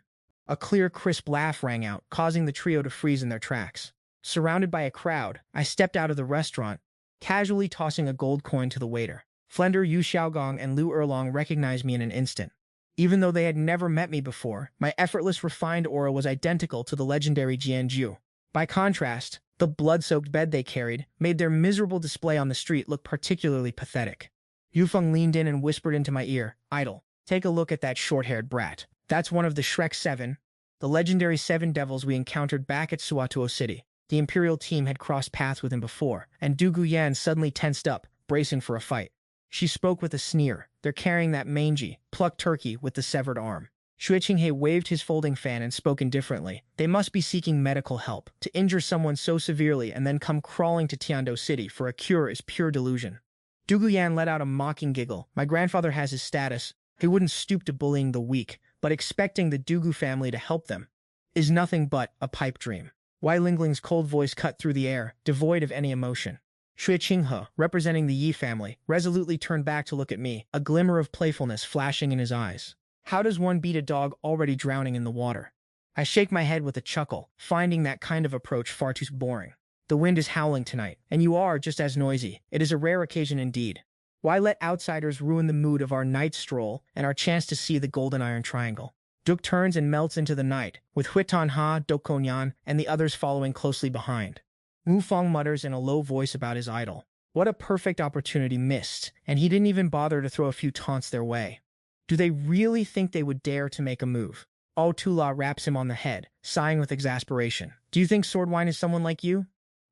A clear, crisp laugh rang out, causing the trio to freeze in their tracks. Surrounded by a crowd, I stepped out of the restaurant, casually tossing a gold coin to the waiter. Flender, Yu Xiaogong, and Liu Erlong recognized me in an instant. Even though they had never met me before, my effortless, refined aura was identical to the legendary Jianju. By contrast, the blood-soaked bed they carried made their miserable display on the street look particularly pathetic. Yufeng leaned in and whispered into my ear, "Idle, take a look at that short-haired brat. That's one of the Shrek 7, the legendary 7 devils we encountered back at Suatuo City." The Imperial team had crossed paths with him before, and Du Guyan suddenly tensed up, bracing for a fight. She spoke with a sneer. "They're carrying that mangy, plucked turkey with the severed arm." Xue Qinghe waved his folding fan and spoke indifferently. "They must be seeking medical help. To injure someone so severely and then come crawling to Tiando City for a cure is pure delusion." Du Guyan let out a mocking giggle. "My grandfather has his status. He wouldn't stoop to bullying the weak, but expecting the Dugu family to help them is nothing but a pipe dream." Wei Lingling's cold voice cut through the air, devoid of any emotion. Xue Qinghe, representing the Yi family, resolutely turned back to look at me, a glimmer of playfulness flashing in his eyes. How does one beat a dog already drowning in the water? I shake my head with a chuckle, finding that kind of approach far too boring. The wind is howling tonight, and you are just as noisy. It is a rare occasion indeed. Why let outsiders ruin the mood of our night stroll and our chance to see the Golden Iron Triangle? Duk turns and melts into the night, with Huitan Ha, Dokonyan, and the others following closely behind. Wu Feng mutters in a low voice about his idol. What a perfect opportunity missed, and he didn't even bother to throw a few taunts their way. Do they really think they would dare to make a move? Oh, Tula raps him on the head, sighing with exasperation. Do you think Swordwine is someone like you?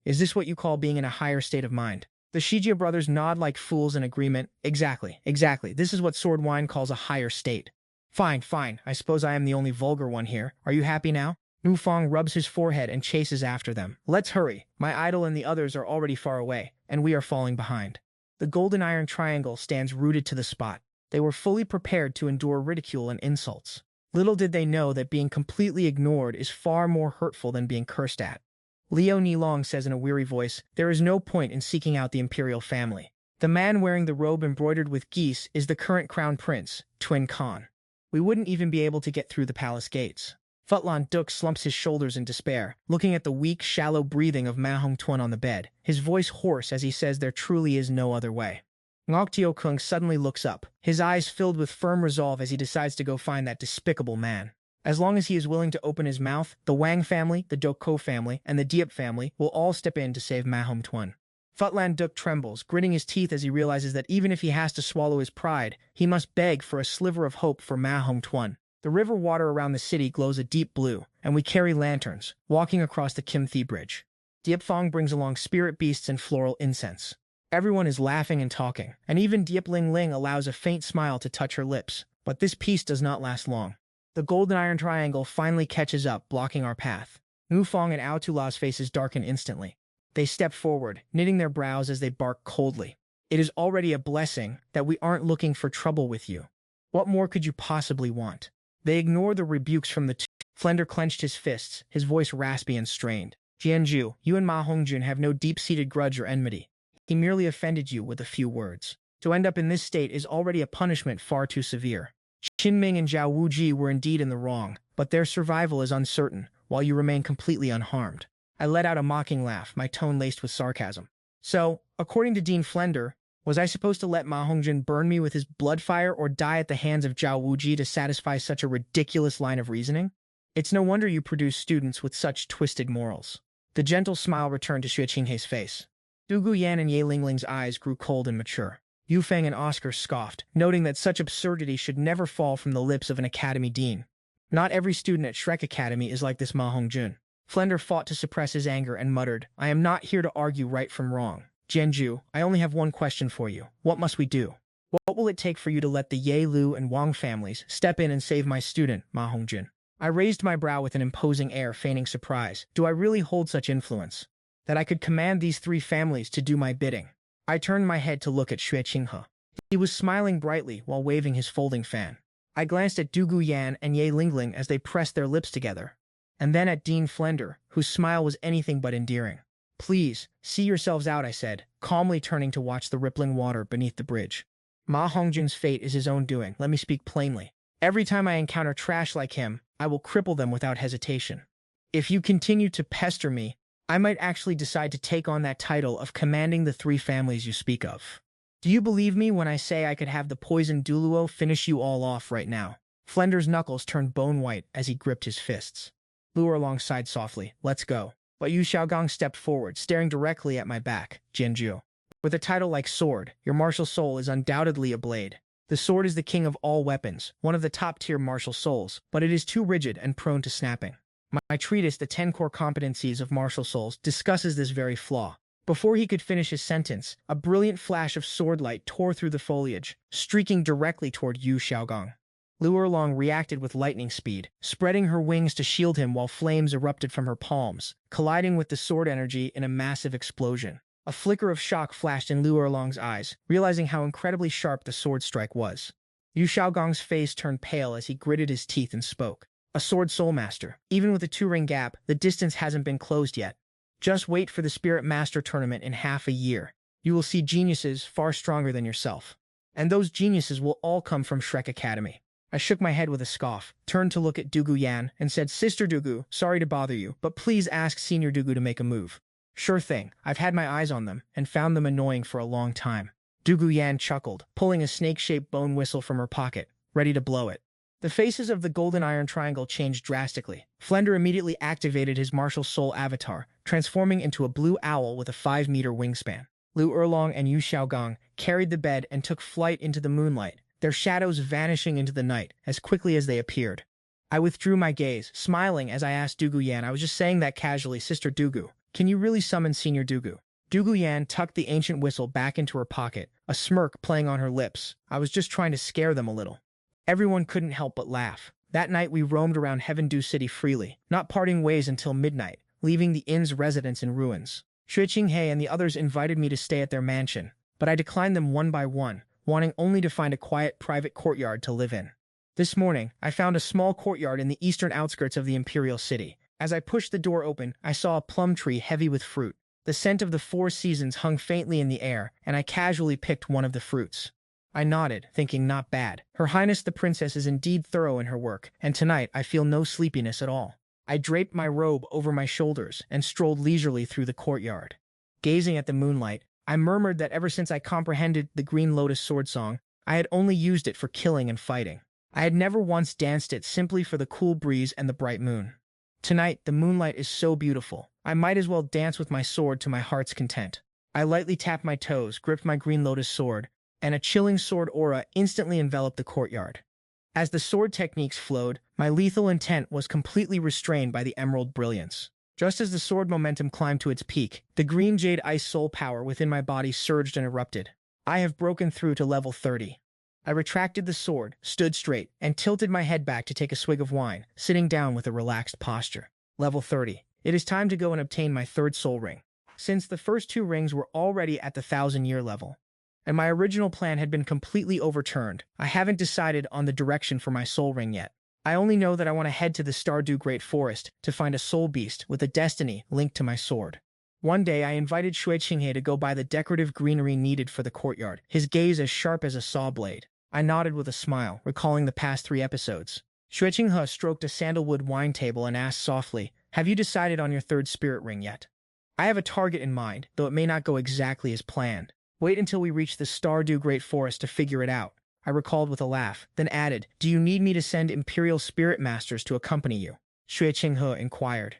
Is this what you call being in a higher state of mind? The Shijia brothers nod like fools in agreement. Exactly. This is what Swordwine calls a higher state. Fine. I suppose I am the only vulgar one here. Are you happy now? Nufeng rubs his forehead and chases after them. Let's hurry. My idol and the others are already far away, and we are falling behind. The Golden Iron Triangle stands rooted to the spot. They were fully prepared to endure ridicule and insults. Little did they know that being completely ignored is far more hurtful than being cursed at. Liu Nilong says in a weary voice, "There is no point in seeking out the imperial family. The man wearing the robe embroidered with geese is the current crown prince, Twin Khan. We wouldn't even be able to get through the palace gates." Futlan Duk slumps his shoulders in despair, looking at the weak, shallow breathing of Ma Hong Tuan on the bed, his voice hoarse as he says there truly is no other way. Ngok Tio Kung suddenly looks up, his eyes filled with firm resolve as he decides to go find that despicable man. As long as he is willing to open his mouth, the Wang family, the Doko family, and the Diep family will all step in to save Ma Hong Tuan. Futlan Duk trembles, gritting his teeth as he realizes that even if he has to swallow his pride, he must beg for a sliver of hope for Ma Hong Tuan. The river water around the city glows a deep blue, and we carry lanterns, walking across the Kim Thi Bridge. Diep Fong brings along spirit beasts and floral incense. Everyone is laughing and talking, and even Diep Ling Ling allows a faint smile to touch her lips. But this peace does not last long. The golden iron triangle finally catches up, blocking our path. Mu Fong and Ao Tula's faces darken instantly. They step forward, knitting their brows as they bark coldly. It is already a blessing that we aren't looking for trouble with you. What more could you possibly want? They ignore the rebukes from the two. Flender clenched his fists, his voice raspy and strained. Jianju, you and Ma Hongjun have no deep-seated grudge or enmity. He merely offended you with a few words. To end up in this state is already a punishment far too severe. Qinming and Zhao Wuji were indeed in the wrong, but their survival is uncertain, while you remain completely unharmed. I let out a mocking laugh, my tone laced with sarcasm. So, according to Dean Flender, was I supposed to let Ma Hongjun burn me with his blood fire or die at the hands of Zhao Wuji to satisfy such a ridiculous line of reasoning? It's no wonder you produce students with such twisted morals. The gentle smile returned to Xue Qinghei's face. Du Guyan and Ye Lingling's eyes grew cold and mature. Yu Feng and Oscar scoffed, noting that such absurdity should never fall from the lips of an academy dean. Not every student at Shrek Academy is like this Ma Hongjun. Flender fought to suppress his anger and muttered, I am not here to argue right from wrong. Jianju, I only have one question for you. What must we do? What will it take for you to let the Ye Lu and Wang families step in and save my student, Ma Hongjun? I raised my brow with an imposing air, feigning surprise. Do I really hold such influence? That I could command these three families to do my bidding? I turned my head to look at Xue Qinghe. He was smiling brightly while waving his folding fan. I glanced at Du Guyan and Ye Lingling as they pressed their lips together, and then at Dean Flender, whose smile was anything but endearing. Please, see yourselves out, I said, calmly turning to watch the rippling water beneath the bridge. Ma Hongjun's fate is his own doing, let me speak plainly. Every time I encounter trash like him, I will cripple them without hesitation. If you continue to pester me, I might actually decide to take on that title of commanding the three families you speak of. Do you believe me when I say I could have the poisoned Duluo finish you all off right now? Flender's knuckles turned bone white as he gripped his fists. Luerlong sighed softly, let's go. But Yu Xiaogong stepped forward, staring directly at my back. Jianju. With a title like Sword, your martial soul is undoubtedly a blade. The sword is the king of all weapons, one of the top-tier martial souls, but it is too rigid and prone to snapping. My treatise, The 10 Core Competencies of Martial Souls, discusses this very flaw. Before he could finish his sentence, a brilliant flash of sword light tore through the foliage, streaking directly toward Yu Xiaogong. Luerlong reacted with lightning speed, spreading her wings to shield him while flames erupted from her palms, colliding with the sword energy in a massive explosion. A flicker of shock flashed in Luerlong's eyes, realizing how incredibly sharp the sword strike was. Yu Xiaogong's face turned pale as he gritted his teeth and spoke. A sword soulmaster. Even with a 2-ring gap, the distance hasn't been closed yet. Just wait for the Spirit Master tournament in half a year. You will see geniuses far stronger than yourself. And those geniuses will all come from Shrek Academy. I shook my head with a scoff, turned to look at Dugu Yan, and said, Sister Dugu, sorry to bother you, but please ask Senior Dugu to make a move. Sure thing, I've had my eyes on them, and found them annoying for a long time. Dugu Yan chuckled, pulling a snake-shaped bone whistle from her pocket, ready to blow it. The faces of the golden iron triangle changed drastically. Flender immediately activated his martial soul avatar, transforming into a blue owl with a 5-meter wingspan. Lu Erlong and Yu Xiaogong carried the bed and took flight into the moonlight, their shadows vanishing into the night as quickly as they appeared. I withdrew my gaze, smiling as I asked Dugu Yan, I was just saying that casually, Sister Dugu, can you really summon Senior Dugu? Dugu Yan tucked the ancient whistle back into her pocket, a smirk playing on her lips. I was just trying to scare them a little. Everyone couldn't help but laugh. That night we roamed around Heavendew City freely, not parting ways until midnight, leaving the inn's residents in ruins. Xue Qinghei and the others invited me to stay at their mansion, but I declined them one by one, wanting only to find a quiet private courtyard to live in. This morning, I found a small courtyard in the eastern outskirts of the Imperial City. As I pushed the door open, I saw a plum tree heavy with fruit. The scent of the 4 seasons hung faintly in the air, and I casually picked one of the fruits. I nodded, thinking not bad. Her Highness the Princess is indeed thorough in her work, and tonight I feel no sleepiness at all. I draped my robe over my shoulders and strolled leisurely through the courtyard. Gazing at the moonlight, I murmured that ever since I comprehended the Green Lotus sword song, I had only used it for killing and fighting. I had never once danced it simply for the cool breeze and the bright moon. Tonight, the moonlight is so beautiful. I might as well dance with my sword to my heart's content. I lightly tapped my toes, gripped my green lotus sword, and a chilling sword aura instantly enveloped the courtyard. As the sword techniques flowed, my lethal intent was completely restrained by the emerald brilliance. Just as the sword momentum climbed to its peak, the green jade ice soul power within my body surged and erupted. I have broken through to level 30. I retracted the sword, stood straight, and tilted my head back to take a swig of wine, sitting down with a relaxed posture. Level 30. It is time to go and obtain my third soul ring. Since the first two rings were already at the 1,000-year level, and my original plan had been completely overturned, I haven't decided on the direction for my soul ring yet. I only know that I want to head to the Stardew Great Forest to find a soul beast with a destiny linked to my sword. One day, I invited Shui Qinghe to go buy the decorative greenery needed for the courtyard, his gaze as sharp as a saw blade. I nodded with a smile, recalling the past 3 episodes. Shui Qinghe stroked a sandalwood wine table and asked softly, "Have you decided on your third spirit ring yet?" "I have a target in mind, though it may not go exactly as planned. Wait until we reach the Stardew Great Forest to figure it out," I recalled with a laugh, then added, "Do you need me to send Imperial Spirit Masters to accompany you?" Shui Qinghe inquired.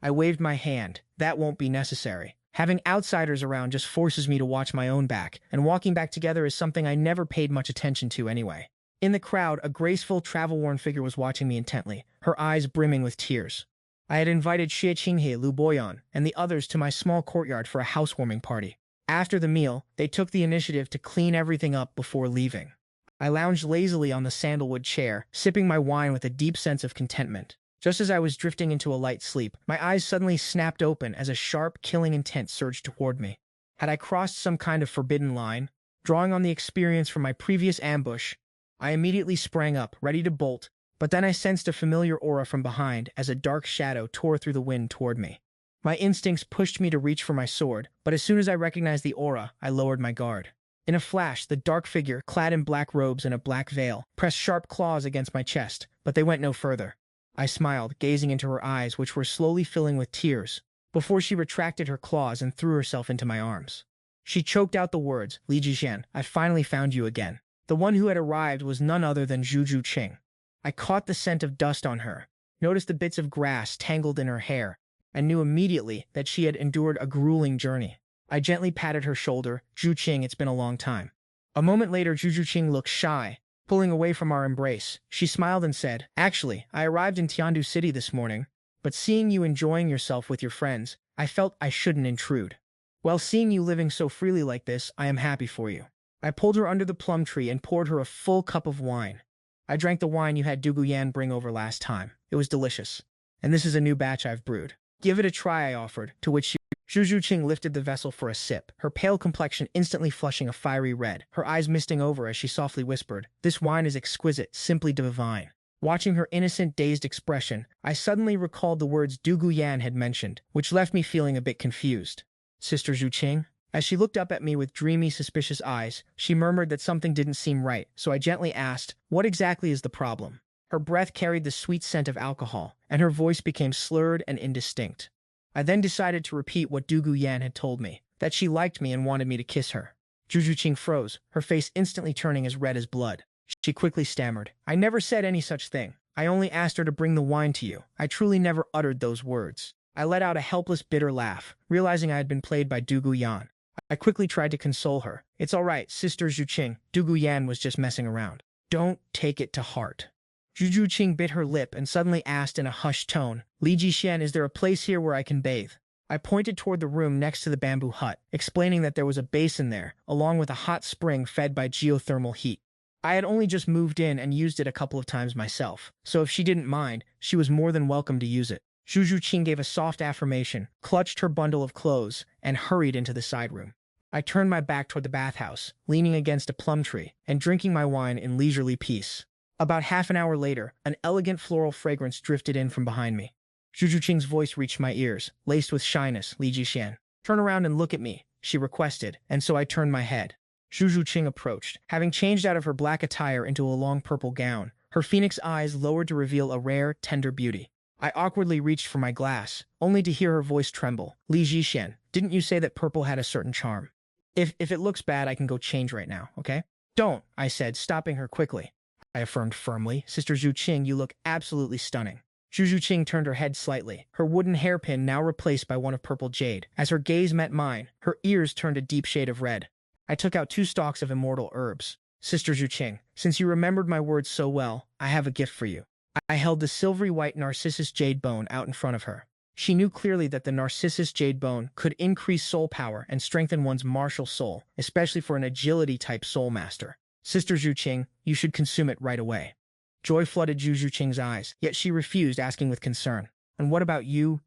I waved my hand. "That won't be necessary. Having outsiders around just forces me to watch my own back, and walking back together is something I never paid much attention to anyway." In the crowd, a graceful, travel-worn figure was watching me intently, her eyes brimming with tears. I had invited Xie Qinghe, Lu Boyan, and the others to my small courtyard for a housewarming party. After the meal, they took the initiative to clean everything up before leaving. I lounged lazily on the sandalwood chair, sipping my wine with a deep sense of contentment. Just as I was drifting into a light sleep, my eyes suddenly snapped open as a sharp, killing intent surged toward me. Had I crossed some kind of forbidden line? Drawing on the experience from my previous ambush, I immediately sprang up, ready to bolt, but then I sensed a familiar aura from behind as a dark shadow tore through the wind toward me. My instincts pushed me to reach for my sword, but as soon as I recognized the aura, I lowered my guard. In a flash, the dark figure, clad in black robes and a black veil, pressed sharp claws against my chest, but they went no further. I smiled, gazing into her eyes, which were slowly filling with tears, before she retracted her claws and threw herself into my arms. She choked out the words, "Li Jishan, I finally found you again." The one who had arrived was none other than Juju Qing. I caught the scent of dust on her, noticed the bits of grass tangled in her hair, and knew immediately that she had endured a grueling journey. I gently patted her shoulder. "Ju Qing, it's been a long time." A moment later, Juju Qing looked shy, pulling away from our embrace. She smiled and said, "Actually, I arrived in Tiandu City this morning, but seeing you enjoying yourself with your friends, I felt I shouldn't intrude. Well, seeing you living so freely like this, I am happy for you." I pulled her under the plum tree and poured her a full cup of wine. "I drank the wine you had Dugu Yan bring over last time. It was delicious. And this is a new batch I've brewed." "Give it a try," I offered, to which Juju Qing lifted the vessel for a sip, her pale complexion instantly flushing a fiery red, her eyes misting over as she softly whispered, "This wine is exquisite, simply divine." Watching her innocent, dazed expression, I suddenly recalled the words Dugu Yan had mentioned, which left me feeling a bit confused. "Sister Zhu Qing?" As she looked up at me with dreamy, suspicious eyes, she murmured that something didn't seem right, so I gently asked, "What exactly is the problem?" Her breath carried the sweet scent of alcohol, and her voice became slurred and indistinct. I then decided to repeat what Dugu Yan had told me, that she liked me and wanted me to kiss her. Juju Qing froze, her face instantly turning as red as blood. She quickly stammered, "I never said any such thing. I only asked her to bring the wine to you. I truly never uttered those words." I let out a helpless, bitter laugh, realizing I had been played by Dugu Yan. I quickly tried to console her. "It's all right, Sister Zhu Qing. Dugu Yan was just messing around. Don't take it to heart." Juju Qing bit her lip and suddenly asked in a hushed tone, "Li Jishan, is there a place here where I can bathe?" I pointed toward the room next to the bamboo hut, explaining that there was a basin there, along with a hot spring fed by geothermal heat. I had only just moved in and used it a couple of times myself, so if she didn't mind, she was more than welcome to use it. Juju Qing gave a soft affirmation, clutched her bundle of clothes, and hurried into the side room. I turned my back toward the bathhouse, leaning against a plum tree, and drinking my wine in leisurely peace. About half an hour later, an elegant floral fragrance drifted in from behind me. Juju Qing's voice reached my ears, laced with shyness. "Li Jishan, turn around and look at me," she requested, and so I turned my head. Juju Qing approached, having changed out of her black attire into a long purple gown, her phoenix eyes lowered to reveal a rare, tender beauty. I awkwardly reached for my glass, only to hear her voice tremble. "Li Jishan, didn't you say that purple had a certain charm? If it looks bad, I can go change right now, okay?" "Don't," I said, stopping her quickly. I affirmed firmly. Sister Zhu Qing, you look absolutely stunning. Zhu Qing turned her head slightly, her wooden hairpin now replaced by one of purple jade. As her gaze met mine, her ears turned a deep shade of red. I took out 2 stalks of immortal herbs. Sister Zhu Qing, since you remembered my words so well, I have a gift for you. I held the silvery white narcissus jade bone out in front of her. She knew clearly that the narcissus jade bone could increase soul power and strengthen one's martial soul, especially for an agility-type soul master. Sister Zhu Qing, you should consume it right away. Joy flooded Zhu Qing's eyes, yet she refused, asking with concern, and what about you?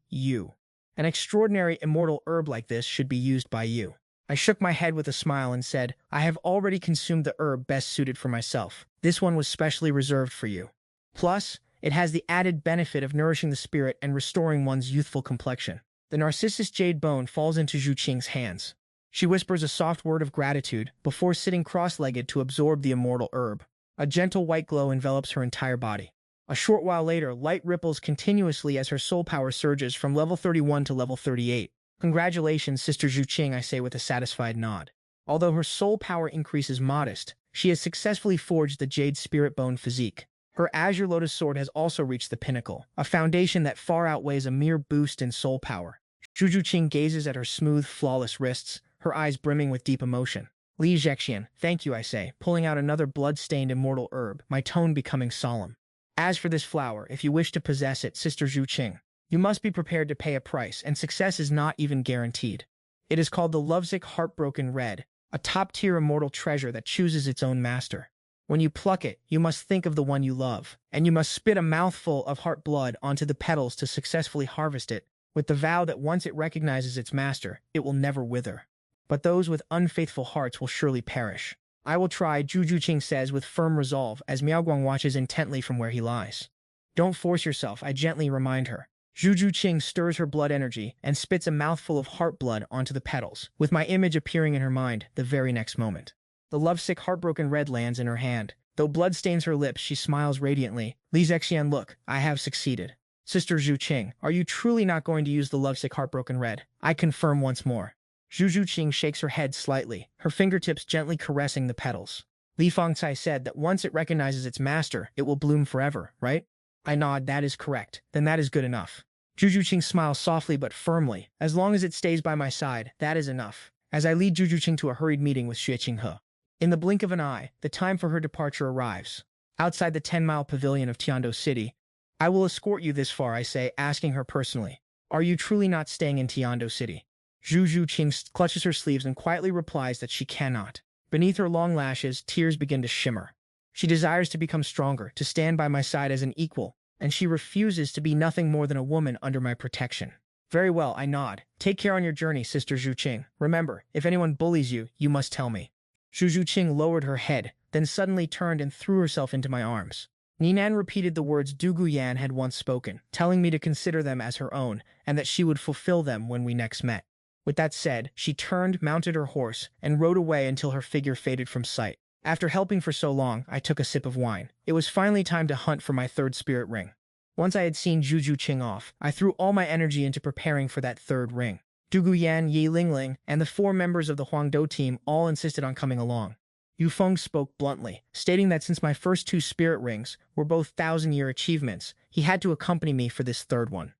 An extraordinary immortal herb like this should be used by you. I shook my head with a smile and said, I have already consumed the herb best suited for myself. This one was specially reserved for you. Plus, it has the added benefit of nourishing the spirit and restoring one's youthful complexion. The narcissus jade bone falls into Zhu Qing's hands. She whispers a soft word of gratitude before sitting cross-legged to absorb the immortal herb. A gentle white glow envelops her entire body. A short while later, light ripples continuously as her soul power surges from level 31 to level 38. Congratulations, Sister Zhu Qing, I say with a satisfied nod. Although her soul power increase is modest, she has successfully forged the jade spirit bone physique. Her azure lotus sword has also reached the pinnacle, a foundation that far outweighs a mere boost in soul power. Zhu Qing gazes at her smooth, flawless wrists, her eyes brimming with deep emotion. Li Zhexian, thank you, I say, pulling out another blood-stained immortal herb, my tone becoming solemn. As for this flower, if you wish to possess it, Sister Zhu Qing, you must be prepared to pay a price, and success is not even guaranteed. It is called the lovesick heartbroken red, a top-tier immortal treasure that chooses its own master. When you pluck it, you must think of the one you love, and you must spit a mouthful of heart blood onto the petals to successfully harvest it, with the vow that once it recognizes its master, it will never wither. But those with unfaithful hearts will surely perish. I will try, Zhu Qing says with firm resolve as Miaoguang watches intently from where he lies. Don't force yourself, I gently remind her. Zhu Qing stirs her blood energy and spits a mouthful of heart blood onto the petals, with my image appearing in her mind the very next moment. The lovesick heartbroken red lands in her hand. Though blood stains her lips, she smiles radiantly. Li Zhexian, look, I have succeeded. Sister Zhu Qing, are you truly not going to use the lovesick heartbroken red? I confirm once more. Zhu Qing shakes her head slightly, her fingertips gently caressing the petals. Li Fangcai said that once it recognizes its master, it will bloom forever, right? I nod, that is correct. Then that is good enough. Zhu Qing smiles softly but firmly. As long as it stays by my side, that is enough. As I lead Zhu Qing to a hurried meeting with Xue Qinghe. In the blink of an eye, the time for her departure arrives. Outside the 10-mile pavilion of Tiando City, I will escort you this far, I say, asking her personally. Are you truly not staying in Tiando City? Zhu Qing clutches her sleeves and quietly replies that she cannot. Beneath her long lashes, tears begin to shimmer. She desires to become stronger, to stand by my side as an equal, and she refuses to be nothing more than a woman under my protection. Very well, I nod. Take care on your journey, Sister Zhu Qing. Remember, if anyone bullies you, you must tell me. Zhu Qing lowered her head, then suddenly turned and threw herself into my arms. Ninan repeated the words Du Guyan had once spoken, telling me to consider them as her own, and that she would fulfill them when we next met. With that said, she turned, mounted her horse, and rode away until her figure faded from sight. After helping for so long, I took a sip of wine. It was finally time to hunt for my third spirit ring. Once I had seen Zhu Qing off, I threw all my energy into preparing for that third ring. Du Guyan, Yi Lingling, and the 4 members of the Huangdou team all insisted on coming along. Yu Feng spoke bluntly, stating that since my first 2 spirit rings were both 1,000-year achievements, he had to accompany me for this third one.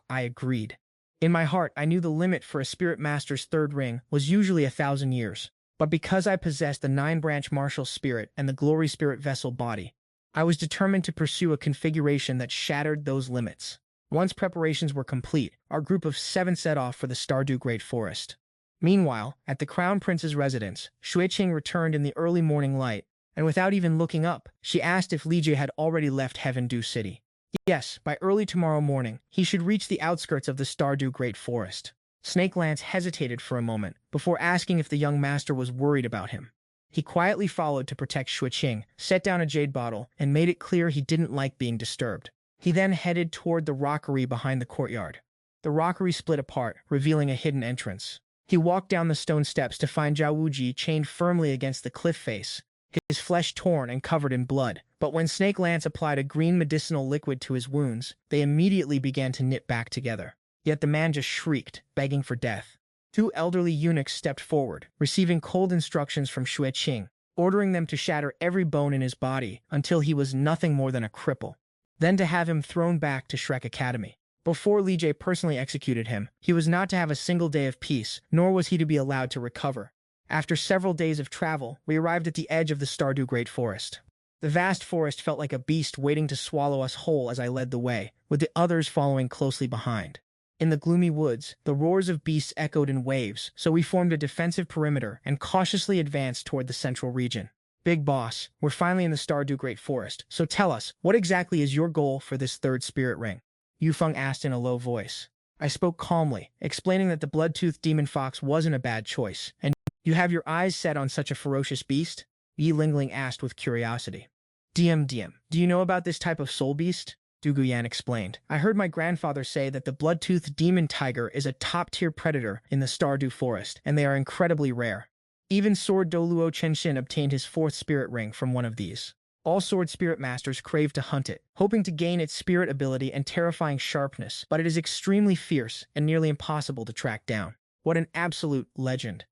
I agreed. In my heart, I knew the limit for a spirit master's third ring was usually 1,000 years, but because I possessed the 9-branch martial spirit and the glory spirit vessel body, I was determined to pursue a configuration that shattered those limits. Once preparations were complete, our group of 7 set off for the Stardew Great Forest. Meanwhile, at the Crown Prince's residence, Xue Qing returned in the early morning light, and without even looking up, she asked if Li Jie had already left Heaven Dew City. Yes, by early tomorrow morning, he should reach the outskirts of the Stardew Great Forest. Snake Lance hesitated for a moment, before asking if the young master was worried about him. He quietly followed to protect Xue Qing, set down a jade bottle, and made it clear he didn't like being disturbed. He then headed toward the rockery behind the courtyard. The rockery split apart, revealing a hidden entrance. He walked down the stone steps to find Zhao Wuji chained firmly against the cliff face, his flesh torn and covered in blood. But when Snake Lance applied a green medicinal liquid to his wounds, they immediately began to knit back together. Yet the man just shrieked, begging for death. 2 elderly eunuchs stepped forward, receiving cold instructions from Xue Qing. ordering them to shatter every bone in his body until he was nothing more than a cripple, then to have him thrown back to Shrek Academy. Before Li Jie personally executed him, he was not to have a single day of peace, nor was he to be allowed to recover. After several days of travel, we arrived at the edge of the Stardew Great Forest. The vast forest felt like a beast waiting to swallow us whole as I led the way, with the others following closely behind. In the gloomy woods, the roars of beasts echoed in waves, so we formed a defensive perimeter and cautiously advanced toward the central region. Big boss, we're finally in the Stardew Great Forest, so tell us, what exactly is your goal for this third spirit ring? Yufeng asked in a low voice. I spoke calmly, explaining that the blood-toothed demon fox wasn't a bad choice, and you have your eyes set on such a ferocious beast? Yi Lingling asked with curiosity. DM, do you know about this type of soul beast? Du Guyan explained. I heard my grandfather say that the blood-toothed demon tiger is a top-tier predator in the Stardew Forest, and they are incredibly rare. Even Sword Doluo Chenshin obtained his fourth spirit ring from one of these. All sword spirit masters crave to hunt it, hoping to gain its spirit ability and terrifying sharpness, but it is extremely fierce and nearly impossible to track down. What an absolute legend.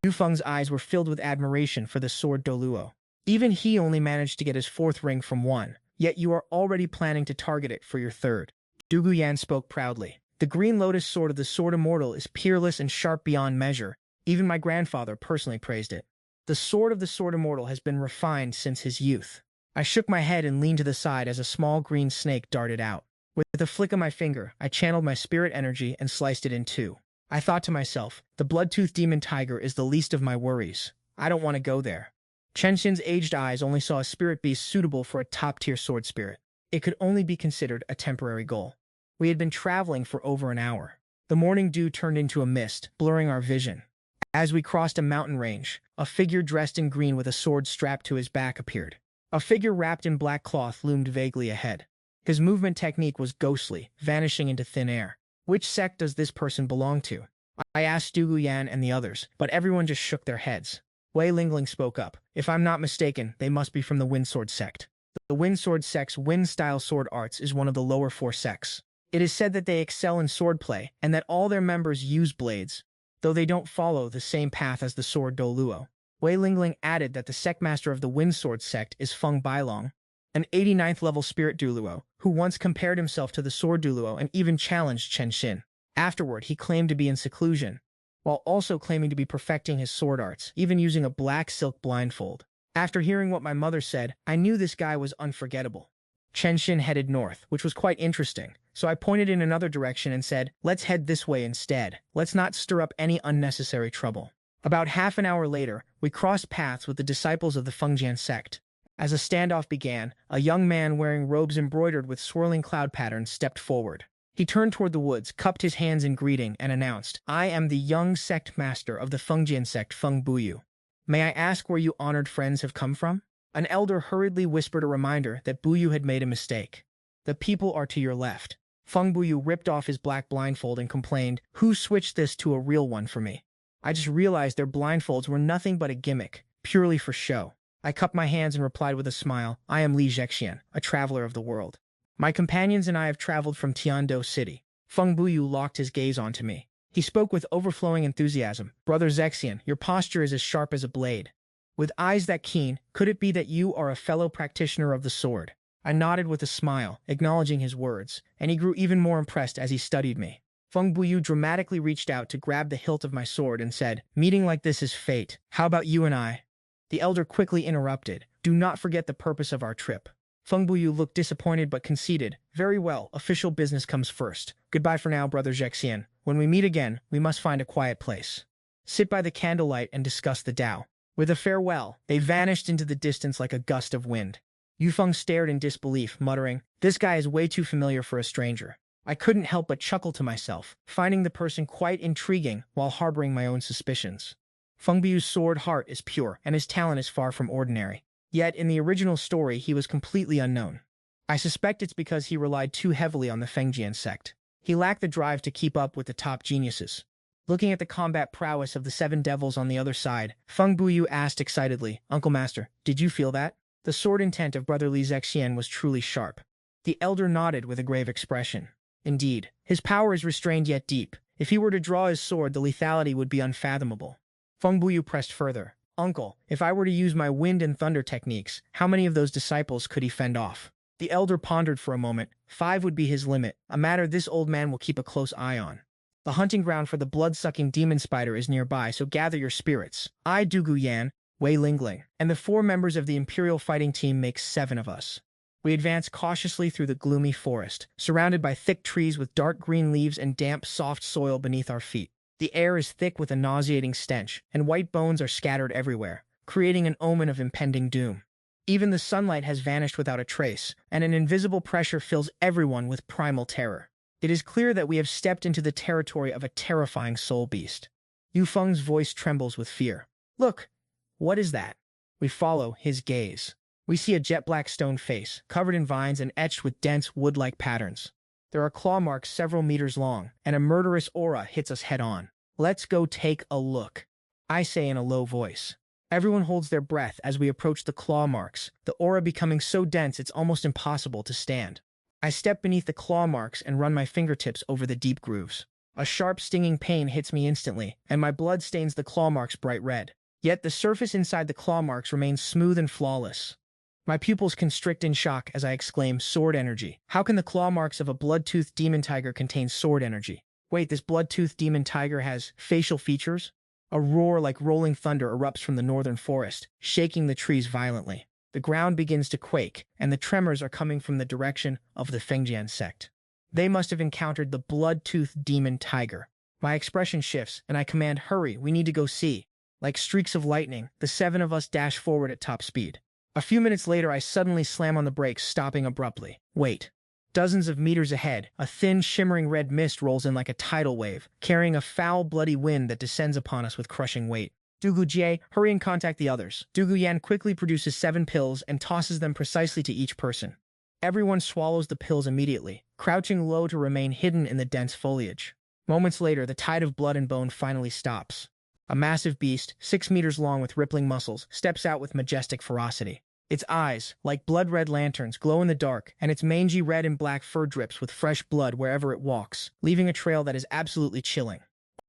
Yufeng's eyes were filled with admiration for the Sword Doluo. Even he only managed to get his fourth ring from one, yet you are already planning to target it for your third. Du Guyan spoke proudly. The Green Lotus Sword of the Sword Immortal is peerless and sharp beyond measure. Even my grandfather personally praised it. The sword of the Sword Immortal has been refined since his youth. I shook my head and leaned to the side as a small green snake darted out. With a flick of my finger, I channeled my spirit energy and sliced it in two. I thought to myself, the blood-toothed demon tiger is the least of my worries. I don't want to go there. Chenshin's aged eyes only saw a spirit beast suitable for a top-tier sword spirit. It could only be considered a temporary goal. We had been traveling for over an hour. The morning dew turned into a mist, blurring our vision. As we crossed a mountain range, a figure dressed in green with a sword strapped to his back appeared. A figure wrapped in black cloth loomed vaguely ahead. His movement technique was ghostly, vanishing into thin air. Which sect does this person belong to? I asked Du Guyan and the others, but everyone just shook their heads. Wei Lingling spoke up. If I'm not mistaken, they must be from the Windsword sect. The Windsword sect's Wind-style sword arts is one of the lower four sects. It is said that they excel in swordplay, and that all their members use blades, though they don't follow the same path as the Sword Doluo. Wei Lingling added that the sect master of the Windsword sect is Feng Bailong, an 89th level spirit Duluo, who once compared himself to the Sword Duluo and even challenged Chen Xin. Afterward, he claimed to be in seclusion, while also claiming to be perfecting his sword arts, even using a black silk blindfold. After hearing what my mother said, I knew this guy was unforgettable. Chen Xin headed north, which was quite interesting, so I pointed in another direction and said, let's head this way instead. Let's not stir up any unnecessary trouble. About half an hour later, we crossed paths with the disciples of the Fengjian sect. As a standoff began, a young man wearing robes embroidered with swirling cloud patterns stepped forward. He turned toward the woods, cupped his hands in greeting, and announced, I am the young sect master of the Fengjian sect, Feng Buyu. May I ask where you honored friends have come from? An elder hurriedly whispered a reminder that Buyu had made a mistake. The people are to your left. Feng Buyu ripped off his black blindfold and complained, who switched this to a real one for me? I just realized their blindfolds were nothing but a gimmick, purely for show. I cupped my hands and replied with a smile, I am Li Zhexian, a traveler of the world. My companions and I have traveled from Tiando City. Feng Buyu locked his gaze onto me. He spoke with overflowing enthusiasm. Brother Zexian, your posture is as sharp as a blade. With eyes that keen, could it be that you are a fellow practitioner of the sword? I nodded with a smile, acknowledging his words, and he grew even more impressed as he studied me. Feng Buyu dramatically reached out to grab the hilt of my sword and said, meeting like this is fate. How about you and I? The elder quickly interrupted. Do not forget the purpose of our trip. Feng Buyu looked disappointed but conceded. Very well, official business comes first. Goodbye for now, Brother Zhexian. When we meet again, we must find a quiet place. Sit by the candlelight and discuss the Tao. With a farewell, they vanished into the distance like a gust of wind. Yufeng stared in disbelief, muttering, this guy is way too familiar for a stranger. I couldn't help but chuckle to myself, finding the person quite intriguing while harboring my own suspicions. Feng Buyu's sword heart is pure, and his talent is far from ordinary. Yet, in the original story, he was completely unknown. I suspect it's because he relied too heavily on the Fengjian sect. He lacked the drive to keep up with the top geniuses. Looking at the combat prowess of the seven devils on the other side, Feng Buyu asked excitedly, Uncle Master, did you feel that? The sword intent of Brother Li Zhexian was truly sharp. The elder nodded with a grave expression. Indeed, his power is restrained yet deep. If he were to draw his sword, the lethality would be unfathomable. Feng Buyu pressed further. Uncle, if I were to use my wind and thunder techniques, how many of those disciples could he fend off? The elder pondered for a moment. 5 would be his limit, a matter this old man will keep a close eye on. The hunting ground for the blood-sucking demon spider is nearby, so gather your spirits. I, Dugu Yan, Wei Lingling, and the 4 members of the Imperial fighting team make 7 of us. We advance cautiously through the gloomy forest, surrounded by thick trees with dark green leaves and damp, soft soil beneath our feet. The air is thick with a nauseating stench, and white bones are scattered everywhere, creating an omen of impending doom. Even the sunlight has vanished without a trace, and an invisible pressure fills everyone with primal terror. It is clear that we have stepped into the territory of a terrifying soul beast. Yu Feng's voice trembles with fear. Look, what is that? We follow his gaze. We see a jet-black stone face, covered in vines and etched with dense wood-like patterns. There are claw marks several meters long, and a murderous aura hits us head-on. Let's go take a look, I say in a low voice. Everyone holds their breath as we approach the claw marks, the aura becoming so dense it's almost impossible to stand. I step beneath the claw marks and run my fingertips over the deep grooves. A sharp, stinging pain hits me instantly, and my blood stains the claw marks bright red. Yet the surface inside the claw marks remains smooth and flawless. My pupils constrict in shock as I exclaim, sword energy. How can the claw marks of a blood-toothed demon tiger contain sword energy? Wait, this blood-toothed demon tiger has facial features? A roar like rolling thunder erupts from the northern forest, shaking the trees violently. The ground begins to quake, and the tremors are coming from the direction of the Fengjian sect. They must have encountered the blood-toothed demon tiger. My expression shifts, and I command, hurry, we need to go see. Like streaks of lightning, the 7 of us dash forward at top speed. A few minutes later, I suddenly slam on the brakes, stopping abruptly. Wait. Dozens of meters ahead, a thin, shimmering red mist rolls in like a tidal wave, carrying a foul, bloody wind that descends upon us with crushing weight. Dugu Jie, hurry and contact the others. Dugu Yan quickly produces 7 pills and tosses them precisely to each person. Everyone swallows the pills immediately, crouching low to remain hidden in the dense foliage. Moments later, the tide of blood and bone finally stops. A massive beast, 6 meters long with rippling muscles, steps out with majestic ferocity. Its eyes, like blood-red lanterns, glow in the dark, and its mangy red and black fur drips with fresh blood wherever it walks, leaving a trail that is absolutely chilling.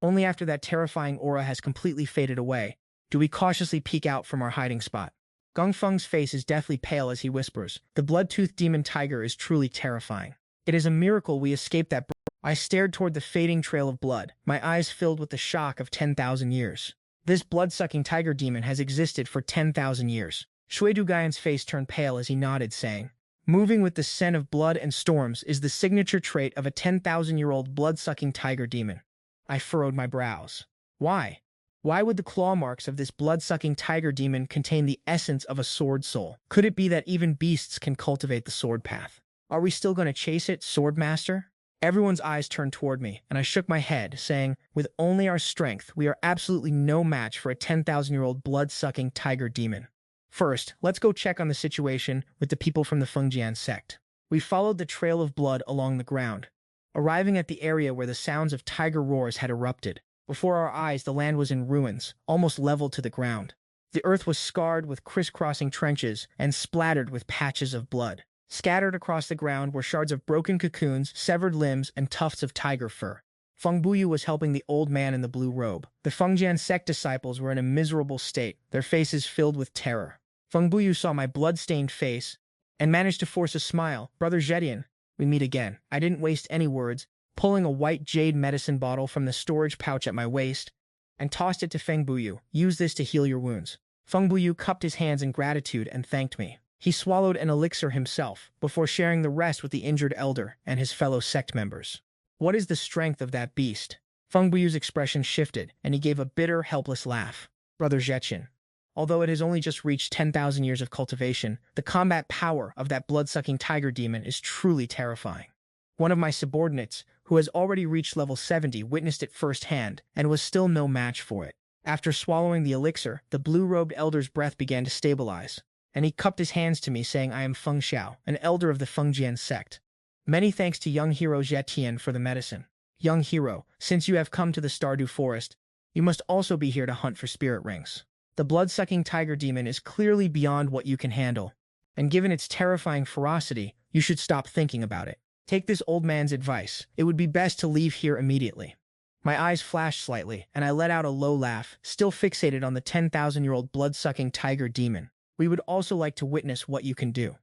Only after that terrifying aura has completely faded away do we cautiously peek out from our hiding spot. Gong Feng's face is deathly pale as he whispers, "The blood-toothed demon tiger is truly terrifying. It is a miracle we escaped that." I stared toward the fading trail of blood, my eyes filled with the shock of 10,000 years. This blood-sucking tiger demon has existed for 10,000 years. Shui Duguyan's face turned pale as he nodded, saying, "Moving with the scent of blood and storms is the signature trait of a 10,000-year-old blood-sucking tiger demon." I furrowed my brows. Why? Why would the claw marks of this blood-sucking tiger demon contain the essence of a sword soul? Could it be that even beasts can cultivate the sword path? Are we still going to chase it, Swordmaster? Everyone's eyes turned toward me, and I shook my head, saying, "With only our strength, we are absolutely no match for a 10,000-year-old blood-sucking tiger demon. First, let's go check on the situation with the people from the Fengjian sect." We followed the trail of blood along the ground, arriving at the area where the sounds of tiger roars had erupted. Before our eyes, the land was in ruins, almost leveled to the ground. The earth was scarred with crisscrossing trenches and splattered with patches of blood. Scattered across the ground were shards of broken cocoons, severed limbs, and tufts of tiger fur. Feng Buyu was helping the old man in the blue robe. The Fengjian sect disciples were in a miserable state, their faces filled with terror. Feng Buyu saw my blood-stained face and managed to force a smile. "Brother Zhetian, we meet again." I didn't waste any words, pulling a white jade medicine bottle from the storage pouch at my waist and tossed it to Feng Buyu. "Use this to heal your wounds." Feng Buyu cupped his hands in gratitude and thanked me. He swallowed an elixir himself, before sharing the rest with the injured elder and his fellow sect members. "What is the strength of that beast?" Feng Buyu's expression shifted, and he gave a bitter, helpless laugh. "Brother Zhechen, although it has only just reached 10,000 years of cultivation, the combat power of that blood-sucking tiger demon is truly terrifying. One of my subordinates, who has already reached level 70, witnessed it firsthand, and was still no match for it." After swallowing the elixir, the blue-robed elder's breath began to stabilize, and he cupped his hands to me, saying, "I am Feng Xiao, an elder of the Fengjian sect. Many thanks to young hero Zhetian for the medicine. Young hero, since you have come to the Stardew Forest, you must also be here to hunt for spirit rings. The blood-sucking tiger demon is clearly beyond what you can handle, and given its terrifying ferocity, you should stop thinking about it. Take this old man's advice. It would be best to leave here immediately." My eyes flashed slightly, and I let out a low laugh, still fixated on the 10,000-year-old blood-sucking tiger demon. We would also like to witness what you can do.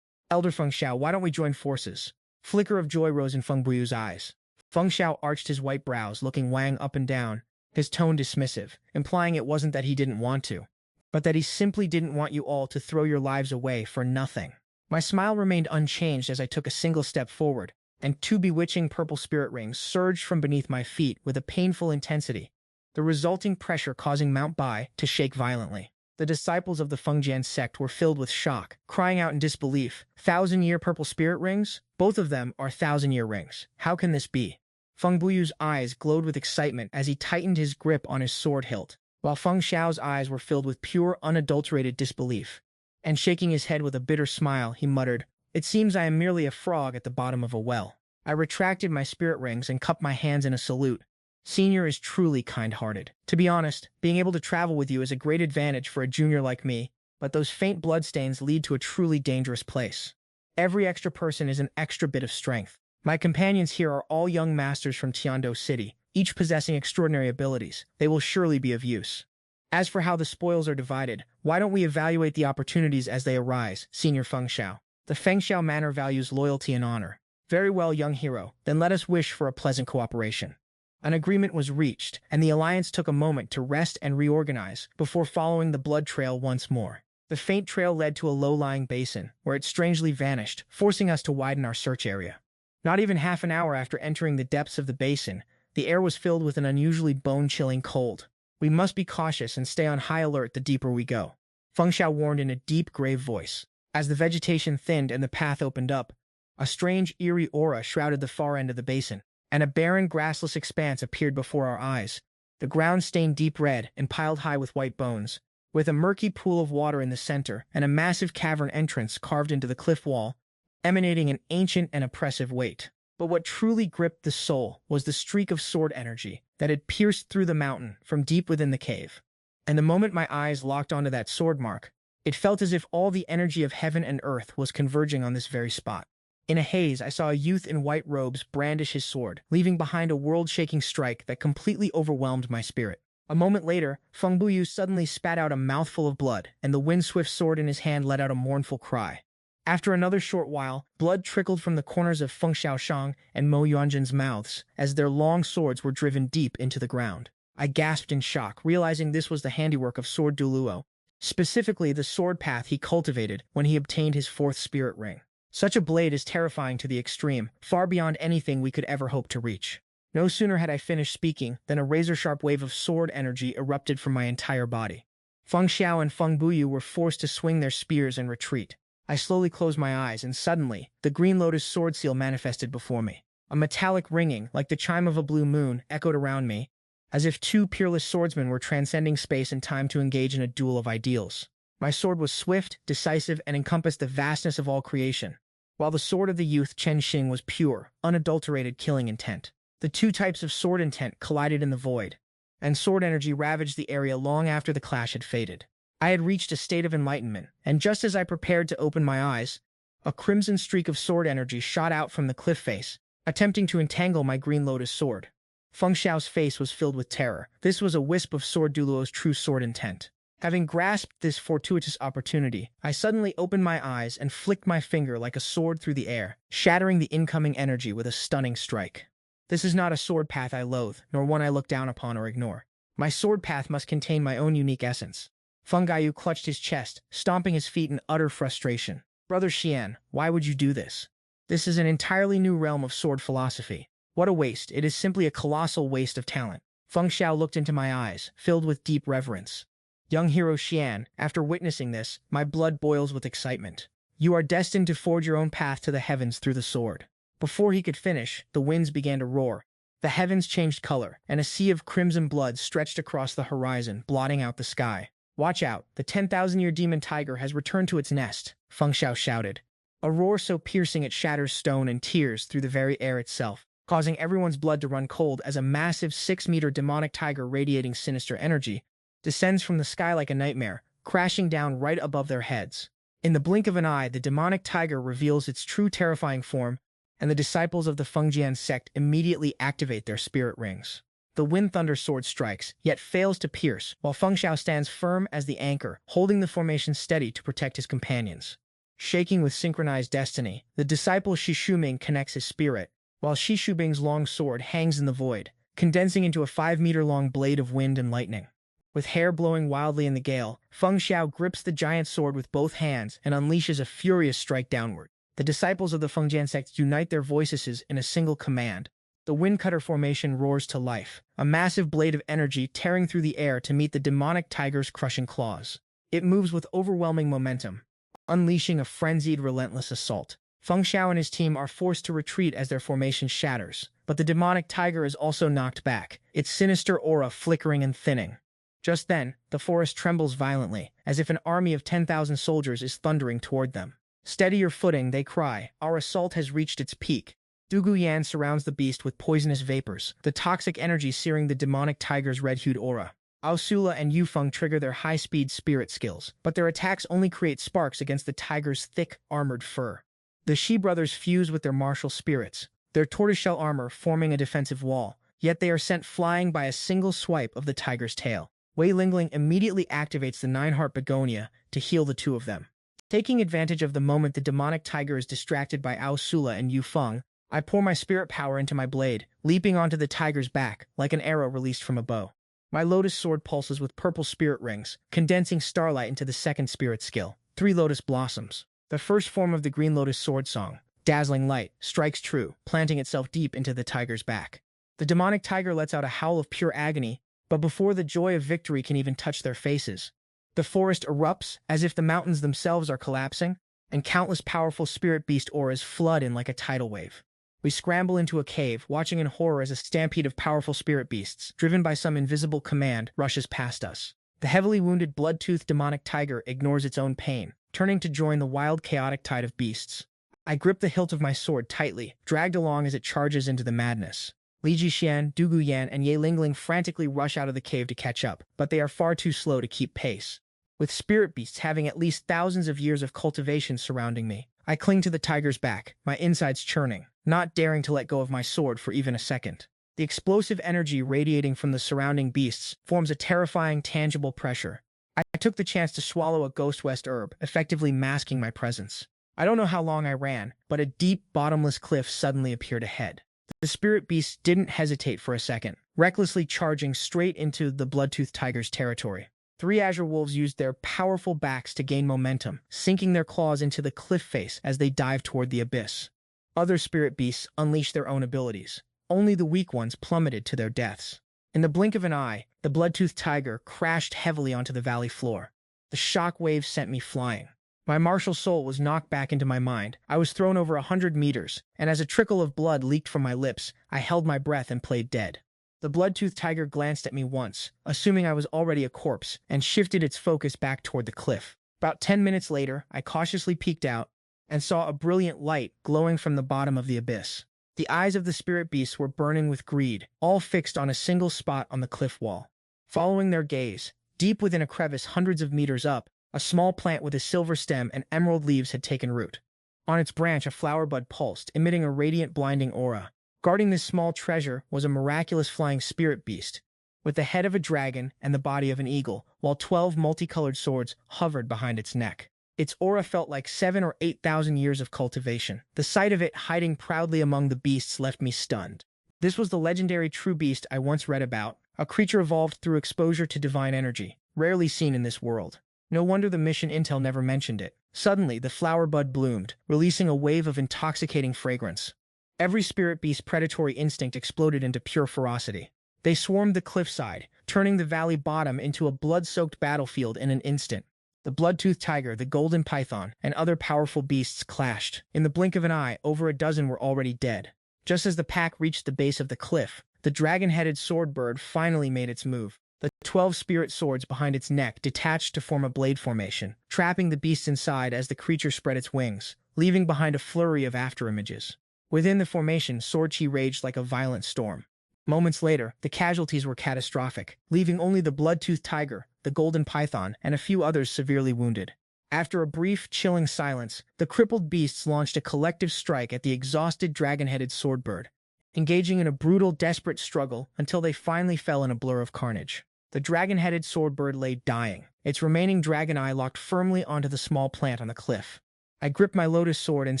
Elder Feng Xiao, why don't we join forces? Flicker of joy rose in Feng Buyu's eyes. Feng Xiao arched his white brows, looking Wang up and down, his tone dismissive, implying it wasn't that he didn't want to, but that he simply didn't want you all to throw your lives away for nothing. My smile remained unchanged as I took a single step forward, and 2 bewitching purple spirit rings surged from beneath my feet with a painful intensity, the resulting pressure causing Mount Bai to shake violently. The disciples of the Fengjian sect were filled with shock, crying out in disbelief. 1,000-year purple spirit rings? Both of them are 1,000-year rings. How can this be? Feng Buyu's eyes glowed with excitement as he tightened his grip on his sword hilt, while Feng Xiao's eyes were filled with pure, unadulterated disbelief. And shaking his head with a bitter smile, he muttered, "It seems I am merely a frog at the bottom of a well." I retracted my spirit rings and cupped my hands in a salute. Senior is truly kind-hearted. To be honest, being able to travel with you is a great advantage for a junior like me, but those faint bloodstains lead to a truly dangerous place. Every extra person is an extra bit of strength. My companions here are all young masters from Tiando City, each possessing extraordinary abilities. They will surely be of use. As for how the spoils are divided, why don't we evaluate the opportunities as they arise, Senior Feng Xiao? The Feng Xiao manor values loyalty and honor. Very well, young hero, then let us wish for a pleasant cooperation. An agreement was reached, and the alliance took a moment to rest and reorganize before following the blood trail once more. The faint trail led to a low-lying basin, where it strangely vanished, forcing us to widen our search area. Not even half an hour after entering the depths of the basin, the air was filled with an unusually bone-chilling cold. We must be cautious and stay on high alert the deeper we go, Feng Xiao warned in a deep, grave voice. As the vegetation thinned and the path opened up, a strange, eerie aura shrouded the far end of the basin, and a barren, grassless expanse appeared before our eyes, the ground stained deep red and piled high with white bones, with a murky pool of water in the center and a massive cavern entrance carved into the cliff wall, emanating an ancient and oppressive weight. But what truly gripped the soul was the streak of sword energy that had pierced through the mountain from deep within the cave. And the moment my eyes locked onto that sword mark, it felt as if all the energy of heaven and earth was converging on this very spot. In a haze, I saw a youth in white robes brandish his sword, leaving behind a world-shaking strike that completely overwhelmed my spirit. A moment later, Feng Buyu suddenly spat out a mouthful of blood, and the wind-swift sword in his hand let out a mournful cry. After another short while, blood trickled from the corners of Feng Xiaoshang and Mo Yuanjin's mouths as their long swords were driven deep into the ground. I gasped in shock, realizing this was the handiwork of Sword Duluo, specifically the sword path he cultivated when he obtained his 4th spirit ring. Such a blade is terrifying to the extreme, far beyond anything we could ever hope to reach. No sooner had I finished speaking than a razor-sharp wave of sword energy erupted from my entire body. Feng Xiao and Feng Buyu were forced to swing their spears and retreat. I slowly closed my eyes, and suddenly, the Green Lotus sword seal manifested before me. A metallic ringing, like the chime of a blue moon, echoed around me, as if 2 peerless swordsmen were transcending space and time to engage in a duel of ideals. My sword was swift, decisive, and encompassed the vastness of all creation, while the sword of the youth Chen Xing was pure, unadulterated killing intent. The 2 types of sword intent collided in the void, and sword energy ravaged the area long after the clash had faded. I had reached a state of enlightenment, and just as I prepared to open my eyes, a crimson streak of sword energy shot out from the cliff face, attempting to entangle my Green Lotus sword. Feng Xiao's face was filled with terror. This was a wisp of Sword Duluo's true sword intent. Having grasped this fortuitous opportunity, I suddenly opened my eyes and flicked my finger like a sword through the air, shattering the incoming energy with a stunning strike. This is not a sword path I loathe, nor one I look down upon or ignore. My sword path must contain my own unique essence. Feng Gaiyu clutched his chest, stomping his feet in utter frustration. Brother Xian, why would you do this? This is an entirely new realm of sword philosophy. What a waste. It is simply a colossal waste of talent. Feng Xiao looked into my eyes, filled with deep reverence. Young hero Xian, after witnessing this, my blood boils with excitement. You are destined to forge your own path to the heavens through the sword. Before he could finish, the winds began to roar. The heavens changed color, and a sea of crimson blood stretched across the horizon, blotting out the sky. Watch out, the 10,000-year demon tiger has returned to its nest, Feng Xiao shouted. A roar so piercing it shatters stone and tears through the very air itself, causing everyone's blood to run cold as a massive 6-meter demonic tiger radiating sinister energy descends from the sky like a nightmare, crashing down right above their heads. In the blink of an eye, the demonic tiger reveals its true terrifying form, and the disciples of the Fengjian sect immediately activate their spirit rings. The Wind Thunder sword strikes, yet fails to pierce, while Feng Xiao stands firm as the anchor, holding the formation steady to protect his companions. Shaking with synchronized destiny, the disciple Shi Shuming connects his spirit, while Shi Shubing's long sword hangs in the void, condensing into a 5-meter-long blade of wind and lightning. With hair blowing wildly in the gale, Feng Xiao grips the giant sword with both hands and unleashes a furious strike downward. The disciples of the Fengjian sect unite their voices in a single command. The Windcutter formation roars to life, a massive blade of energy tearing through the air to meet the demonic tiger's crushing claws. It moves with overwhelming momentum, unleashing a frenzied, relentless assault. Feng Xiao and his team are forced to retreat as their formation shatters, but the demonic tiger is also knocked back, its sinister aura flickering and thinning. Just then, the forest trembles violently, as if an army of 10,000 soldiers is thundering toward them. "Steady your footing," they cry. "Our assault has reached its peak." Du Guyan surrounds the beast with poisonous vapors, the toxic energy searing the demonic tiger's red-hued aura. Aosula and Yufeng trigger their high-speed spirit skills, but their attacks only create sparks against the tiger's thick, armored fur. The Shi brothers fuse with their martial spirits, their tortoiseshell armor forming a defensive wall, yet they are sent flying by a single swipe of the tiger's tail. Wei Lingling immediately activates the Nine-Heart Begonia to heal the two of them. Taking advantage of the moment the demonic tiger is distracted by Aosula and Yufeng, I pour my spirit power into my blade, leaping onto the tiger's back like an arrow released from a bow. My lotus sword pulses with purple spirit rings, condensing starlight into the second spirit skill, 3 lotus blossoms. The first form of the green lotus sword song, dazzling light, strikes true, planting itself deep into the tiger's back. The demonic tiger lets out a howl of pure agony, but before the joy of victory can even touch their faces, the forest erupts as if the mountains themselves are collapsing, and countless powerful spirit beast auras flood in like a tidal wave. We scramble into a cave, watching in horror as a stampede of powerful spirit beasts, driven by some invisible command, rushes past us. The heavily wounded blood-toothed demonic tiger ignores its own pain, turning to join the wild, chaotic tide of beasts. I grip the hilt of my sword tightly, dragged along as it charges into the madness. Li Jixian, Du Guyan, and Ye Lingling frantically rush out of the cave to catch up, but they are far too slow to keep pace. With spirit beasts having at least thousands of years of cultivation surrounding me, I cling to the tiger's back, my insides churning, not daring to let go of my sword for even a second. The explosive energy radiating from the surrounding beasts forms a terrifying, tangible pressure. I took the chance to swallow a ghost west herb, effectively masking my presence. I don't know how long I ran, but a deep, bottomless cliff suddenly appeared ahead. The spirit beasts didn't hesitate for a second, recklessly charging straight into the bloodtooth tiger's territory. 3 azure wolves used their powerful backs to gain momentum, sinking their claws into the cliff face as they dived toward the abyss. Other spirit beasts unleashed their own abilities. Only the weak ones plummeted to their deaths. In the blink of an eye, the bloodtooth tiger crashed heavily onto the valley floor. The shock waves sent me flying. My martial soul was knocked back into my mind. I was thrown over 100 meters, and as a trickle of blood leaked from my lips, I held my breath and played dead. The bloodtooth tiger glanced at me once, assuming I was already a corpse, and shifted its focus back toward the cliff. About 10 minutes later, I cautiously peeked out and saw a brilliant light glowing from the bottom of the abyss. The eyes of the spirit beasts were burning with greed, all fixed on a single spot on the cliff wall. Following their gaze, deep within a crevice hundreds of meters up, a small plant with a silver stem and emerald leaves had taken root. On its branch, a flower bud pulsed, emitting a radiant, blinding aura. Guarding this small treasure was a miraculous flying spirit beast, with the head of a dragon and the body of an eagle, while 12 multicolored swords hovered behind its neck. Its aura felt like 7,000 or 8,000 years of cultivation. The sight of it hiding proudly among the beasts left me stunned. This was the legendary true beast I once read about, a creature evolved through exposure to divine energy, rarely seen in this world. No wonder the mission intel never mentioned it. Suddenly, the flower bud bloomed, releasing a wave of intoxicating fragrance. Every spirit beast's predatory instinct exploded into pure ferocity. They swarmed the cliffside, turning the valley bottom into a blood-soaked battlefield in an instant. The blood-toothed tiger, the golden python, and other powerful beasts clashed. In the blink of an eye, over a dozen were already dead. Just as the pack reached the base of the cliff, the dragon-headed sword bird finally made its move. The 12 spirit swords behind its neck detached to form a blade formation, trapping the beast inside as the creature spread its wings, leaving behind a flurry of afterimages. Within the formation, sword chi raged like a violent storm. Moments later, the casualties were catastrophic, leaving only the blood-toothed tiger, the golden python, and a few others severely wounded. After a brief, chilling silence, the crippled beasts launched a collective strike at the exhausted dragon-headed sword bird. engaging in a brutal, desperate struggle until they finally fell in a blur of carnage. The dragon-headed swordbird lay dying, its remaining dragon eye locked firmly onto the small plant on the cliff. I gripped my lotus sword and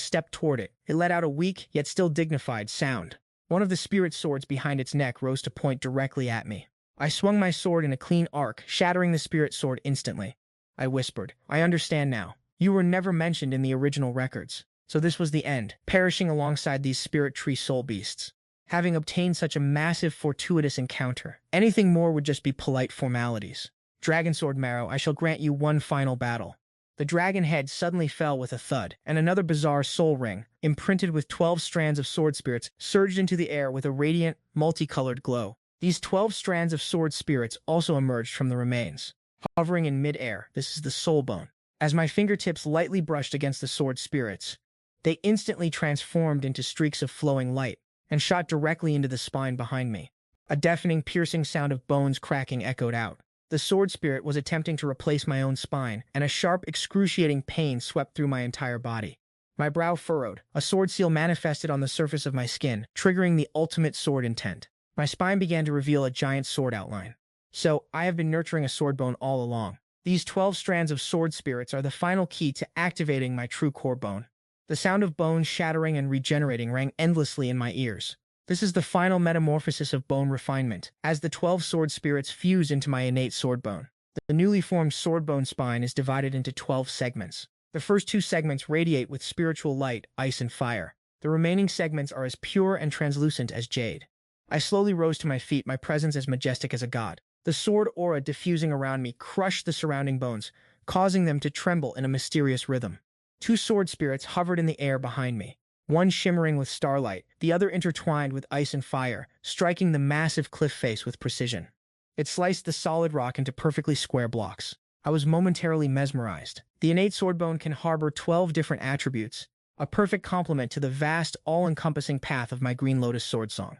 stepped toward it. It let out a weak, yet still dignified sound. One of the spirit swords behind its neck rose to point directly at me. I swung my sword in a clean arc, shattering the spirit sword instantly. I whispered, "I understand now. You were never mentioned in the original records. So this was the end, perishing alongside these spirit tree soul beasts. Having obtained such a massive, fortuitous encounter, anything more would just be polite formalities. Dragon Sword Marrow, I shall grant you one final battle." The dragon head suddenly fell with a thud, and another bizarre soul ring, imprinted with 12 strands of sword spirits, surged into the air with a radiant, multicolored glow. These 12 strands of sword spirits also emerged from the remains. Hovering in mid-air, this is the soul bone. As my fingertips lightly brushed against the sword spirits, they instantly transformed into streaks of flowing light and shot directly into the spine behind me. A deafening, piercing sound of bones cracking echoed out. The sword spirit was attempting to replace my own spine, and a sharp, excruciating pain swept through my entire body. My brow furrowed, a sword seal manifested on the surface of my skin, triggering the ultimate sword intent. My spine began to reveal a giant sword outline. So, I have been nurturing a sword bone all along. These 12 strands of sword spirits are the final key to activating my true core bone. The sound of bones shattering and regenerating rang endlessly in my ears. This is the final metamorphosis of bone refinement, as the 12 sword spirits fuse into my innate sword bone. The newly formed sword bone spine is divided into 12 segments. The first 2 segments radiate with spiritual light, ice, and fire. The remaining segments are as pure and translucent as jade. I slowly rose to my feet, my presence as majestic as a god. The sword aura diffusing around me crushed the surrounding bones, causing them to tremble in a mysterious rhythm. 2 sword spirits hovered in the air behind me, one shimmering with starlight, the other intertwined with ice and fire, striking the massive cliff face with precision. It sliced the solid rock into perfectly square blocks. I was momentarily mesmerized. The innate sword bone can harbor 12 different attributes, a perfect complement to the vast, all-encompassing path of my Green Lotus sword song.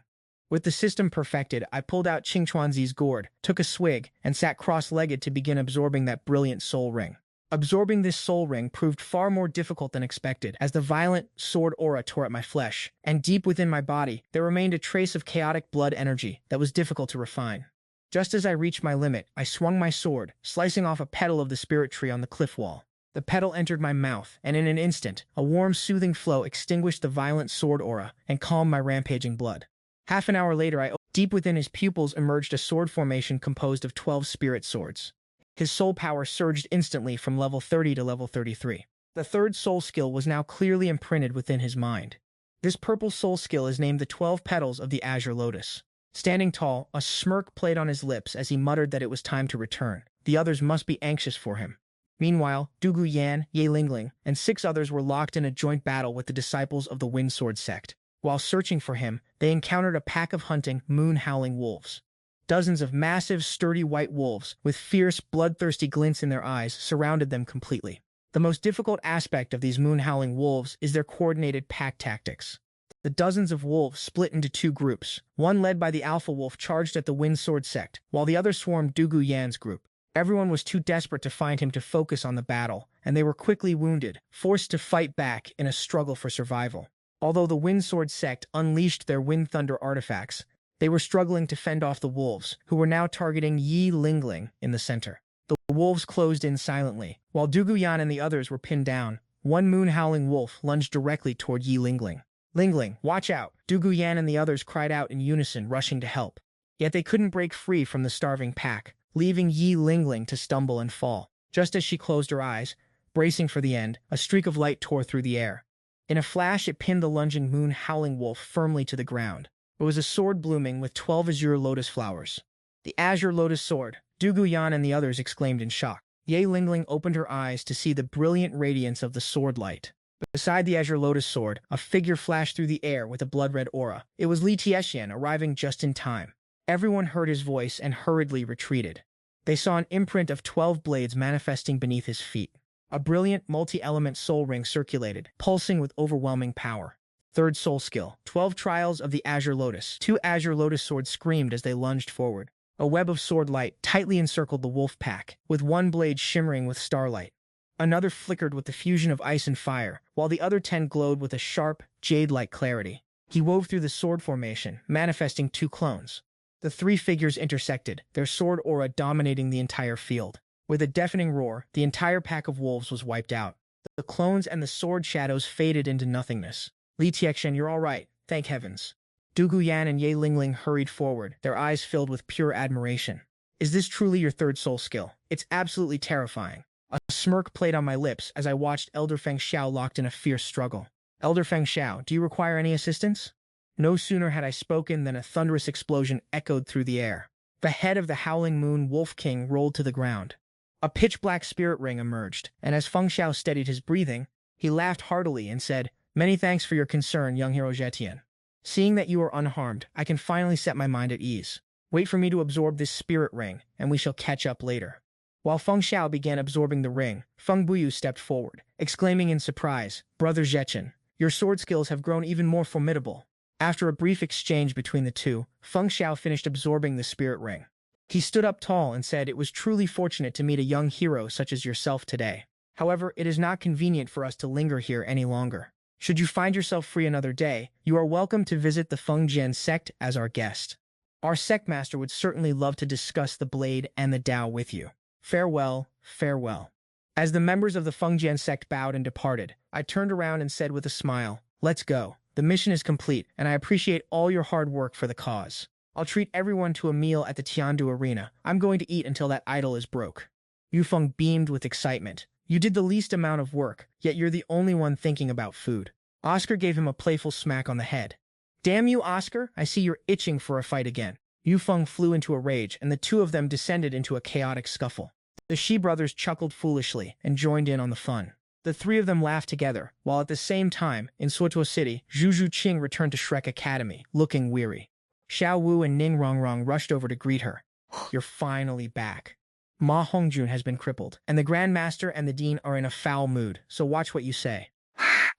With the system perfected, I pulled out Qingchuanzi's gourd, took a swig, and sat cross-legged to begin absorbing that brilliant soul ring. Absorbing this soul ring proved far more difficult than expected, as the violent sword aura tore at my flesh, and deep within my body, there remained a trace of chaotic blood energy that was difficult to refine. Just as I reached my limit, I swung my sword, slicing off a petal of the spirit tree on the cliff wall. The petal entered my mouth, and in an instant, a warm, soothing flow extinguished the violent sword aura and calmed my rampaging blood. Half an hour later, deep within his pupils emerged a sword formation composed of 12 spirit swords. His soul power surged instantly from level 30 to level 33. The third soul skill was now clearly imprinted within his mind. This purple soul skill is named the 12 Petals of the Azure Lotus. Standing tall, a smirk played on his lips as he muttered that it was time to return. The others must be anxious for him. Meanwhile, Dugu Yan, Ye Lingling, and 6 others were locked in a joint battle with the disciples of the Wind Sword sect. While searching for him, they encountered a pack of hunting, moon-howling wolves. Dozens of massive, sturdy white wolves, with fierce, bloodthirsty glints in their eyes, surrounded them completely. The most difficult aspect of these moon-howling wolves is their coordinated pack tactics. The dozens of wolves split into 2 groups. One led by the alpha wolf charged at the Wind Sword sect, while the other swarmed Dugu Yan's group. Everyone was too desperate to find him to focus on the battle, and they were quickly wounded, forced to fight back in a struggle for survival. Although the Wind Sword sect unleashed their Wind Thunder artifacts, they were struggling to fend off the wolves, who were now targeting Ye Lingling in the center. The wolves closed in silently. While Dugu Yan and the others were pinned down, one moon-howling wolf lunged directly toward Ye Lingling. "Lingling, watch out!" Dugu Yan and the others cried out in unison, rushing to help. Yet they couldn't break free from the starving pack, leaving Ye Lingling to stumble and fall. Just as she closed her eyes, bracing for the end, a streak of light tore through the air. In a flash, it pinned the lunging moon-howling wolf firmly to the ground. It was a sword blooming with 12 azure lotus flowers. "The Azure Lotus Sword!" Dugu Yan and the others exclaimed in shock. Ye Lingling opened her eyes to see the brilliant radiance of the sword light. Beside the Azure Lotus Sword, a figure flashed through the air with a blood-red aura. It was Li Tiexian, arriving just in time. Everyone heard his voice and hurriedly retreated. They saw an imprint of 12 blades manifesting beneath his feet. A brilliant multi-element soul ring circulated, pulsing with overwhelming power. Third soul skill, 12 Trials of the Azure Lotus. 2 Azure Lotus swords screamed as they lunged forward. A web of sword light tightly encircled the wolf pack, with one blade shimmering with starlight. Another flickered with the fusion of ice and fire, while the other 10 glowed with a sharp, jade-like clarity. He wove through the sword formation, manifesting two clones. The three figures intersected, their sword aura dominating the entire field. With a deafening roar, the entire pack of wolves was wiped out. The clones and the sword shadows faded into nothingness. Li Tiexshen, you're all right, thank heavens. Du Guyan and Ye Lingling hurried forward, their eyes filled with pure admiration. Is this truly your third soul skill? It's absolutely terrifying. A smirk played on my lips as I watched Elder Feng Xiao locked in a fierce struggle. Elder Feng Xiao, do you require any assistance? No sooner had I spoken than a thunderous explosion echoed through the air. The head of the Howling Moon Wolf King rolled to the ground. A pitch-black spirit ring emerged, and as Feng Xiao steadied his breathing, he laughed heartily and said, "Many thanks for your concern, young hero Zetian. Seeing that you are unharmed, I can finally set my mind at ease. Wait for me to absorb this spirit ring, and we shall catch up later." While Feng Xiao began absorbing the ring, Feng Buyu stepped forward, exclaiming in surprise, "Brother Zetian, your sword skills have grown even more formidable." After a brief exchange between the two, Feng Xiao finished absorbing the spirit ring. He stood up tall and said, "It was truly fortunate to meet a young hero such as yourself today. However, it is not convenient for us to linger here any longer. Should you find yourself free another day, you are welcome to visit the Fengjian sect as our guest. Our sect master would certainly love to discuss the blade and the Tao with you. Farewell, farewell." As the members of the Fengjian sect bowed and departed, I turned around and said with a smile, "Let's go. The mission is complete, and I appreciate all your hard work for the cause. I'll treat everyone to a meal at the Tiandu arena. I'm going to eat until that idol is broke." Yufeng beamed with excitement. "You did the least amount of work, yet you're the only one thinking about food." Oscar gave him a playful smack on the head. "Damn you, Oscar, I see you're itching for a fight again." Yufeng flew into a rage, and the two of them descended into a chaotic scuffle. The Shi brothers chuckled foolishly and joined in on the fun. The three of them laughed together, while at the same time, in Suotuo City, Zhu Qing returned to Shrek Academy, looking weary. Xiao Wu and Ning Rongrong rushed over to greet her. "You're finally back. Ma Hongjun has been crippled, and the Grand Master and the Dean are in a foul mood, so watch what you say."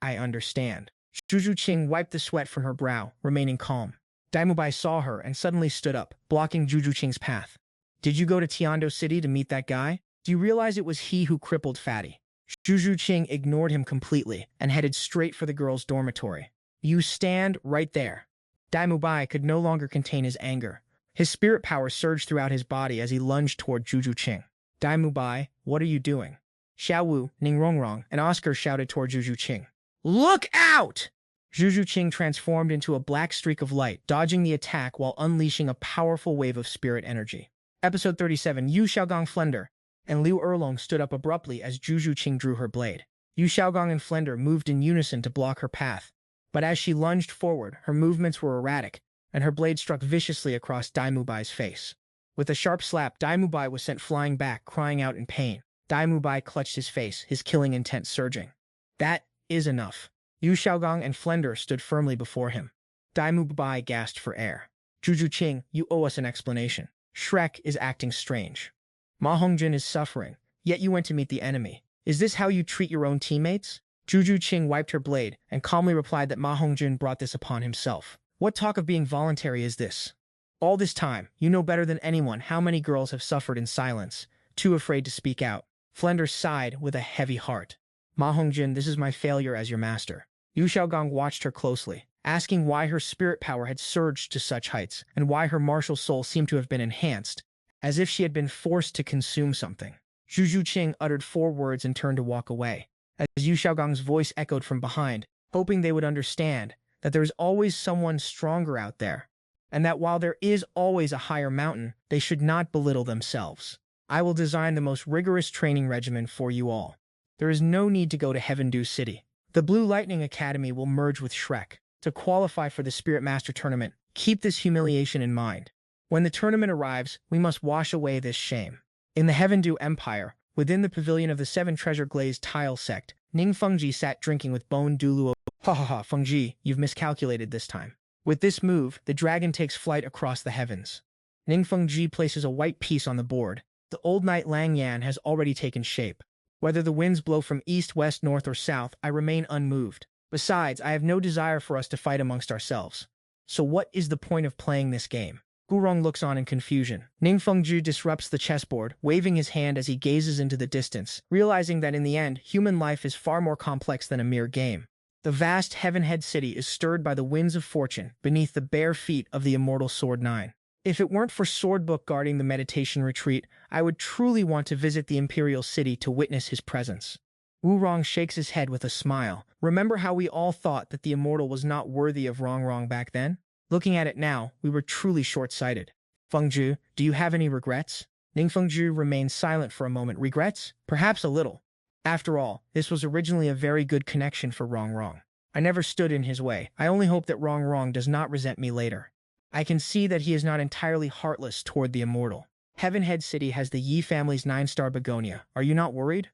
"I understand." Zhu Qing wiped the sweat from her brow, remaining calm. Daimubai saw her and suddenly stood up, blocking Zhu Qing's path. "Did you go to Tiando City to meet that guy? Do you realize it was he who crippled Fatty?" Zhu Qing ignored him completely and headed straight for the girls' dormitory. "You stand right there." Daimubai could no longer contain his anger. His spirit power surged throughout his body as he lunged toward Zhu Qing. "Daimubai, what are you doing?" Xiao Wu, Ning Rongrong, and Oscar shouted toward Zhu Qing. "Look out!" Zhu Qing transformed into a black streak of light, dodging the attack while unleashing a powerful wave of spirit energy. Episode 37, Yu Xiaogong Flender, and Liu Erlong stood up abruptly as Zhu Qing drew her blade. Yu Xiaogong and Flender moved in unison to block her path, but as she lunged forward, her movements were erratic, and her blade struck viciously across Daimubai's face. With a sharp slap, Daimubai was sent flying back, crying out in pain. Daimubai clutched his face, his killing intent surging. "That is enough." Yu Xiaogong and Flender stood firmly before him. Daimubai gasped for air. "Zhu Qing, you owe us an explanation. Shrek is acting strange. Ma Hongjun is suffering, yet you went to meet the enemy. Is this how you treat your own teammates?" Zhu Qing wiped her blade and calmly replied that Ma Hongjun brought this upon himself. "What talk of being voluntary is this? All this time, you know better than anyone how many girls have suffered in silence, too afraid to speak out." Flender sighed with a heavy heart. "Ma Hongjun, this is my failure as your master." Yu Xiaogong watched her closely, asking why her spirit power had surged to such heights and why her martial soul seemed to have been enhanced, as if she had been forced to consume something. Zhu Qing uttered 4 words and turned to walk away, as Yu Xiaogong's voice echoed from behind, hoping they would understand that there is always someone stronger out there, and that while there is always a higher mountain, they should not belittle themselves. "I will design the most rigorous training regimen for you all. There is no need to go to Heavendew City. The Blue Lightning Academy will merge with Shrek. To qualify for the Spirit Master Tournament, keep this humiliation in mind. When the tournament arrives, we must wash away this shame." In the Heavendew Empire, within the pavilion of the 7 Treasure Glazed Tile Sect, Ning Fengji sat drinking with Bone Duluo. "Ha ha ha, Fengji, you've miscalculated this time. With this move, the dragon takes flight across the heavens." Ning Fengji places a white piece on the board. The old knight Lang Yan has already taken shape. Whether the winds blow from east, west, north, or south, I remain unmoved. Besides, I have no desire for us to fight amongst ourselves. So what is the point of playing this game? Gurong looks on in confusion. Ning Fengju disrupts the chessboard, waving his hand as he gazes into the distance, realizing that in the end, human life is far more complex than a mere game. The vast Heavenhead city is stirred by the winds of fortune beneath the bare feet of the immortal Sword Nine. If it weren't for Swordbook guarding the meditation retreat, I would truly want to visit the Imperial City to witness his presence. Wurong shakes his head with a smile. Remember how we all thought that the immortal was not worthy of Rongrong back then? Looking at it now, we were truly short-sighted. Fengzhu, do you have any regrets? Ningfengzhu remained silent for a moment. Regrets? Perhaps a little. After all, this was originally a very good connection for Rongrong. I never stood in his way. I only hope that Rongrong does not resent me later. I can see that he is not entirely heartless toward the immortal. Heavenhead City has the Yi family's 9-star begonia. Are you not worried?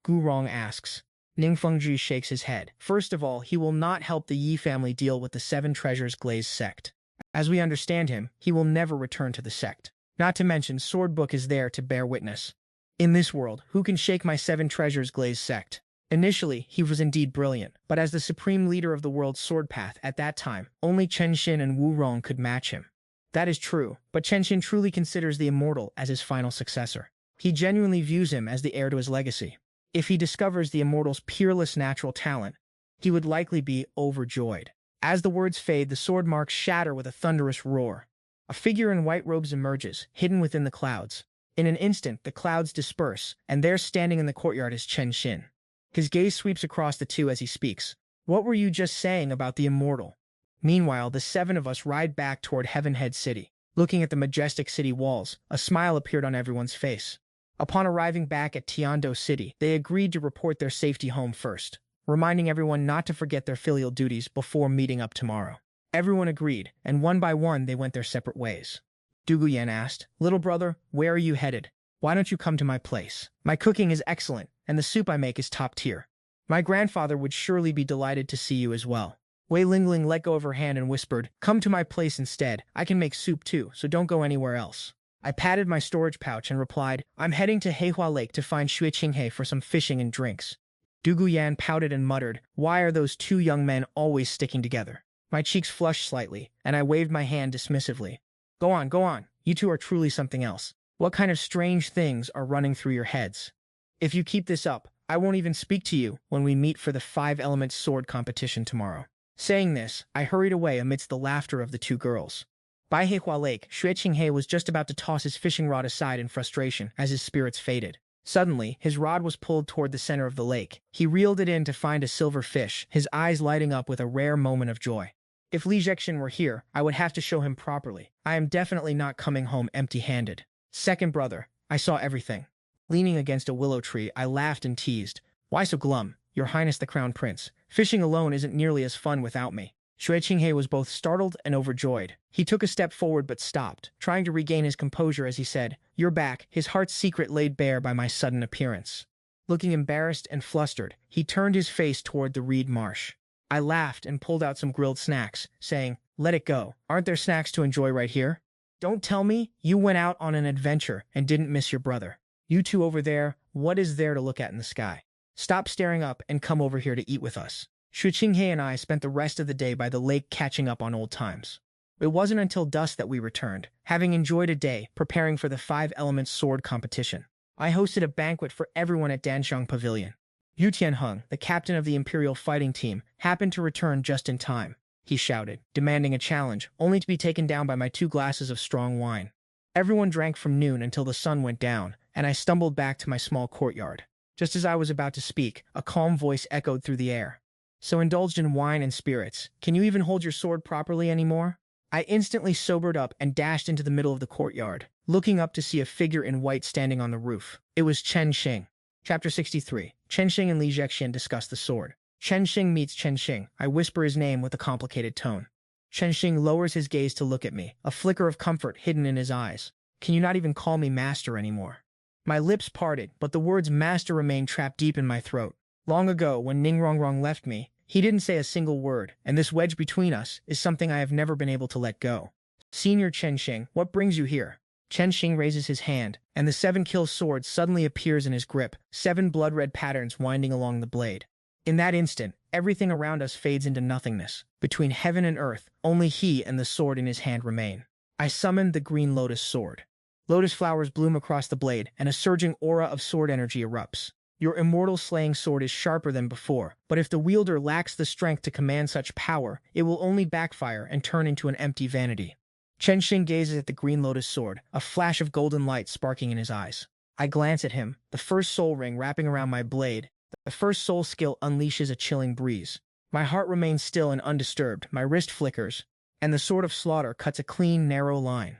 Gurong asks. Ningfengzhu shakes his head. First of all, he will not help the Yi family deal with the 7 Treasures Glaze sect. As we understand him, he will never return to the sect. Not to mention, Swordbook is there to bear witness. In this world, who can shake my 7 Treasures Glaze sect? Initially, he was indeed brilliant, but as the supreme leader of the world's sword path at that time, only Chenshin and Wurong could match him. That is true, but Chenshin truly considers the immortal as his final successor. He genuinely views him as the heir to his legacy. If he discovers the immortal's peerless natural talent, he would likely be overjoyed. As the words fade, the sword marks shatter with a thunderous roar. A figure in white robes emerges, hidden within the clouds. In an instant, the clouds disperse, and there standing in the courtyard is Chen Xin. His gaze sweeps across the two as he speaks. What were you just saying about the immortal? Meanwhile, the 7 of us ride back toward Heavenhead City. Looking at the majestic city walls, a smile appeared on everyone's face. Upon arriving back at Tiando City, they agreed to report their safety home first, reminding everyone not to forget their filial duties before meeting up tomorrow. Everyone agreed, and one by one they went their separate ways. Duguyan asked, "Little brother, where are you headed? Why don't you come to my place? My cooking is excellent, and the soup I make is top tier. My grandfather would surely be delighted to see you as well." Wei Lingling let go of her hand and whispered, "Come to my place instead. I can make soup too, so don't go anywhere else." I patted my storage pouch and replied, "I'm heading to Heihua Lake to find Xue Qinghe for some fishing and drinks." Duguyan pouted and muttered, "Why are those 2 young men always sticking together?" My cheeks flushed slightly, and I waved my hand dismissively. Go on. You two are truly something else. What kind of strange things are running through your heads? If you keep this up, I won't even speak to you when we meet for the 5-element sword competition tomorrow." Saying this, I hurried away amidst the laughter of the 2 girls. By Heihua Lake, Xue Qinghe was just about to toss his fishing rod aside in frustration as his spirits faded. Suddenly, his rod was pulled toward the center of the lake. He reeled it in to find a silver fish, his eyes lighting up with a rare moment of joy. If Li Zhexin were here, I would have to show him properly. I am definitely not coming home empty-handed. Second brother, I saw everything. Leaning against a willow tree, I laughed and teased. Why so glum, Your Highness the Crown Prince? Fishing alone isn't nearly as fun without me. Xue Qinghe was both startled and overjoyed. He took a step forward but stopped, trying to regain his composure as he said, "You're back," his heart's secret laid bare by my sudden appearance. Looking embarrassed and flustered, he turned his face toward the reed marsh. I laughed and pulled out some grilled snacks, saying, "Let it go. Aren't there snacks to enjoy right here? Don't tell me you went out on an adventure and didn't miss your brother. You two over there, what is there to look at in the sky? Stop staring up and come over here to eat with us." Xue Qinghe and I spent the rest of the day by the lake catching up on old times. It wasn't until dusk that we returned, having enjoyed a day preparing for the 5-element sword competition. I hosted a banquet for everyone at Danxiang Pavilion. Yu Tianheng, the captain of the Imperial fighting team, happened to return just in time. He shouted, demanding a challenge, only to be taken down by my 2 glasses of strong wine. Everyone drank from noon until the sun went down, and I stumbled back to my small courtyard. Just as I was about to speak, a calm voice echoed through the air. "So indulged in wine and spirits, can you even hold your sword properly anymore?" I instantly sobered up and dashed into the middle of the courtyard, looking up to see a figure in white standing on the roof. It was Chen Xing. Chapter 63. Chen Xing and Li Zhexin discuss the sword. Chen Xing meets Chen Xing. I whisper his name with a complicated tone. Chen Xing lowers his gaze to look at me, a flicker of comfort hidden in his eyes. "Can you not even call me master anymore?" My lips parted, but the words master remained trapped deep in my throat. Long ago, when Ning Rongrong left me, he didn't say a single word, and this wedge between us is something I have never been able to let go. "Senior Chen Xing, what brings you here?" Chen Xing raises his hand, and the 7-kill sword suddenly appears in his grip, 7 blood-red patterns winding along the blade. In that instant, everything around us fades into nothingness. Between heaven and earth, only he and the sword in his hand remain. I summoned the green lotus sword. Lotus flowers bloom across the blade, and a surging aura of sword energy erupts. Your immortal slaying sword is sharper than before, but if the wielder lacks the strength to command such power, it will only backfire and turn into an empty vanity. Chen Xing gazes at the green lotus sword, a flash of golden light sparking in his eyes. I glance at him, the first soul ring wrapping around my blade. The first soul skill unleashes a chilling breeze. My heart remains still and undisturbed, my wrist flickers, and the sword of slaughter cuts a clean, narrow line.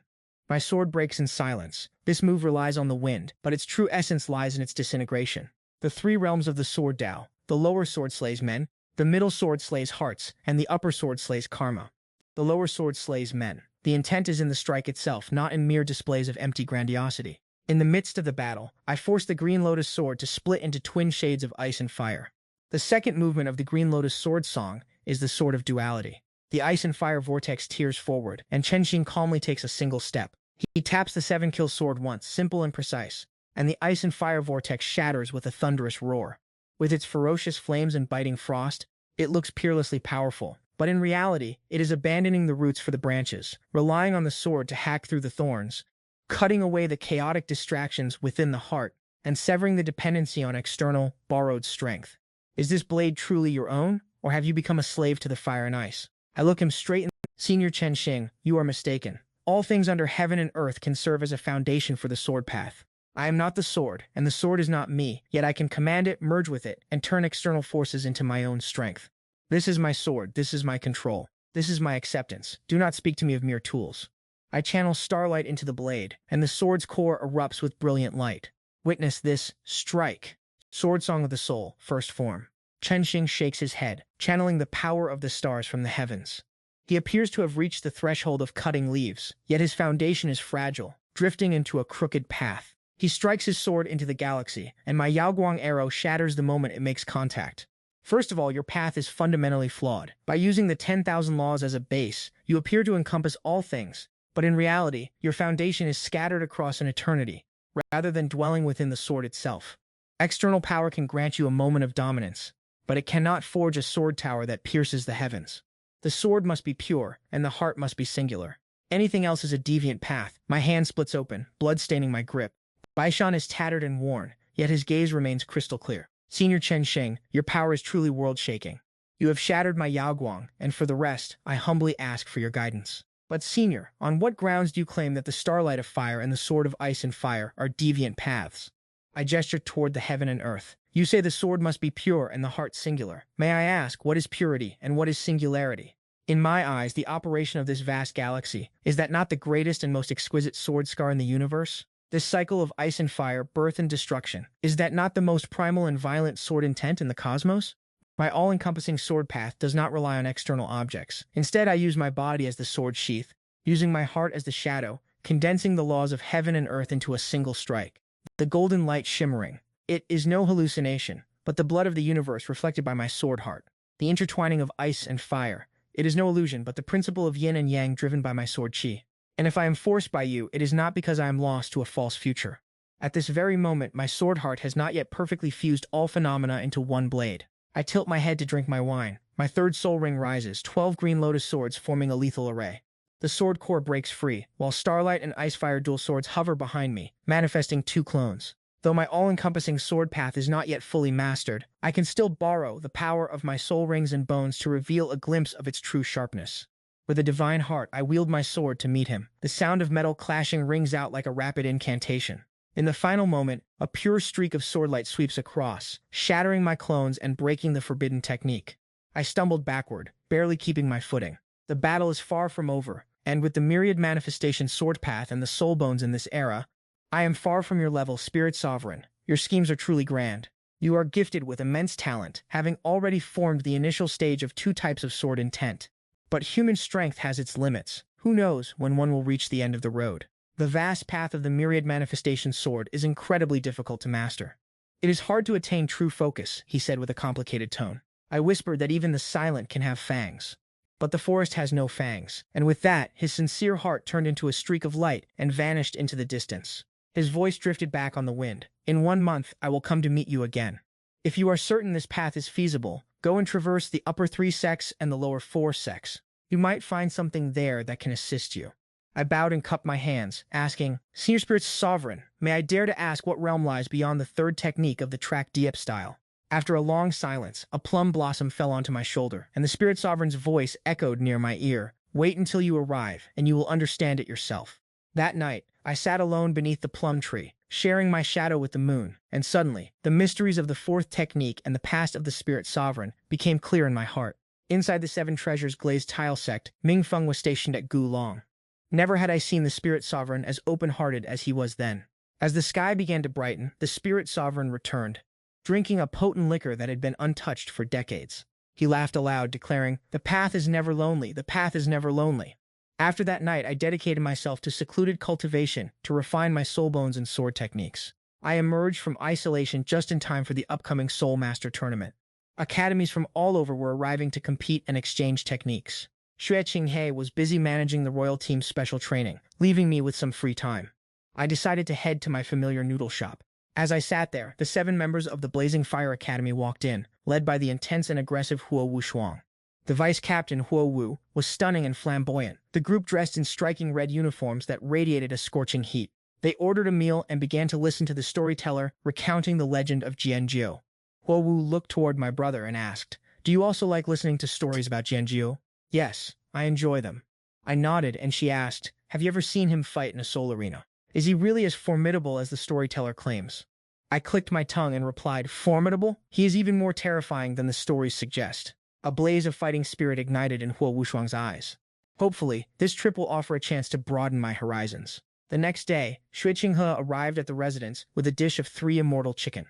My sword breaks in silence. This move relies on the wind, but its true essence lies in its disintegration. The three realms of the sword Tao. The lower sword slays men, the middle sword slays hearts, and the upper sword slays karma. The lower sword slays men. The intent is in the strike itself, not in mere displays of empty grandiosity. In the midst of the battle, I force the Green Lotus sword to split into twin shades of ice and fire. The second movement of the Green Lotus sword song is the Sword of Duality. The ice and fire vortex tears forward, and Chen Xing calmly takes a single step. He taps the seven-kill sword once, simple and precise, and the ice and fire vortex shatters with a thunderous roar. With its ferocious flames and biting frost, it looks peerlessly powerful. But in reality, it is abandoning the roots for the branches, relying on the sword to hack through the thorns, cutting away the chaotic distractions within the heart, and severing the dependency on external, borrowed strength. Is this blade truly your own, or have you become a slave to the fire and ice? I look him straight in the Senior Chen Xing, you are mistaken. All things under heaven and earth can serve as a foundation for the sword path. I am not the sword, and the sword is not me, yet I can command it, merge with it, and turn external forces into my own strength. This is my sword, this is my control, this is my acceptance. Do not speak to me of mere tools. I channel starlight into the blade, and the sword's core erupts with brilliant light. Witness this, strike. Sword Song of the Soul, first form. Chen Xing shakes his head, channeling the power of the stars from the heavens. He appears to have reached the threshold of cutting leaves, yet his foundation is fragile, drifting into a crooked path. He strikes his sword into the galaxy, and my Yaoguang arrow shatters the moment it makes contact. First of all, your path is fundamentally flawed. By using the 10,000 laws as a base, you appear to encompass all things, but in reality, your foundation is scattered across an eternity, rather than dwelling within the sword itself. External power can grant you a moment of dominance, but it cannot forge a sword tower that pierces the heavens. The sword must be pure, and the heart must be singular. Anything else is a deviant path. My hand splits open, blood staining my grip. Baishan is tattered and worn, yet his gaze remains crystal clear. Senior Chen Xing, your power is truly world-shaking. You have shattered my Yaoguang, and for the rest, I humbly ask for your guidance. But Senior, on what grounds do you claim that the Starlight of Fire and the Sword of Ice and Fire are deviant paths? I gesture toward the heaven and earth. You say the sword must be pure and the heart singular. May I ask, what is purity and what is singularity? In my eyes, the operation of this vast galaxy, is that not the greatest and most exquisite sword scar in the universe? This cycle of ice and fire, birth and destruction, is that not the most primal and violent sword intent in the cosmos? My all-encompassing sword path does not rely on external objects. Instead, I use my body as the sword sheath, using my heart as the shadow, condensing the laws of heaven and earth into a single strike. The golden light shimmering. It is no hallucination, but the blood of the universe reflected by my sword heart. The intertwining of ice and fire. It is no illusion, but the principle of yin and yang driven by my sword chi. And if I am forced by you, it is not because I am lost to a false future. At this very moment, my sword heart has not yet perfectly fused all phenomena into one blade. I tilt my head to drink my wine. My third soul ring rises, 12 green lotus swords forming a lethal array. The sword core breaks free, while Starlight and Icefire dual swords hover behind me, manifesting two clones. Though my all-encompassing sword path is not yet fully mastered, I can still borrow the power of my soul rings and bones to reveal a glimpse of its true sharpness. With a divine heart, I wield my sword to meet him. The sound of metal clashing rings out like a rapid incantation. In the final moment, a pure streak of swordlight sweeps across, shattering my clones and breaking the forbidden technique. I stumbled backward, barely keeping my footing. The battle is far from over, and with the myriad manifestation sword path and the soul bones in this era, I am far from your level, Spirit Sovereign. Your schemes are truly grand. You are gifted with immense talent, having already formed the initial stage of two types of sword intent. But human strength has its limits. Who knows when one will reach the end of the road? The vast path of the myriad manifestation sword is incredibly difficult to master. It is hard to attain true focus, he said with a complicated tone. I whispered that even the silent can have fangs. But the forest has no fangs, and with that, his sincere heart turned into a streak of light and vanished into the distance. His voice drifted back on the wind. In 1 month, I will come to meet you again. If you are certain this path is feasible, go and traverse the upper 3 sects and the lower 4 sects. You might find something there that can assist you. I bowed and cupped my hands, asking, Senior Spirit's Sovereign, may I dare to ask what realm lies beyond the third technique of the track Diep style? After a long silence, a plum blossom fell onto my shoulder, and the Spirit Sovereign's voice echoed near my ear. Wait until you arrive, and you will understand it yourself. That night, I sat alone beneath the plum tree, sharing my shadow with the moon, and suddenly, the mysteries of the fourth technique and the past of the Spirit Sovereign became clear in my heart. Inside the Seven Treasures glazed tile sect, Ming Feng was stationed at Gulong. Never had I seen the Spirit Sovereign as open-hearted as he was then. As the sky began to brighten, the Spirit Sovereign returned, drinking a potent liquor that had been untouched for decades. He laughed aloud, declaring, The path is never lonely, the path is never lonely. After that night, I dedicated myself to secluded cultivation to refine my soul bones and sword techniques. I emerged from isolation just in time for the upcoming Soul Master tournament. Academies from all over were arriving to compete and exchange techniques. Xue Qinghe was busy managing the royal team's special training, leaving me with some free time. I decided to head to my familiar noodle shop. As I sat there, the 7 members of the Blazing Fire Academy walked in, led by the intense and aggressive Huo Wushuang. The vice captain, Huo Wu, was stunning and flamboyant, the group dressed in striking red uniforms that radiated a scorching heat. They ordered a meal and began to listen to the storyteller recounting the legend of Jianjiu. Huo Wu looked toward my brother and asked, Do you also like listening to stories about Jianjiu? Yes, I enjoy them. I nodded, and she asked, Have you ever seen him fight in a soul arena? Is he really as formidable as the storyteller claims? I clicked my tongue and replied, Formidable? He is even more terrifying than the stories suggest. A blaze of fighting spirit ignited in Huo Wushuang's eyes. Hopefully, this trip will offer a chance to broaden my horizons. The next day, Xue Qinghe arrived at the residence with a dish of 3 immortal chicken.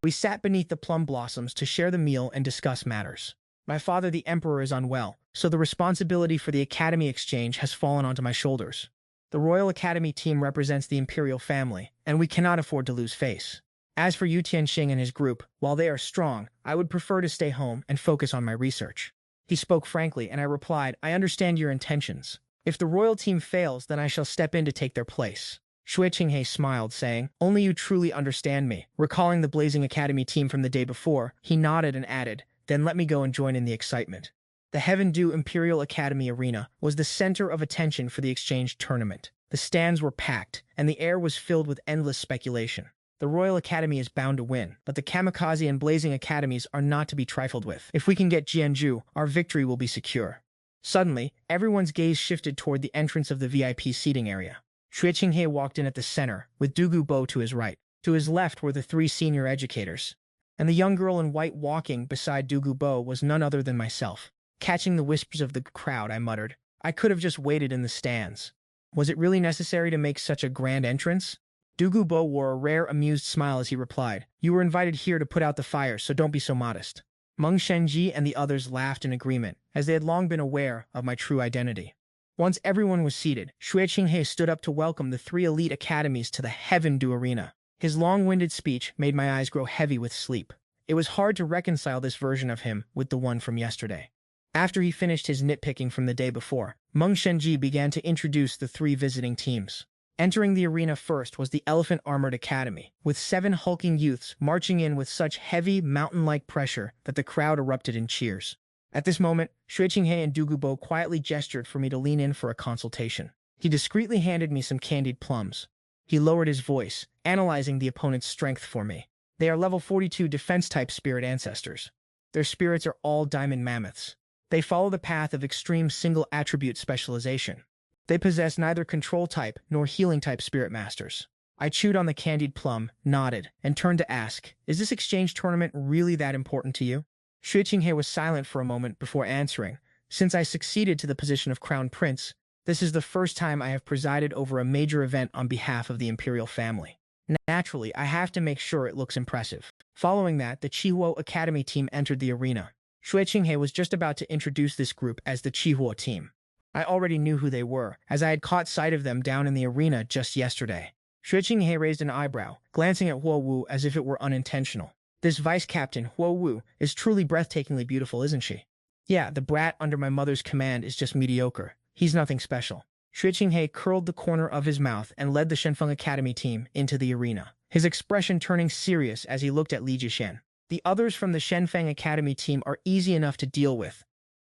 We sat beneath the plum blossoms to share the meal and discuss matters. My father, the emperor, is unwell, so the responsibility for the academy exchange has fallen onto my shoulders. The Royal Academy team represents the imperial family, and we cannot afford to lose face. As for Yu Tianxing and his group, while they are strong, I would prefer to stay home and focus on my research. He spoke frankly, and I replied, I understand your intentions. If the royal team fails, then I shall step in to take their place. Xue Qinghe smiled, saying, Only you truly understand me. Recalling the Blazing Academy team from the day before, he nodded and added, Then let me go and join in the excitement. The Heaven Dew Imperial Academy Arena was the center of attention for the exchange tournament. The stands were packed, and the air was filled with endless speculation. The Royal Academy is bound to win, but the Kamikaze and Blazing Academies are not to be trifled with. If we can get Jianzhu, our victory will be secure. Suddenly, everyone's gaze shifted toward the entrance of the VIP seating area. Xue Qinghe walked in at the center, with Dugu Bo to his right. To his left were the 3 senior educators. And the young girl in white walking beside Dugu Bo was none other than myself. Catching the whispers of the crowd, I muttered, I could have just waited in the stands. Was it really necessary to make such a grand entrance? Dugu Bo wore a rare, amused smile as he replied, You were invited here to put out the fire, so don't be so modest. Meng Shenji and the others laughed in agreement, as they had long been aware of my true identity. Once everyone was seated, Xue Qinghe stood up to welcome the 3 elite academies to the Heaven Dew Arena. His long-winded speech made my eyes grow heavy with sleep. It was hard to reconcile this version of him with the one from yesterday. After he finished his nitpicking from the day before, Meng Shenji began to introduce the 3 visiting teams. Entering the arena first was the Elephant Armored Academy, with 7 hulking youths marching in with such heavy, mountain-like pressure that the crowd erupted in cheers. At this moment, Xue Qinghe and Dugu Bo quietly gestured for me to lean in for a consultation. He discreetly handed me some candied plums. He lowered his voice, analyzing the opponent's strength for me. They are level 42 defense-type spirit ancestors. Their spirits are all diamond mammoths. They follow the path of extreme single-attribute specialization. They possess neither control-type nor healing-type spirit masters. I chewed on the candied plum, nodded, and turned to ask, Is this exchange tournament really that important to you? Xue Qinghe was silent for a moment before answering, Since I succeeded to the position of Crown Prince, this is the first time I have presided over a major event on behalf of the imperial family. Naturally, I have to make sure it looks impressive. Following that, the Chihuo Academy team entered the arena. Xue Qinghe was just about to introduce this group as the Chihuo team. I already knew who they were, as I had caught sight of them down in the arena just yesterday. Xue Qinghe raised an eyebrow, glancing at Huo Wu as if it were unintentional. This vice-captain, Huo Wu, is truly breathtakingly beautiful, isn't she? Yeah, the brat under my mother's command is just mediocre. He's nothing special. Xue Qinghe curled the corner of his mouth and led the Shenfeng Academy team into the arena, his expression turning serious as he looked at Li Jishen. The others from the Shenfeng Academy team are easy enough to deal with,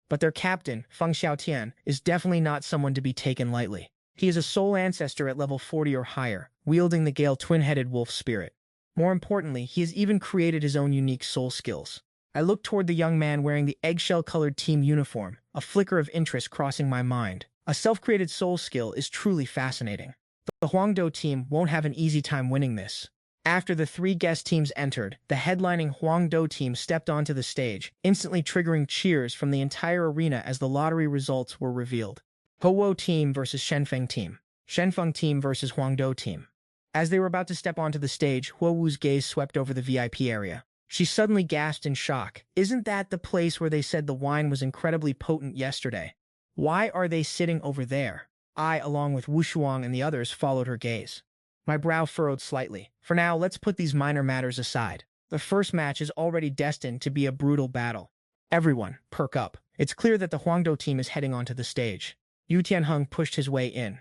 but their captain, Feng Xiaotian, is definitely not someone to be taken lightly. He is a soul ancestor at level 40 or higher, wielding the Gale twin-headed wolf spirit. More importantly, he has even created his own unique soul skills. I looked toward the young man wearing the eggshell-colored team uniform, a flicker of interest crossing my mind. A self-created soul skill is truly fascinating. The Huangdo team won't have an easy time winning this. After the three guest teams entered, the headlining Huangdo team stepped onto the stage, instantly triggering cheers from the entire arena as the lottery results were revealed. Huo team versus Shenfeng team. Shenfeng team versus Huangdo team. As they were about to step onto the stage, Huo Wu's gaze swept over the VIP area. She suddenly gasped in shock. Isn't that the place where they said the wine was incredibly potent yesterday? Why are they sitting over there? I, along with Wu Shuang and the others, followed her gaze. My brow furrowed slightly. For now, let's put these minor matters aside. The first match is already destined to be a brutal battle. Everyone, perk up. It's clear that the Huangdo team is heading onto the stage. Yu Tianheng pushed his way in.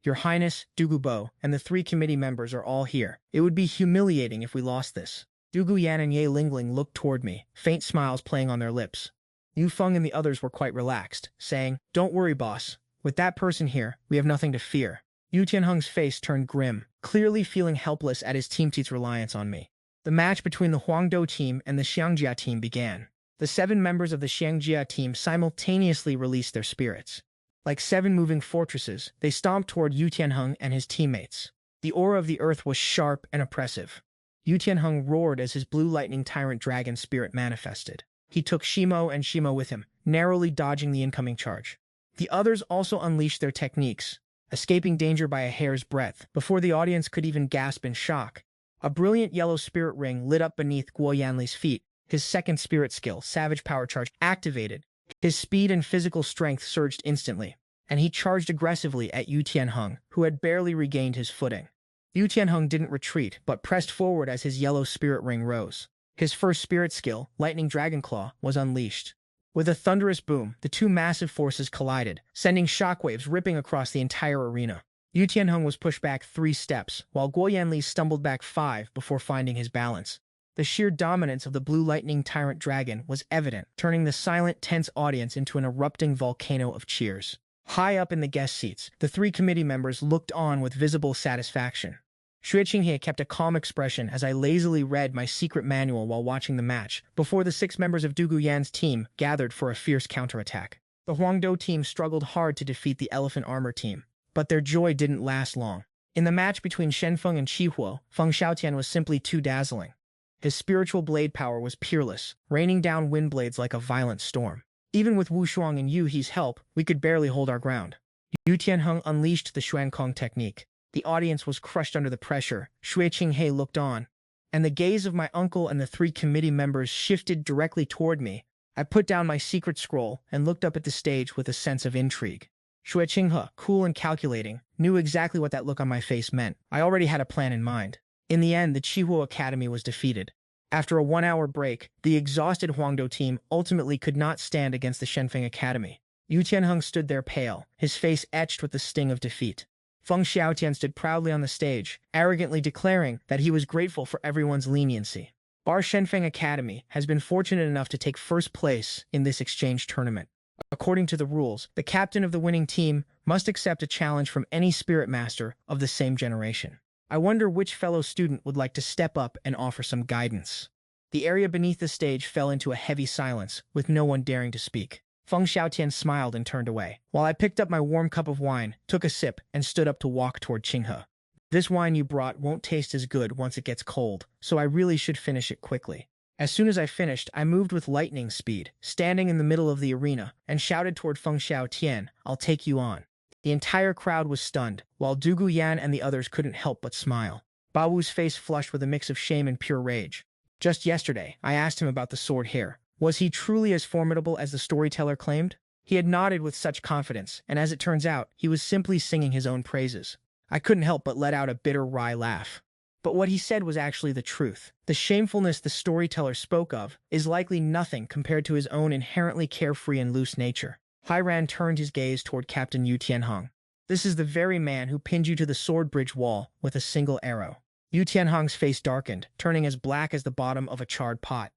Your Highness, Dugubo, and the three committee members are all here. It would be humiliating if we lost this. Dugu Yan and Ye Lingling looked toward me, faint smiles playing on their lips. Yu Feng and the others were quite relaxed, saying, Don't worry, boss. With that person here, we have nothing to fear. Yu Tianheng's face turned grim, clearly feeling helpless at his teammate's reliance on me. The match between the Huangdo team and the Xiangjia team began. The 7 members of the Xiangjia team simultaneously released their spirits. Like 7 moving fortresses, they stomped toward Yu Tianheng and his teammates. The aura of the earth was sharp and oppressive. Yu Tianheng roared as his blue lightning tyrant dragon spirit manifested. He took Shimo and Shimo with him, narrowly dodging the incoming charge. The others also unleashed their techniques, escaping danger by a hair's breadth, before the audience could even gasp in shock. A brilliant yellow spirit ring lit up beneath Guo Yanli's feet. His second spirit skill, Savage Power Charge, activated. His speed and physical strength surged instantly, and he charged aggressively at Yu Tianheng, who had barely regained his footing. Yu Tianheng didn't retreat, but pressed forward as his yellow spirit ring rose. His first spirit skill, Lightning Dragon Claw, was unleashed. With a thunderous boom, the two massive forces collided, sending shockwaves ripping across the entire arena. Yu Tianheng was pushed back 3 steps, while Guo Yanli stumbled back 5 before finding his balance. The sheer dominance of the blue lightning tyrant dragon was evident, turning the silent, tense audience into an erupting volcano of cheers. High up in the guest seats, the 3 committee members looked on with visible satisfaction. Xue Qinghe kept a calm expression as I lazily read my secret manual while watching the match, before the 6 members of Dugu Yan's team gathered for a fierce counterattack. The Huangdo team struggled hard to defeat the Elephant Armor team, but their joy didn't last long. In the match between Shenfeng and Qihuo, Feng Xiaotian was simply too dazzling. His spiritual blade power was peerless, raining down wind blades like a violent storm. Even with Wu Shuang and Yu He's help, we could barely hold our ground. Yu Tianheng unleashed the Xuankong technique. The audience was crushed under the pressure. Xue Qinghe looked on, and the gaze of my uncle and the 3 committee members shifted directly toward me. I put down my secret scroll and looked up at the stage with a sense of intrigue. Xue Qinghe, cool and calculating, knew exactly what that look on my face meant. I already had a plan in mind. In the end, the Qihuo Academy was defeated. After a 1-hour break, the exhausted Huangdo team ultimately could not stand against the Shenfeng Academy. Yu Tianheng stood there pale, his face etched with the sting of defeat. Feng Xiaotian stood proudly on the stage, arrogantly declaring that he was grateful for everyone's leniency. Our Shenfeng Academy has been fortunate enough to take first place in this exchange tournament. According to the rules, the captain of the winning team must accept a challenge from any spirit master of the same generation. I wonder which fellow student would like to step up and offer some guidance. The area beneath the stage fell into a heavy silence, with no one daring to speak. Feng Xiaotian smiled and turned away, while I picked up my warm cup of wine, took a sip, and stood up to walk toward Qinghe. This wine you brought won't taste as good once it gets cold, so I really should finish it quickly. As soon as I finished, I moved with lightning speed, standing in the middle of the arena, and shouted toward Feng Xiaotian, I'll take you on. The entire crowd was stunned, while Dugu Yan and the others couldn't help but smile. Ba Wu's face flushed with a mix of shame and pure rage. Just yesterday, I asked him about the sword hair. Was he truly as formidable as the storyteller claimed? He had nodded with such confidence, and as it turns out, he was simply singing his own praises. I couldn't help but let out a bitter, wry laugh. But what he said was actually the truth. The shamefulness the storyteller spoke of is likely nothing compared to his own inherently carefree and loose nature. Hairan turned his gaze toward Captain Yu Tianheng. This is the very man who pinned you to the sword bridge wall with a single arrow. Yu Tianheng's face darkened, turning as black as the bottom of a charred pot.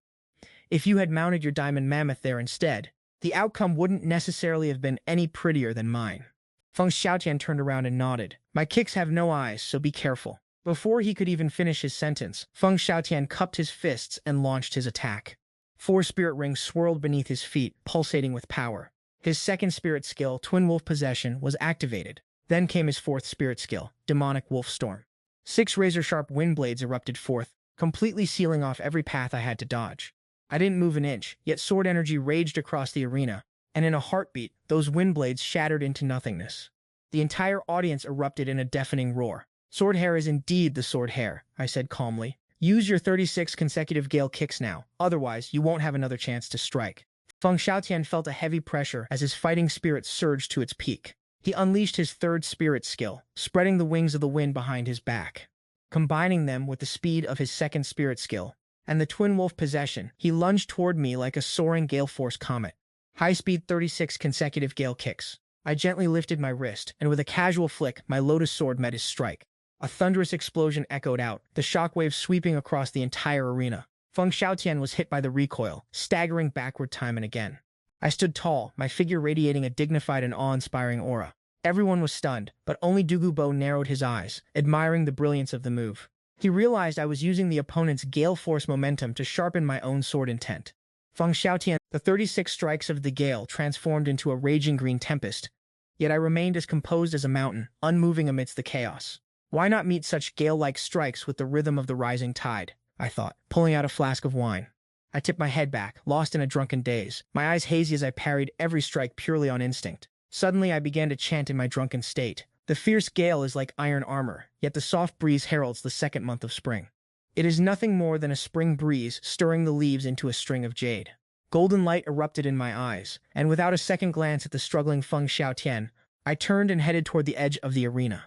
If you had mounted your diamond mammoth there instead, the outcome wouldn't necessarily have been any prettier than mine. Feng Xiaotian turned around and nodded. My kicks have no eyes, so be careful. Before he could even finish his sentence, Feng Xiaotian cupped his fists and launched his attack. 4 spirit rings swirled beneath his feet, pulsating with power. His second spirit skill, Twin Wolf Possession, was activated. Then came his fourth spirit skill, Demonic Wolf Storm. 6 razor-sharp wind blades erupted forth, completely sealing off every path I had to dodge. I didn't move an inch, yet sword energy raged across the arena, and in a heartbeat, those wind blades shattered into nothingness. The entire audience erupted in a deafening roar. Sword hair is indeed the sword hair, I said calmly. Use your 36 consecutive gale kicks now, otherwise you won't have another chance to strike. Feng Xiaotian felt a heavy pressure as his fighting spirit surged to its peak. He unleashed his third spirit skill, spreading the wings of the wind behind his back. Combining them with the speed of his second spirit skill and the Twin Wolf Possession, he lunged toward me like a soaring gale force comet. High-speed 36 consecutive gale kicks. I gently lifted my wrist, and with a casual flick, my lotus sword met his strike. A thunderous explosion echoed out, the shockwave sweeping across the entire arena. Feng Xiaotian was hit by the recoil, staggering backward time and again. I stood tall, my figure radiating a dignified and awe-inspiring aura. Everyone was stunned, but only Dugubo narrowed his eyes, admiring the brilliance of the move. He realized I was using the opponent's gale force momentum to sharpen my own sword intent. Feng Xiaotian, the 36 strikes of the gale transformed into a raging green tempest, yet I remained as composed as a mountain, unmoving amidst the chaos. Why not meet such gale-like strikes with the rhythm of the rising tide? I thought, pulling out a flask of wine. I tipped my head back, lost in a drunken daze, my eyes hazy as I parried every strike purely on instinct. Suddenly I began to chant in my drunken state. The fierce gale is like iron armor, yet the soft breeze heralds the second month of spring. It is nothing more than a spring breeze stirring the leaves into a string of jade. Golden light erupted in my eyes, and without a second glance at the struggling Feng Xiaotian, I turned and headed toward the edge of the arena.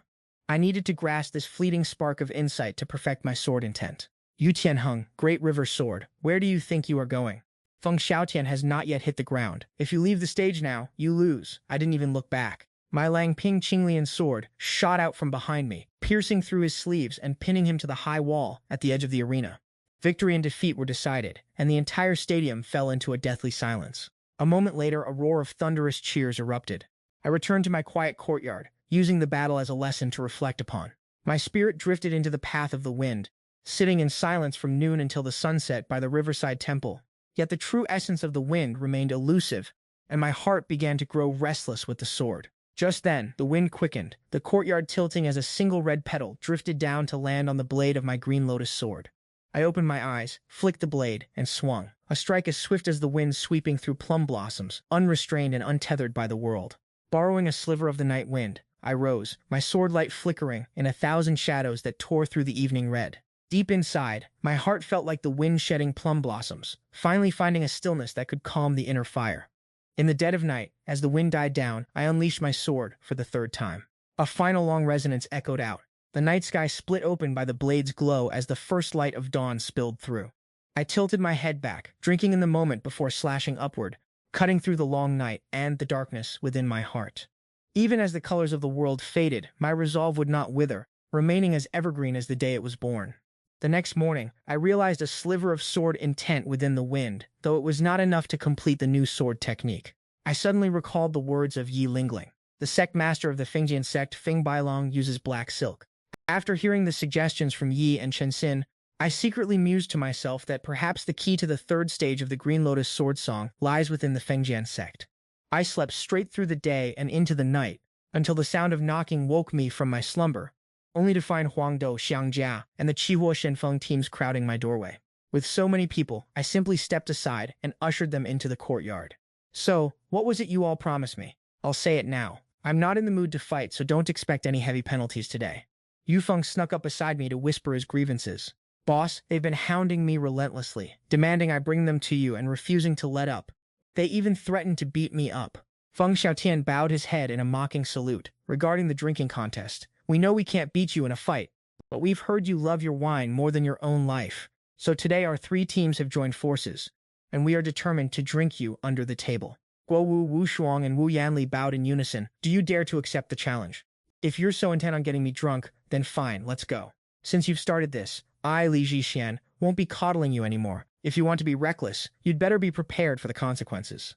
I needed to grasp this fleeting spark of insight to perfect my sword intent. Yu Tianheng, Great River Sword, where do you think you are going? Feng Xiaotian has not yet hit the ground. If you leave the stage now, you lose. I didn't even look back. My Lang Ping Qinglian sword shot out from behind me, piercing through his sleeves and pinning him to the high wall at the edge of the arena. Victory and defeat were decided, and the entire stadium fell into a deathly silence. A moment later, a roar of thunderous cheers erupted. I returned to my quiet courtyard, using the battle as a lesson to reflect upon. My spirit drifted into the path of the wind, sitting in silence from noon until the sunset by the riverside temple. Yet the true essence of the wind remained elusive, and my heart began to grow restless with the sword. Just then, the wind quickened, the courtyard tilting as a single red petal drifted down to land on the blade of my green lotus sword. I opened my eyes, flicked the blade, and swung. A strike as swift as the wind sweeping through plum blossoms, unrestrained and untethered by the world. Borrowing a sliver of the night wind, I rose, my sword light flickering in 1,000 shadows that tore through the evening red. Deep inside, my heart felt like the wind-shedding plum blossoms, finally finding a stillness that could calm the inner fire. In the dead of night, as the wind died down, I unleashed my sword for the third time. A final long resonance echoed out. The night sky split open by the blade's glow as the first light of dawn spilled through. I tilted my head back, drinking in the moment before slashing upward, cutting through the long night and the darkness within my heart. Even as the colors of the world faded, my resolve would not wither, remaining as evergreen as the day it was born. The next morning, I realized a sliver of sword intent within the wind, though it was not enough to complete the new sword technique. I suddenly recalled the words of Yi Lingling. The sect master of the Fengjian sect, Feng Bailong, uses black silk. After hearing the suggestions from Yi and Chen Xin, I secretly mused to myself that perhaps the key to the third stage of the Green Lotus Sword Song lies within the Fengjian sect. I slept straight through the day and into the night, until the sound of knocking woke me from my slumber, only to find Huangdou, Xiangjia, and the Qihua Shenfeng teams crowding my doorway. With so many people, I simply stepped aside and ushered them into the courtyard. So, what was it you all promised me? I'll say it now. I'm not in the mood to fight, so don't expect any heavy penalties today. Yufeng snuck up beside me to whisper his grievances. Boss, they've been hounding me relentlessly, demanding I bring them to you and refusing to let up. They even threatened to beat me up. Feng Xiaotian bowed his head in a mocking salute. Regarding the drinking contest, we know we can't beat you in a fight, but we've heard you love your wine more than your own life. So today our 3 teams have joined forces, and we are determined to drink you under the table. Guo Wu, Wu Shuang, and Wu Yanli bowed in unison. Do you dare to accept the challenge? If you're so intent on getting me drunk, then fine, let's go. Since you've started this, I, Li Zhixian, won't be coddling you anymore. If you want to be reckless, you'd better be prepared for the consequences.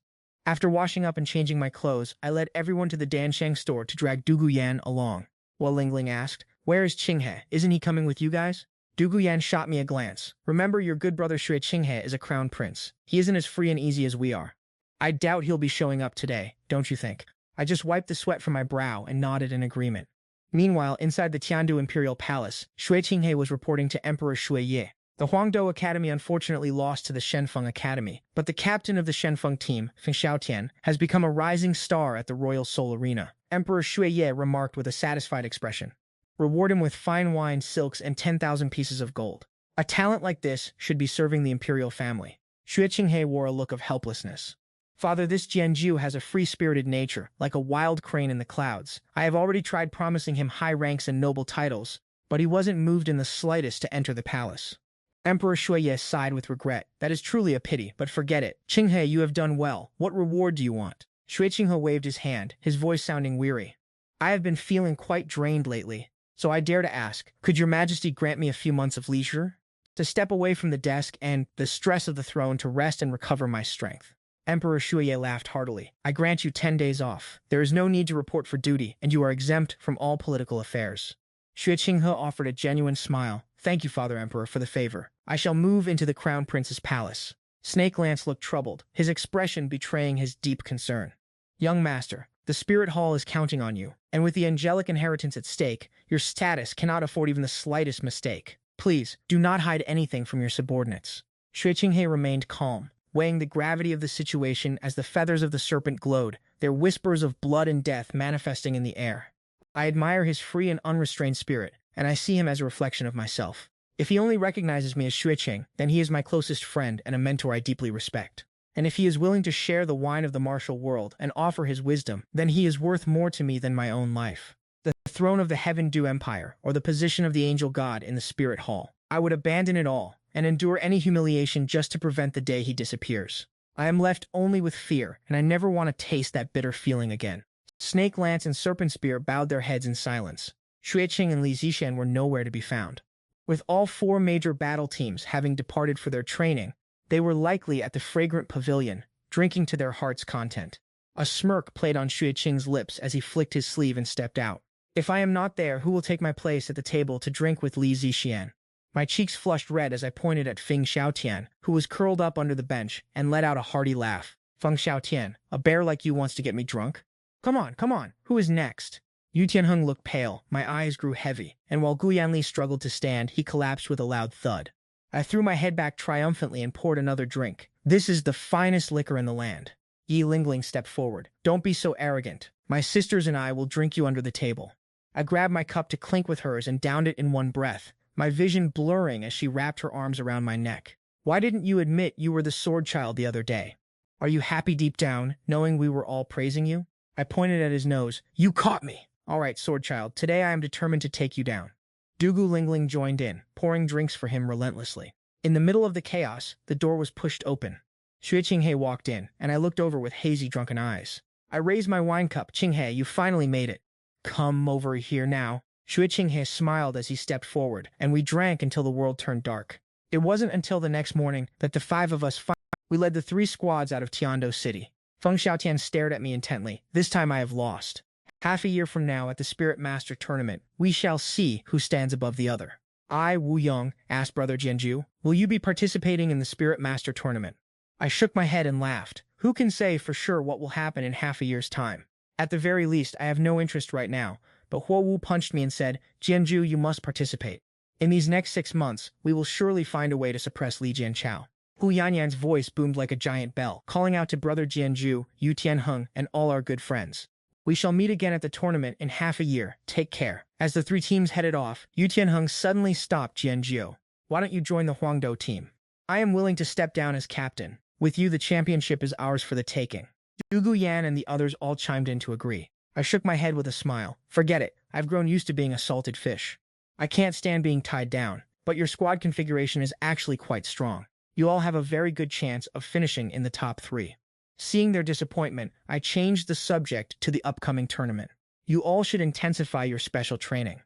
After washing up and changing my clothes, I led everyone to the Dansheng store to drag Dugu Yan along. While Lingling asked, "Where is Qinghe? Isn't he coming with you guys?" Dugu Yan shot me a glance. "Remember, your good brother Shui Qinghe is a crown prince. He isn't as free and easy as we are. I doubt he'll be showing up today, don't you think?" I just wiped the sweat from my brow and nodded in agreement. Meanwhile, inside the Tiandu Imperial Palace, Shui Qinghe was reporting to Emperor Shui Ye. The Huangdou Academy unfortunately lost to the Shenfeng Academy, but the captain of the Shenfeng team, Feng Xiaotian, has become a rising star at the Royal Soul Arena. Emperor Shui Ye remarked with a satisfied expression. "Reward him with fine wine, silks, and 10,000 pieces of gold. A talent like this should be serving the imperial family." Shui Qinghe wore a look of helplessness. "Father, this Jianzhu has a free-spirited nature, like a wild crane in the clouds. I have already tried promising him high ranks and noble titles, but he wasn't moved in the slightest to enter the palace." Emperor Shuiye sighed with regret. "That is truly a pity, but forget it. Qinghe, you have done well. What reward do you want?" Shui Qinghe waved his hand, his voice sounding weary. "I have been feeling quite drained lately, so I dare to ask, could your majesty grant me a few months of leisure? To step away from the desk and the stress of the throne to rest and recover my strength." Emperor Shuiye laughed heartily. "I grant you 10 days off. There is no need to report for duty, and you are exempt from all political affairs." Shui Qinghe offered a genuine smile. "Thank you, Father Emperor, for the favor. I shall move into the Crown Prince's palace." Snake Lance looked troubled, his expression betraying his deep concern. "Young master, the Spirit Hall is counting on you, and with the angelic inheritance at stake, your status cannot afford even the slightest mistake. Please, do not hide anything from your subordinates." Shui Qinghe remained calm, weighing the gravity of the situation as the feathers of the serpent glowed, their whispers of blood and death manifesting in the air. "I admire his free and unrestrained spirit, and I see him as a reflection of myself. If he only recognizes me as Xueqing, then he is my closest friend and a mentor I deeply respect. And if he is willing to share the wine of the martial world and offer his wisdom, then he is worth more to me than my own life. The throne of the Heaven Dew Empire, or the position of the angel god in the Spirit Hall. I would abandon it all and endure any humiliation just to prevent the day he disappears. I am left only with fear, and I never want to taste that bitter feeling again." Snake Lance and Serpent Spear bowed their heads in silence. Xueqing and Li Zishan were nowhere to be found. With all 4 major battle teams having departed for their training, they were likely at the fragrant pavilion, drinking to their heart's content. A smirk played on Xueqing's lips as he flicked his sleeve and stepped out. "If I am not there, who will take my place at the table to drink with Li Zishan?" My cheeks flushed red as I pointed at Feng Xiaotian, who was curled up under the bench, and let out a hearty laugh. "Feng Xiaotian, a bear like you wants to get me drunk? Come on, who is next?" Yu Tianheng looked pale, my eyes grew heavy, and while Gu Yanli struggled to stand, he collapsed with a loud thud. I threw my head back triumphantly and poured another drink. "This is the finest liquor in the land." Yi Lingling stepped forward. "Don't be so arrogant. My sisters and I will drink you under the table." I grabbed my cup to clink with hers and downed it in one breath, my vision blurring as she wrapped her arms around my neck. "Why didn't you admit you were the sword child the other day? Are you happy deep down, knowing we were all praising you?" I pointed at his nose. "You caught me!" "All right, sword child, today I am determined to take you down." Dugu Lingling joined in, pouring drinks for him relentlessly. In the middle of the chaos, the door was pushed open. Shui Qinghe walked in, and I looked over with hazy, drunken eyes. I raised my wine cup. "Qinghe, you finally made it. Come over here now." Shui Qinghe smiled as he stepped forward, and we drank until the world turned dark. It wasn't until the next morning that the 5 of us we led the 3 squads out of Tiando City. Feng Xiaotian stared at me intently. "This time I have lost. Half a year from now at the Spirit Master Tournament, we shall see who stands above the other." "I, Wu Yong," asked Brother Jianzhu, "will you be participating in the Spirit Master Tournament?" I shook my head and laughed. Who can say for sure what will happen in half a year's time? At the very least, I have no interest right now, but Huo Wu punched me and said, "Jianzhu, you must participate. In these next 6 months, we will surely find a way to suppress Li Jianchao." Hu Yanyan's voice boomed like a giant bell, calling out to Brother Jianzhu, Yu Tianheng, and all our good friends. "We shall meet again at the tournament in half a year. Take care." As the 3 teams headed off, Yu Tianheng suddenly stopped Jianzhu. "Why don't you join the Huangdou team? I am willing to step down as captain. With you, the championship is ours for the taking." Dugu Yan and the others all chimed in to agree. I shook my head with a smile. "Forget it. I've grown used to being a salted fish. I can't stand being tied down, but your squad configuration is actually quite strong. You all have a very good chance of finishing in the top 3. Seeing their disappointment, I changed the subject to the upcoming tournament. "You all should intensify your special training.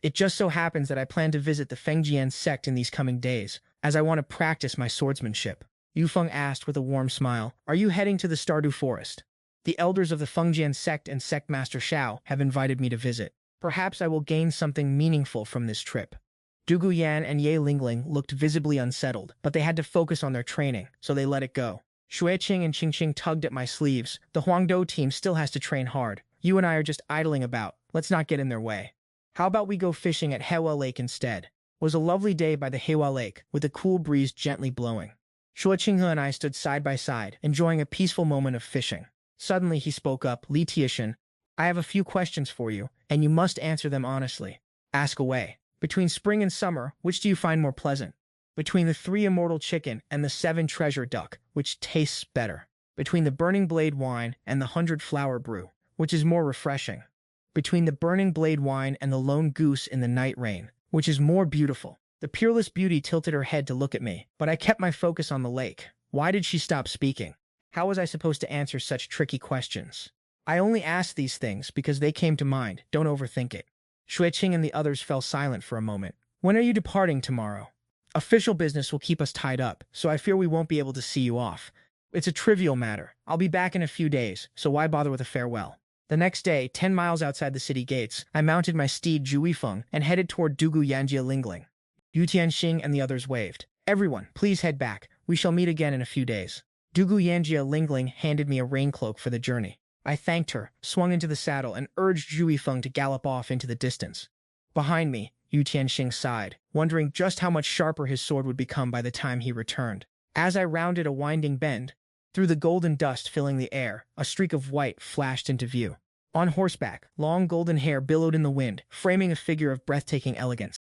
It just so happens that I plan to visit the Fengjian sect in these coming days, as I want to practice my swordsmanship. Yufeng asked with a warm smile. Are you heading to the Stardew Forest? The elders of the Fengjian sect and sect master Shao have invited me to visit. Perhaps I will gain something meaningful from this trip. Dugu Yan and Ye Lingling looked visibly unsettled, but they had to focus on their training, so they let it go. Xueqing and Qingqing tugged at my sleeves. The Huangdou team still has to train hard. You and I are just idling about. Let's not get in their way. How about we go fishing at Hewa Lake instead? It was a lovely day by the Hewa Lake, with a cool breeze gently blowing. Xueqing and I stood side by side, enjoying a peaceful moment of fishing. Suddenly he spoke up. Li Tiashan, I have a few questions for you, and you must answer them honestly. Ask away. Between spring and summer, which do you find more pleasant? Between the 3 immortal chicken and the 7 treasure duck, which tastes better? Between the burning blade wine and the 100 flower brew, which is more refreshing? Between the burning blade wine and the lone goose in the night rain, which is more beautiful? The peerless beauty tilted her head to look at me, but I kept my focus on the lake. Why did she stop speaking? How was I supposed to answer such tricky questions? I only asked these things because they came to mind. Don't overthink it. Xueqing and the others fell silent for a moment. When are you departing tomorrow? Official business will keep us tied up, so I fear we won't be able to see you off. It's a trivial matter. I'll be back in a few days, so why bother with a farewell? The next day, 10 miles outside the city gates, I mounted my steed Juifeng and headed toward Dugu Yanjia Lingling. Yu Tianxing and the others waved. Everyone, please head back. We shall meet again in a few days. Dugu Yanjia Lingling handed me a rain cloak for the journey. I thanked her, swung into the saddle, and urged Juifeng to gallop off into the distance. Behind me, Yu Tianxing sighed, wondering just how much sharper his sword would become by the time he returned. As I rounded a winding bend, through the golden dust filling the air, a streak of white flashed into view. On horseback, long golden hair billowed in the wind, framing a figure of breathtaking elegance.